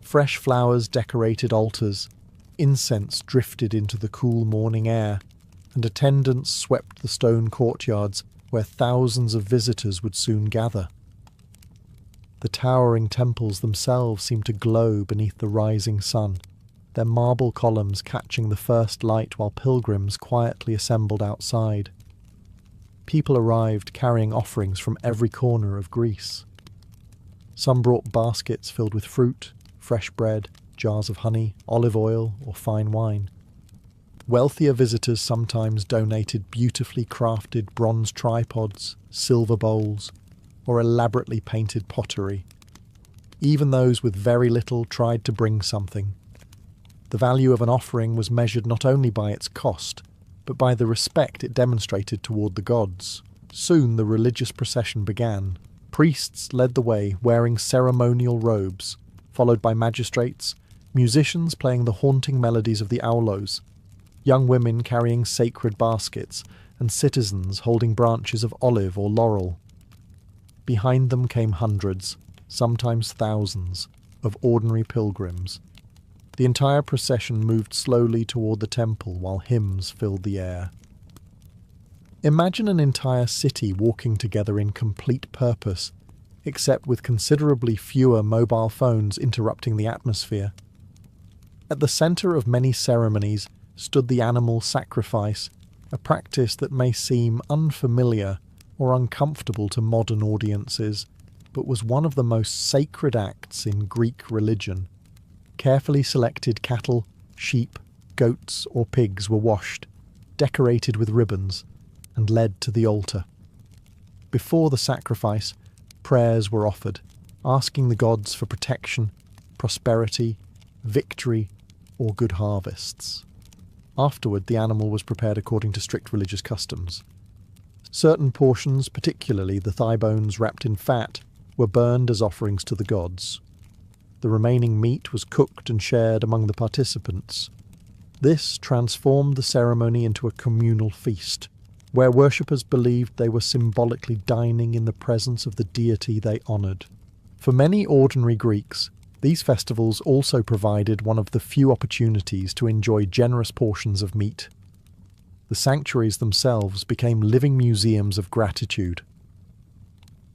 Speaker 1: Fresh flowers decorated altars, incense drifted into the cool morning air, and attendants swept the stone courtyards where thousands of visitors would soon gather. The towering temples themselves seemed to glow beneath the rising sun, their marble columns catching the first light while pilgrims quietly assembled outside. People arrived carrying offerings from every corner of Greece. Some brought baskets filled with fruit, fresh bread, jars of honey, olive oil, or fine wine. Wealthier visitors sometimes donated beautifully crafted bronze tripods, silver bowls, or elaborately painted pottery. Even those with very little tried to bring something. The value of an offering was measured not only by its cost, but by the respect it demonstrated toward the gods. Soon the religious procession began. Priests led the way wearing ceremonial robes, followed by magistrates, musicians playing the haunting melodies of the aulos, young women carrying sacred baskets, and citizens holding branches of olive or laurel. Behind them came hundreds, sometimes thousands, of ordinary pilgrims. The entire procession moved slowly toward the temple while hymns filled the air. Imagine an entire city walking together in complete purpose, except with considerably fewer mobile phones interrupting the atmosphere. At the centre of many ceremonies stood the animal sacrifice, a practice that may seem unfamiliar or uncomfortable to modern audiences, but was one of the most sacred acts in Greek religion. Carefully selected cattle, sheep, goats or pigs were washed, decorated with ribbons, and led to the altar. Before the sacrifice, prayers were offered, asking the gods for protection, prosperity, victory, or good harvests. Afterward, the animal was prepared according to strict religious customs. Certain portions, particularly the thigh bones wrapped in fat, were burned as offerings to the gods. The remaining meat was cooked and shared among the participants. This transformed the ceremony into a communal feast, where worshippers believed they were symbolically dining in the presence of the deity they honoured. For many ordinary Greeks, these festivals also provided one of the few opportunities to enjoy generous portions of meat. The sanctuaries themselves became living museums of gratitude.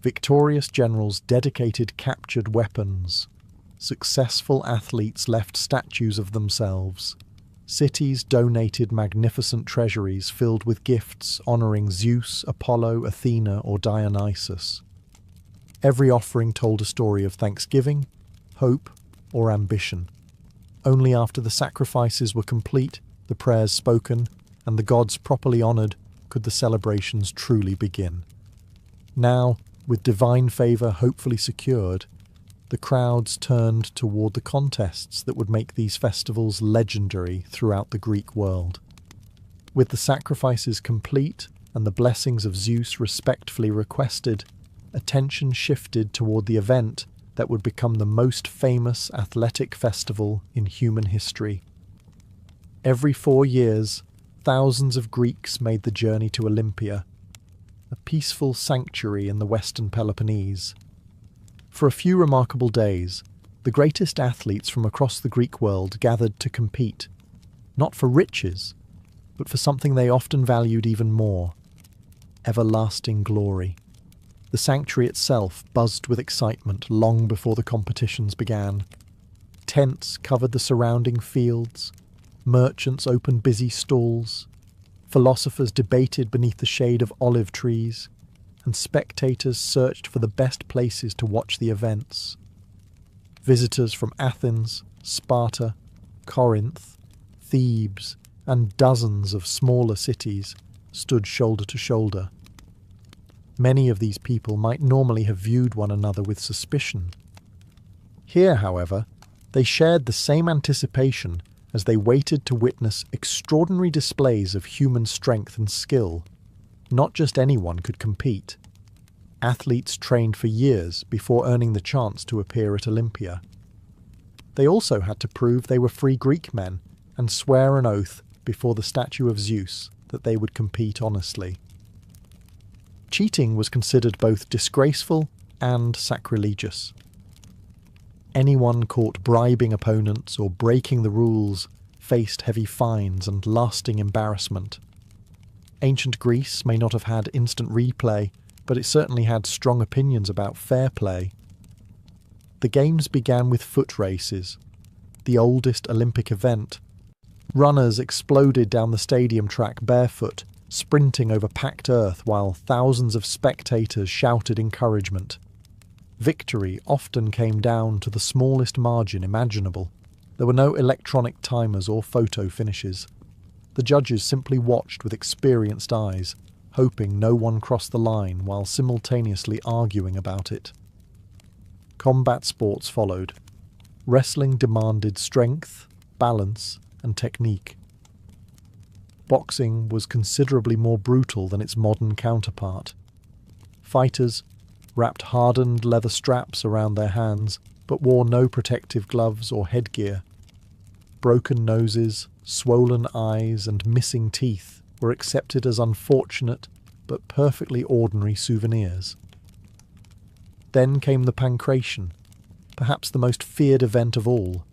Speaker 1: Victorious generals dedicated captured weapons. Successful athletes left statues of themselves. Cities donated magnificent treasuries filled with gifts honouring Zeus, Apollo, Athena, or Dionysus. Every offering told a story of thanksgiving, hope, or ambition. Only after the sacrifices were complete, the prayers spoken, and the gods properly honoured, could the celebrations truly begin. Now, with divine favour hopefully secured, the crowds turned toward the contests that would make these festivals legendary throughout the Greek world. With the sacrifices complete and the blessings of Zeus respectfully requested, attention shifted toward the event that would become the most famous athletic festival in human history. Every 4 years, thousands of Greeks made the journey to Olympia, a peaceful sanctuary in the western Peloponnese. For a few remarkable days, the greatest athletes from across the Greek world gathered to compete, not for riches, but for something they often valued even more: everlasting glory. The sanctuary itself buzzed with excitement long before the competitions began. Tents covered the surrounding fields, merchants opened busy stalls, philosophers debated beneath the shade of olive trees, and spectators searched for the best places to watch the events. Visitors from Athens, Sparta, Corinth, Thebes, and dozens of smaller cities stood shoulder to shoulder. Many of these people might normally have viewed one another with suspicion. Here, however, they shared the same anticipation as they waited to witness extraordinary displays of human strength and skill. Not just anyone could compete. Athletes trained for years before earning the chance to appear at Olympia. They also had to prove they were free Greek men and swear an oath before the statue of Zeus that they would compete honestly. Cheating was considered both disgraceful and sacrilegious. Anyone caught bribing opponents or breaking the rules faced heavy fines and lasting embarrassment. Ancient Greece may not have had instant replay, but it certainly had strong opinions about fair play. The games began with foot races, the oldest Olympic event. Runners exploded down the stadium track barefoot, sprinting over packed earth while thousands of spectators shouted encouragement. Victory often came down to the smallest margin imaginable. There were no electronic timers or photo finishes. The judges simply watched with experienced eyes, hoping no one crossed the line while simultaneously arguing about it. Combat sports followed. Wrestling demanded strength, balance, and technique. Boxing was considerably more brutal than its modern counterpart. Fighters wrapped hardened leather straps around their hands, but wore no protective gloves or headgear. Broken noses, swollen eyes, and missing teeth were accepted as unfortunate but perfectly ordinary souvenirs. Then came the pancration, perhaps the most feared event of all.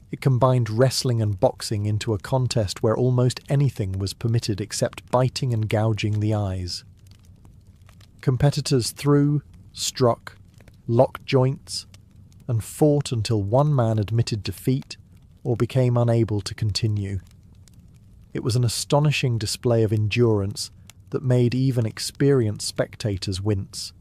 Speaker 1: It combined wrestling and boxing into a contest where almost anything was permitted except biting and gouging the eyes. Competitors threw, struck, locked joints, and fought until one man admitted defeat or became unable to continue. It was an astonishing display of endurance that made even experienced spectators wince.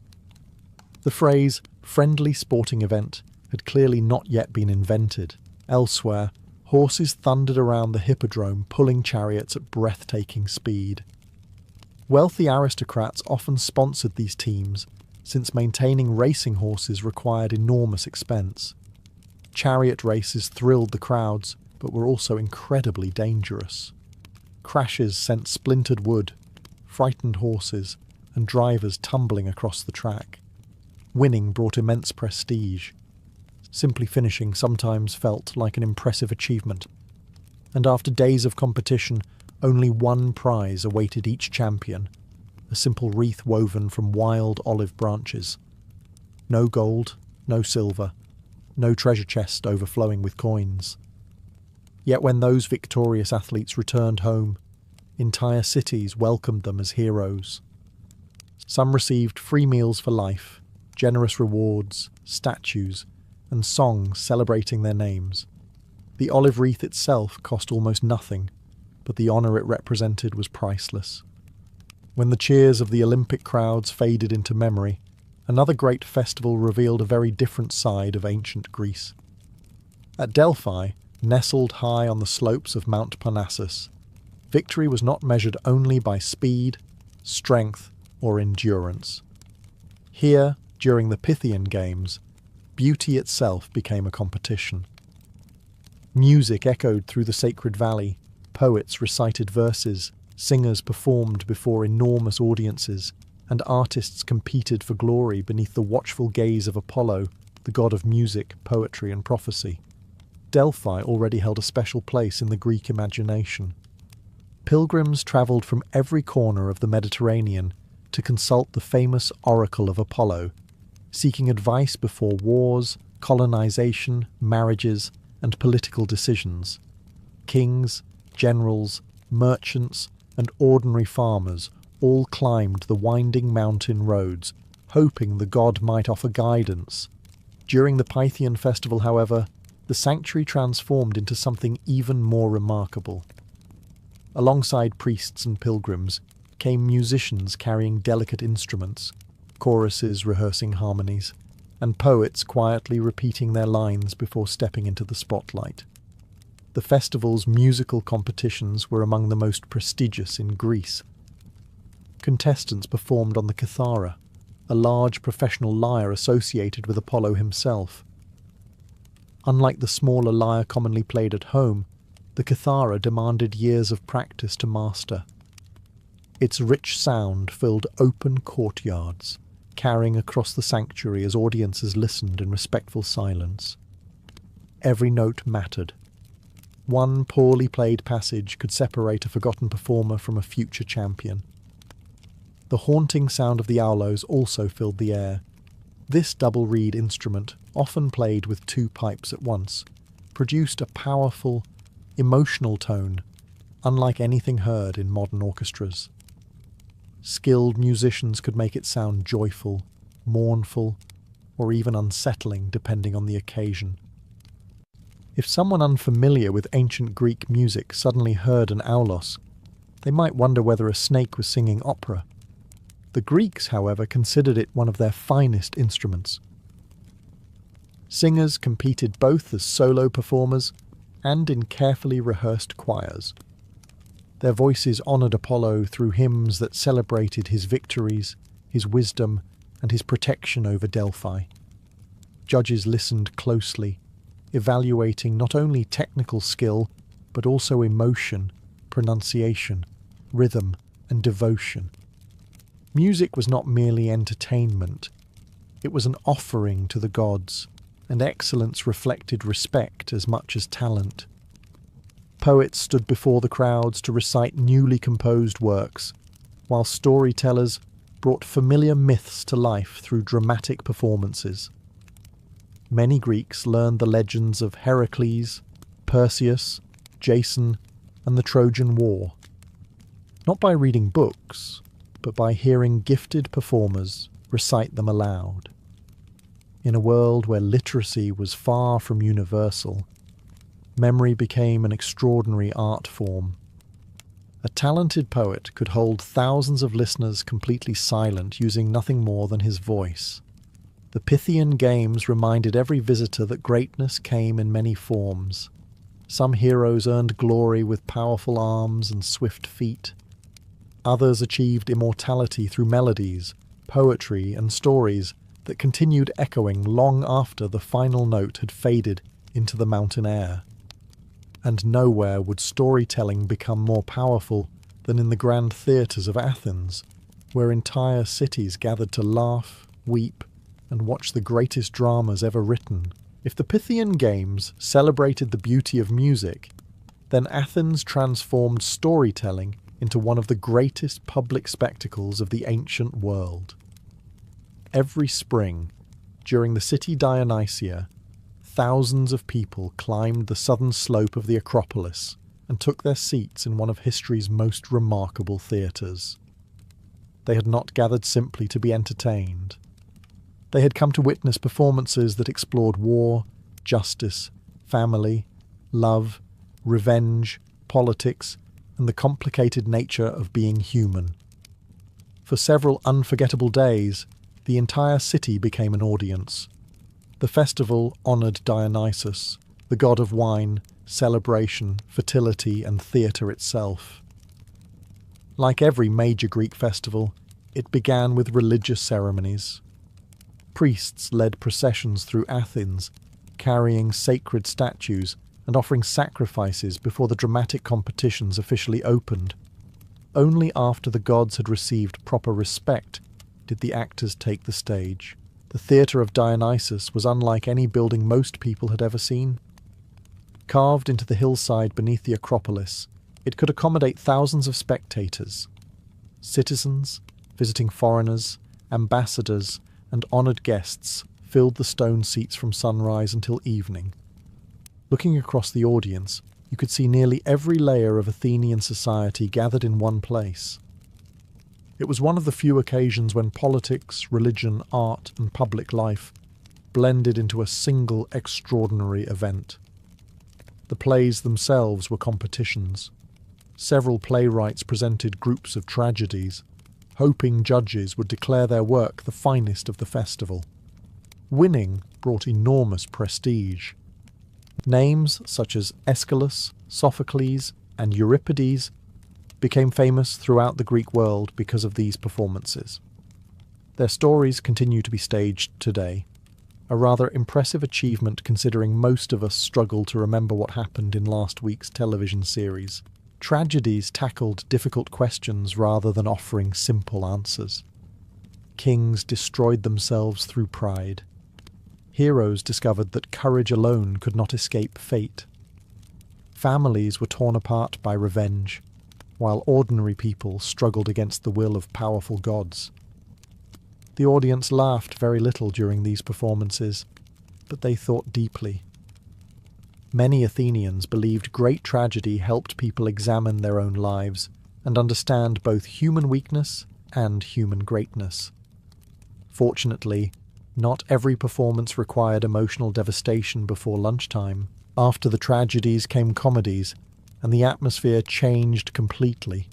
Speaker 1: The phrase "friendly sporting event" had clearly not yet been invented. Elsewhere, horses thundered around the hippodrome, pulling chariots at breathtaking speed. Wealthy aristocrats often sponsored these teams, since maintaining racing horses required enormous expense. Chariot races thrilled the crowds, but were also incredibly dangerous. Crashes sent splintered wood, frightened horses, and drivers tumbling across the track. Winning brought immense prestige. Simply finishing sometimes felt like an impressive achievement, and after days of competition, only one prize awaited each champion, a simple wreath woven from wild olive branches. No gold, no silver, no treasure chest overflowing with coins. Yet when those victorious athletes returned home, entire cities welcomed them as heroes. Some received free meals for life, generous rewards, statues, and songs celebrating their names. The olive wreath itself cost almost nothing, but the honour it represented was priceless. When the cheers of the Olympic crowds faded into memory, another great festival revealed a very different side of ancient Greece. At Delphi, nestled high on the slopes of Mount Parnassus, victory was not measured only by speed, strength, or endurance. Here, during the Pythian Games, beauty itself became a competition. Music echoed through the sacred valley, poets recited verses, singers performed before enormous audiences, and artists competed for glory beneath the watchful gaze of Apollo, the god of music, poetry, and prophecy. Delphi already held a special place in the Greek imagination. Pilgrims travelled from every corner of the Mediterranean to consult the famous oracle of Apollo, seeking advice before wars, colonization, marriages, and political decisions. Kings, generals, merchants, and ordinary farmers all climbed the winding mountain roads, hoping the god might offer guidance. During the Pythian festival, however, the sanctuary transformed into something even more remarkable. Alongside priests and pilgrims came musicians carrying delicate instruments, choruses rehearsing harmonies, and poets quietly repeating their lines before stepping into the spotlight. The festival's musical competitions were among the most prestigious in Greece. Contestants performed on the kithara, a large professional lyre associated with Apollo himself. Unlike the smaller lyre commonly played at home, the kithara demanded years of practice to master. Its rich sound filled open courtyards, carrying across the sanctuary as audiences listened in respectful silence. Every note mattered. One poorly played passage could separate a forgotten performer from a future champion. The haunting sound of the aulos also filled the air. This double-reed instrument, often played with two pipes at once, produced a powerful, emotional tone, unlike anything heard in modern orchestras. Skilled musicians could make it sound joyful, mournful, or even unsettling depending on the occasion. If someone unfamiliar with ancient Greek music suddenly heard an aulos, they might wonder whether a snake was singing opera. The Greeks, however, considered it one of their finest instruments. Singers competed both as solo performers and in carefully rehearsed choirs. Their voices honoured Apollo through hymns that celebrated his victories, his wisdom, and his protection over Delphi. Judges listened closely, evaluating not only technical skill, but also emotion, pronunciation, rhythm, and devotion. Music was not merely entertainment. It was an offering to the gods, and excellence reflected respect as much as talent. Poets stood before the crowds to recite newly composed works, while storytellers brought familiar myths to life through dramatic performances. Many Greeks learned the legends of Heracles, Perseus, Jason, and the Trojan War, not by reading books, but by hearing gifted performers recite them aloud. In a world where literacy was far from universal, memory became an extraordinary art form. A talented poet could hold thousands of listeners completely silent using nothing more than his voice. The Pythian Games reminded every visitor that greatness came in many forms. Some heroes earned glory with powerful arms and swift feet. Others achieved immortality through melodies, poetry, and stories that continued echoing long after the final note had faded into the mountain air. And nowhere would storytelling become more powerful than in the grand theatres of Athens, where entire cities gathered to laugh, weep, and watch the greatest dramas ever written. If the Pythian Games celebrated the beauty of music, then Athens transformed storytelling into one of the greatest public spectacles of the ancient world. Every spring, during the city Dionysia, thousands of people climbed the southern slope of the Acropolis and took their seats in one of history's most remarkable theatres. They had not gathered simply to be entertained. They had come to witness performances that explored war, justice, family, love, revenge, politics, and the complicated nature of being human. For several unforgettable days, the entire city became an audience. The festival honoured Dionysus, the god of wine, celebration, fertility, and theatre itself. Like every major Greek festival, it began with religious ceremonies. Priests led processions through Athens, carrying sacred statues and offering sacrifices before the dramatic competitions officially opened. Only after the gods had received proper respect did the actors take the stage. The theatre of Dionysus was unlike any building most people had ever seen. Carved into the hillside beneath the Acropolis, it could accommodate thousands of spectators. Citizens, visiting foreigners, ambassadors, and honoured guests filled the stone seats from sunrise until evening. Looking across the audience, you could see nearly every layer of Athenian society gathered in one place. It was one of the few occasions when politics, religion, art, and public life blended into a single extraordinary event. The plays themselves were competitions. Several playwrights presented groups of tragedies, hoping judges would declare their work the finest of the festival. Winning brought enormous prestige. Names such as Aeschylus, Sophocles, and Euripides became famous throughout the Greek world because of these performances. Their stories continue to be staged today, a rather impressive achievement considering most of us struggle to remember what happened in last week's television series. Tragedies tackled difficult questions rather than offering simple answers. Kings destroyed themselves through pride. Heroes discovered that courage alone could not escape fate. Families were torn apart by revenge, while ordinary people struggled against the will of powerful gods. The audience laughed very little during these performances, but they thought deeply. Many Athenians believed great tragedy helped people examine their own lives and understand both human weakness and human greatness. Fortunately, not every performance required emotional devastation before lunchtime. After the tragedies came comedies, and the atmosphere changed completely.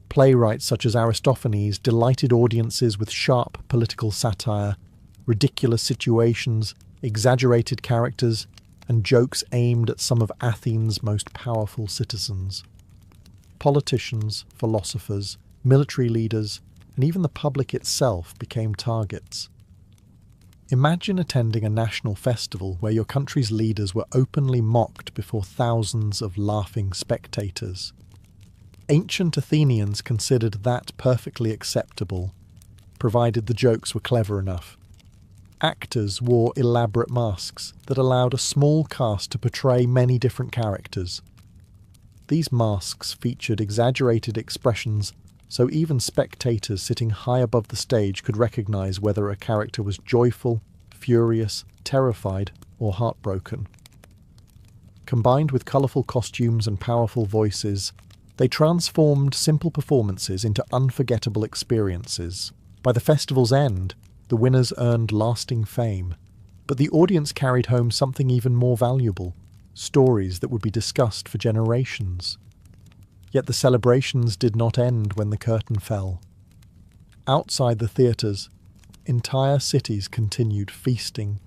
Speaker 1: Playwrights such as Aristophanes delighted audiences with sharp political satire, ridiculous situations, exaggerated characters, and jokes aimed at some of Athens' most powerful citizens. Politicians, philosophers, military leaders, and even the public itself became targets. Imagine attending a national festival where your country's leaders were openly mocked before thousands of laughing spectators. Ancient Athenians considered that perfectly acceptable, provided the jokes were clever enough. Actors wore elaborate masks that allowed a small cast to portray many different characters. These masks featured exaggerated expressions, so even spectators sitting high above the stage could recognize whether a character was joyful, furious, terrified, or heartbroken. Combined with colourful costumes and powerful voices, they transformed simple performances into unforgettable experiences. By the festival's end, the winners earned lasting fame, but the audience carried home something even more valuable, stories that would be discussed for generations. Yet the celebrations did not end when the curtain fell. Outside the theatres, entire cities continued feasting,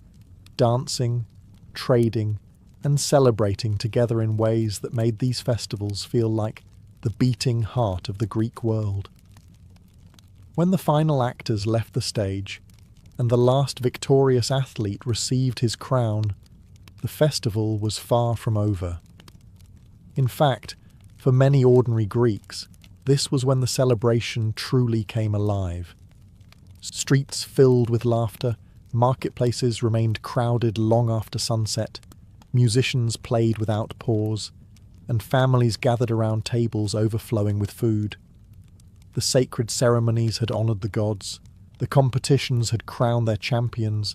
Speaker 1: dancing, trading, and celebrating together in ways that made these festivals feel like the beating heart of the Greek world. When the final actors left the stage, and the last victorious athlete received his crown, the festival was far from over. In fact, for many ordinary Greeks, this was when the celebration truly came alive. Streets filled with laughter, marketplaces remained crowded long after sunset, musicians played without pause, and families gathered around tables overflowing with food. The sacred ceremonies had honoured the gods, the competitions had crowned their champions,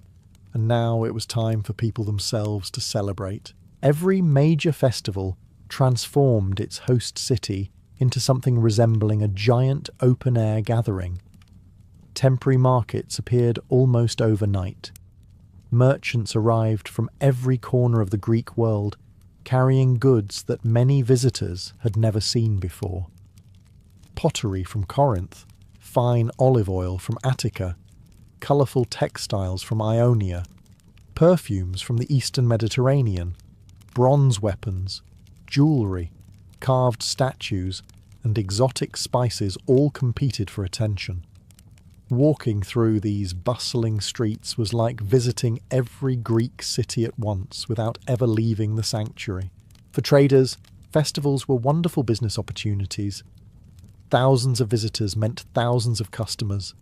Speaker 1: and now it was time for people themselves to celebrate. Every major festival transformed its host city into something resembling a giant open-air gathering. Temporary markets appeared almost overnight. Merchants arrived from every corner of the Greek world, carrying goods that many visitors had never seen before. Pottery from Corinth, fine olive oil from Attica, colourful textiles from Ionia, perfumes from the Eastern Mediterranean, bronze weapons, jewellery, carved statues, and exotic spices all competed for attention. Walking through these bustling streets was like visiting every Greek city at once without ever leaving the sanctuary. For traders, festivals were wonderful business opportunities. Thousands of visitors meant thousands of customers.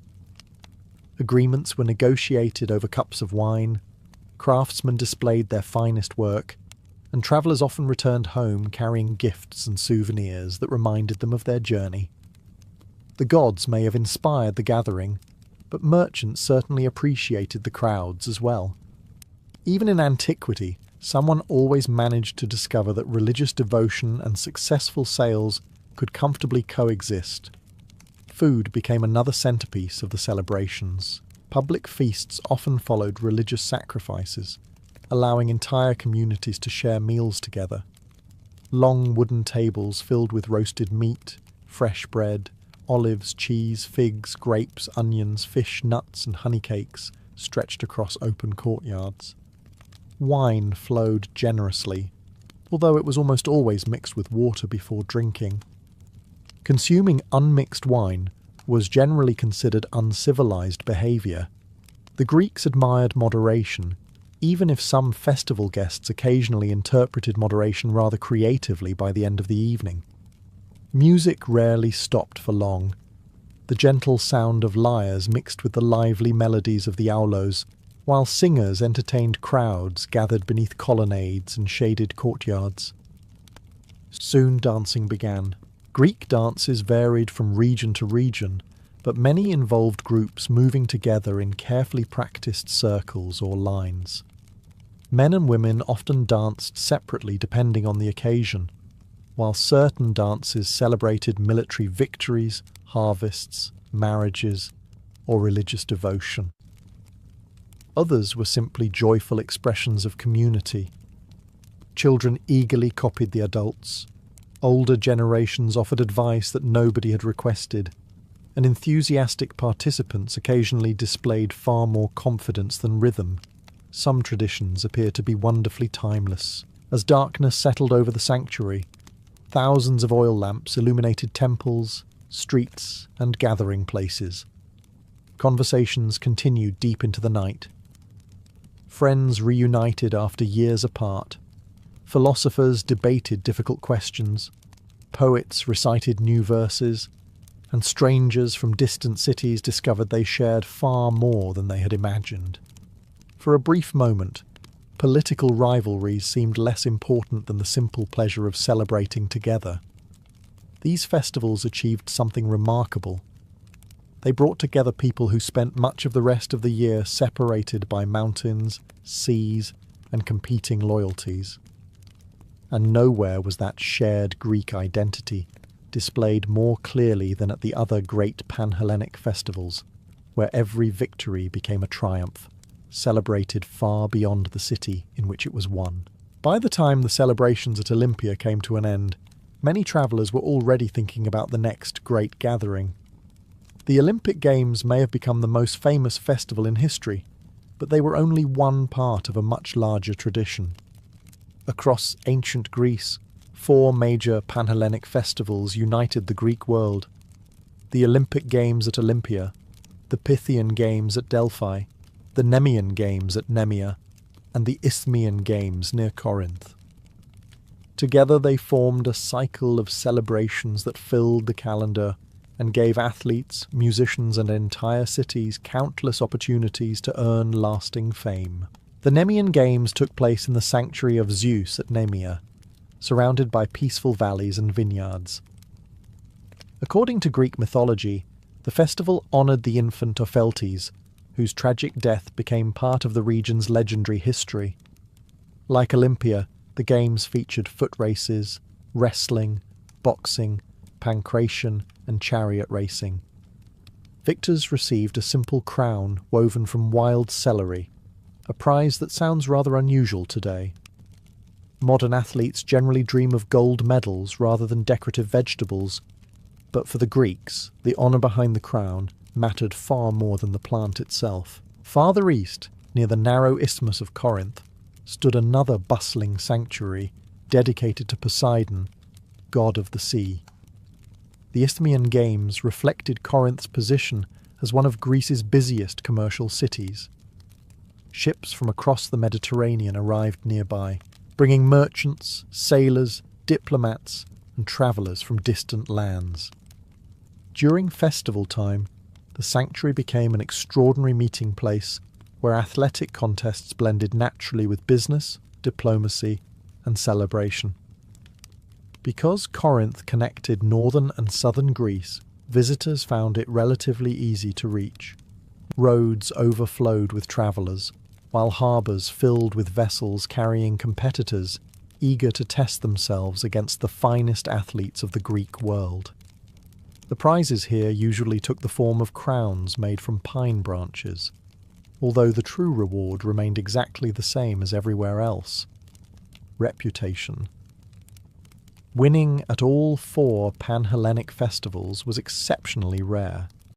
Speaker 1: Agreements were negotiated over cups of wine, craftsmen displayed their finest work, and travellers often returned home carrying gifts and souvenirs that reminded them of their journey. The gods may have inspired the gathering, but merchants certainly appreciated the crowds as well. Even in antiquity, someone always managed to discover that religious devotion and successful sales could comfortably coexist. Food became another centerpiece of the celebrations. Public feasts often followed religious sacrifices, allowing entire communities to share meals together. Long wooden tables filled with roasted meat, fresh bread, olives, cheese, figs, grapes, onions, fish, nuts, and honey cakes stretched across open courtyards. Wine flowed generously, although it was almost always mixed with water before drinking. Consuming unmixed wine was generally considered uncivilized behavior. The Greeks admired moderation, even if some festival guests occasionally interpreted moderation rather creatively by the end of the evening. Music rarely stopped for long. The gentle sound of lyres mixed with the lively melodies of the aulos, while singers entertained crowds gathered beneath colonnades and shaded courtyards. Soon dancing began. Greek dances varied from region to region, but many involved groups moving together in carefully practiced circles or lines. Men and women often danced separately depending on the occasion, while certain dances celebrated military victories, harvests, marriages, or religious devotion. Others were simply joyful expressions of community. Children eagerly copied the adults. Older generations offered advice that nobody had requested, and enthusiastic participants occasionally displayed far more confidence than rhythm. Some traditions appear to be wonderfully timeless. As darkness settled over the sanctuary, thousands of oil lamps illuminated temples, streets, and gathering places. Conversations continued deep into the night. Friends reunited after years apart. Philosophers debated difficult questions. Poets recited new verses. And strangers from distant cities discovered they shared far more than they had imagined. For a brief moment, political rivalries seemed less important than the simple pleasure of celebrating together. These festivals achieved something remarkable. They brought together people who spent much of the rest of the year separated by mountains, seas, and competing loyalties. And nowhere was that shared Greek identity displayed more clearly than at the other great Pan-Hellenic festivals, where every victory became a triumph, celebrated far beyond the city in which it was won. By the time the celebrations at Olympia came to an end, many travellers were already thinking about the next great gathering. The Olympic Games may have become the most famous festival in history, but they were only one part of a much larger tradition. Across ancient Greece, 4 major Pan-Hellenic festivals united the Greek world: the Olympic Games at Olympia, the Pythian Games at Delphi, the Nemean Games at Nemea, and the Isthmian Games near Corinth. Together they formed a cycle of celebrations that filled the calendar and gave athletes, musicians, and entire cities countless opportunities to earn lasting fame. The Nemean Games took place in the sanctuary of Zeus at Nemea, surrounded by peaceful valleys and vineyards. According to Greek mythology, the festival honoured the infant Opheltes, whose tragic death became part of the region's legendary history. Like Olympia, the games featured foot races, wrestling, boxing, pancration, and chariot racing. Victors received a simple crown woven from wild celery, a prize that sounds rather unusual today. Modern athletes generally dream of gold medals rather than decorative vegetables, but for the Greeks, the honour behind the crown mattered far more than the plant itself. Farther east, near the narrow isthmus of Corinth, stood another bustling sanctuary dedicated to Poseidon, god of the sea. The Isthmian Games reflected Corinth's position as one of Greece's busiest commercial cities. Ships from across the Mediterranean arrived nearby, bringing merchants, sailors, diplomats, and travellers from distant lands. During festival time, the sanctuary became an extraordinary meeting place where athletic contests blended naturally with business, diplomacy, and celebration. Because Corinth connected northern and southern Greece, visitors found it relatively easy to reach. Roads overflowed with travellers, while harbours filled with vessels carrying competitors eager to test themselves against the finest athletes of the Greek world. The prizes here usually took the form of crowns made from pine branches, although the true reward remained exactly the same as everywhere else: reputation. Winning at all 4 Pan-Hellenic festivals was exceptionally rare.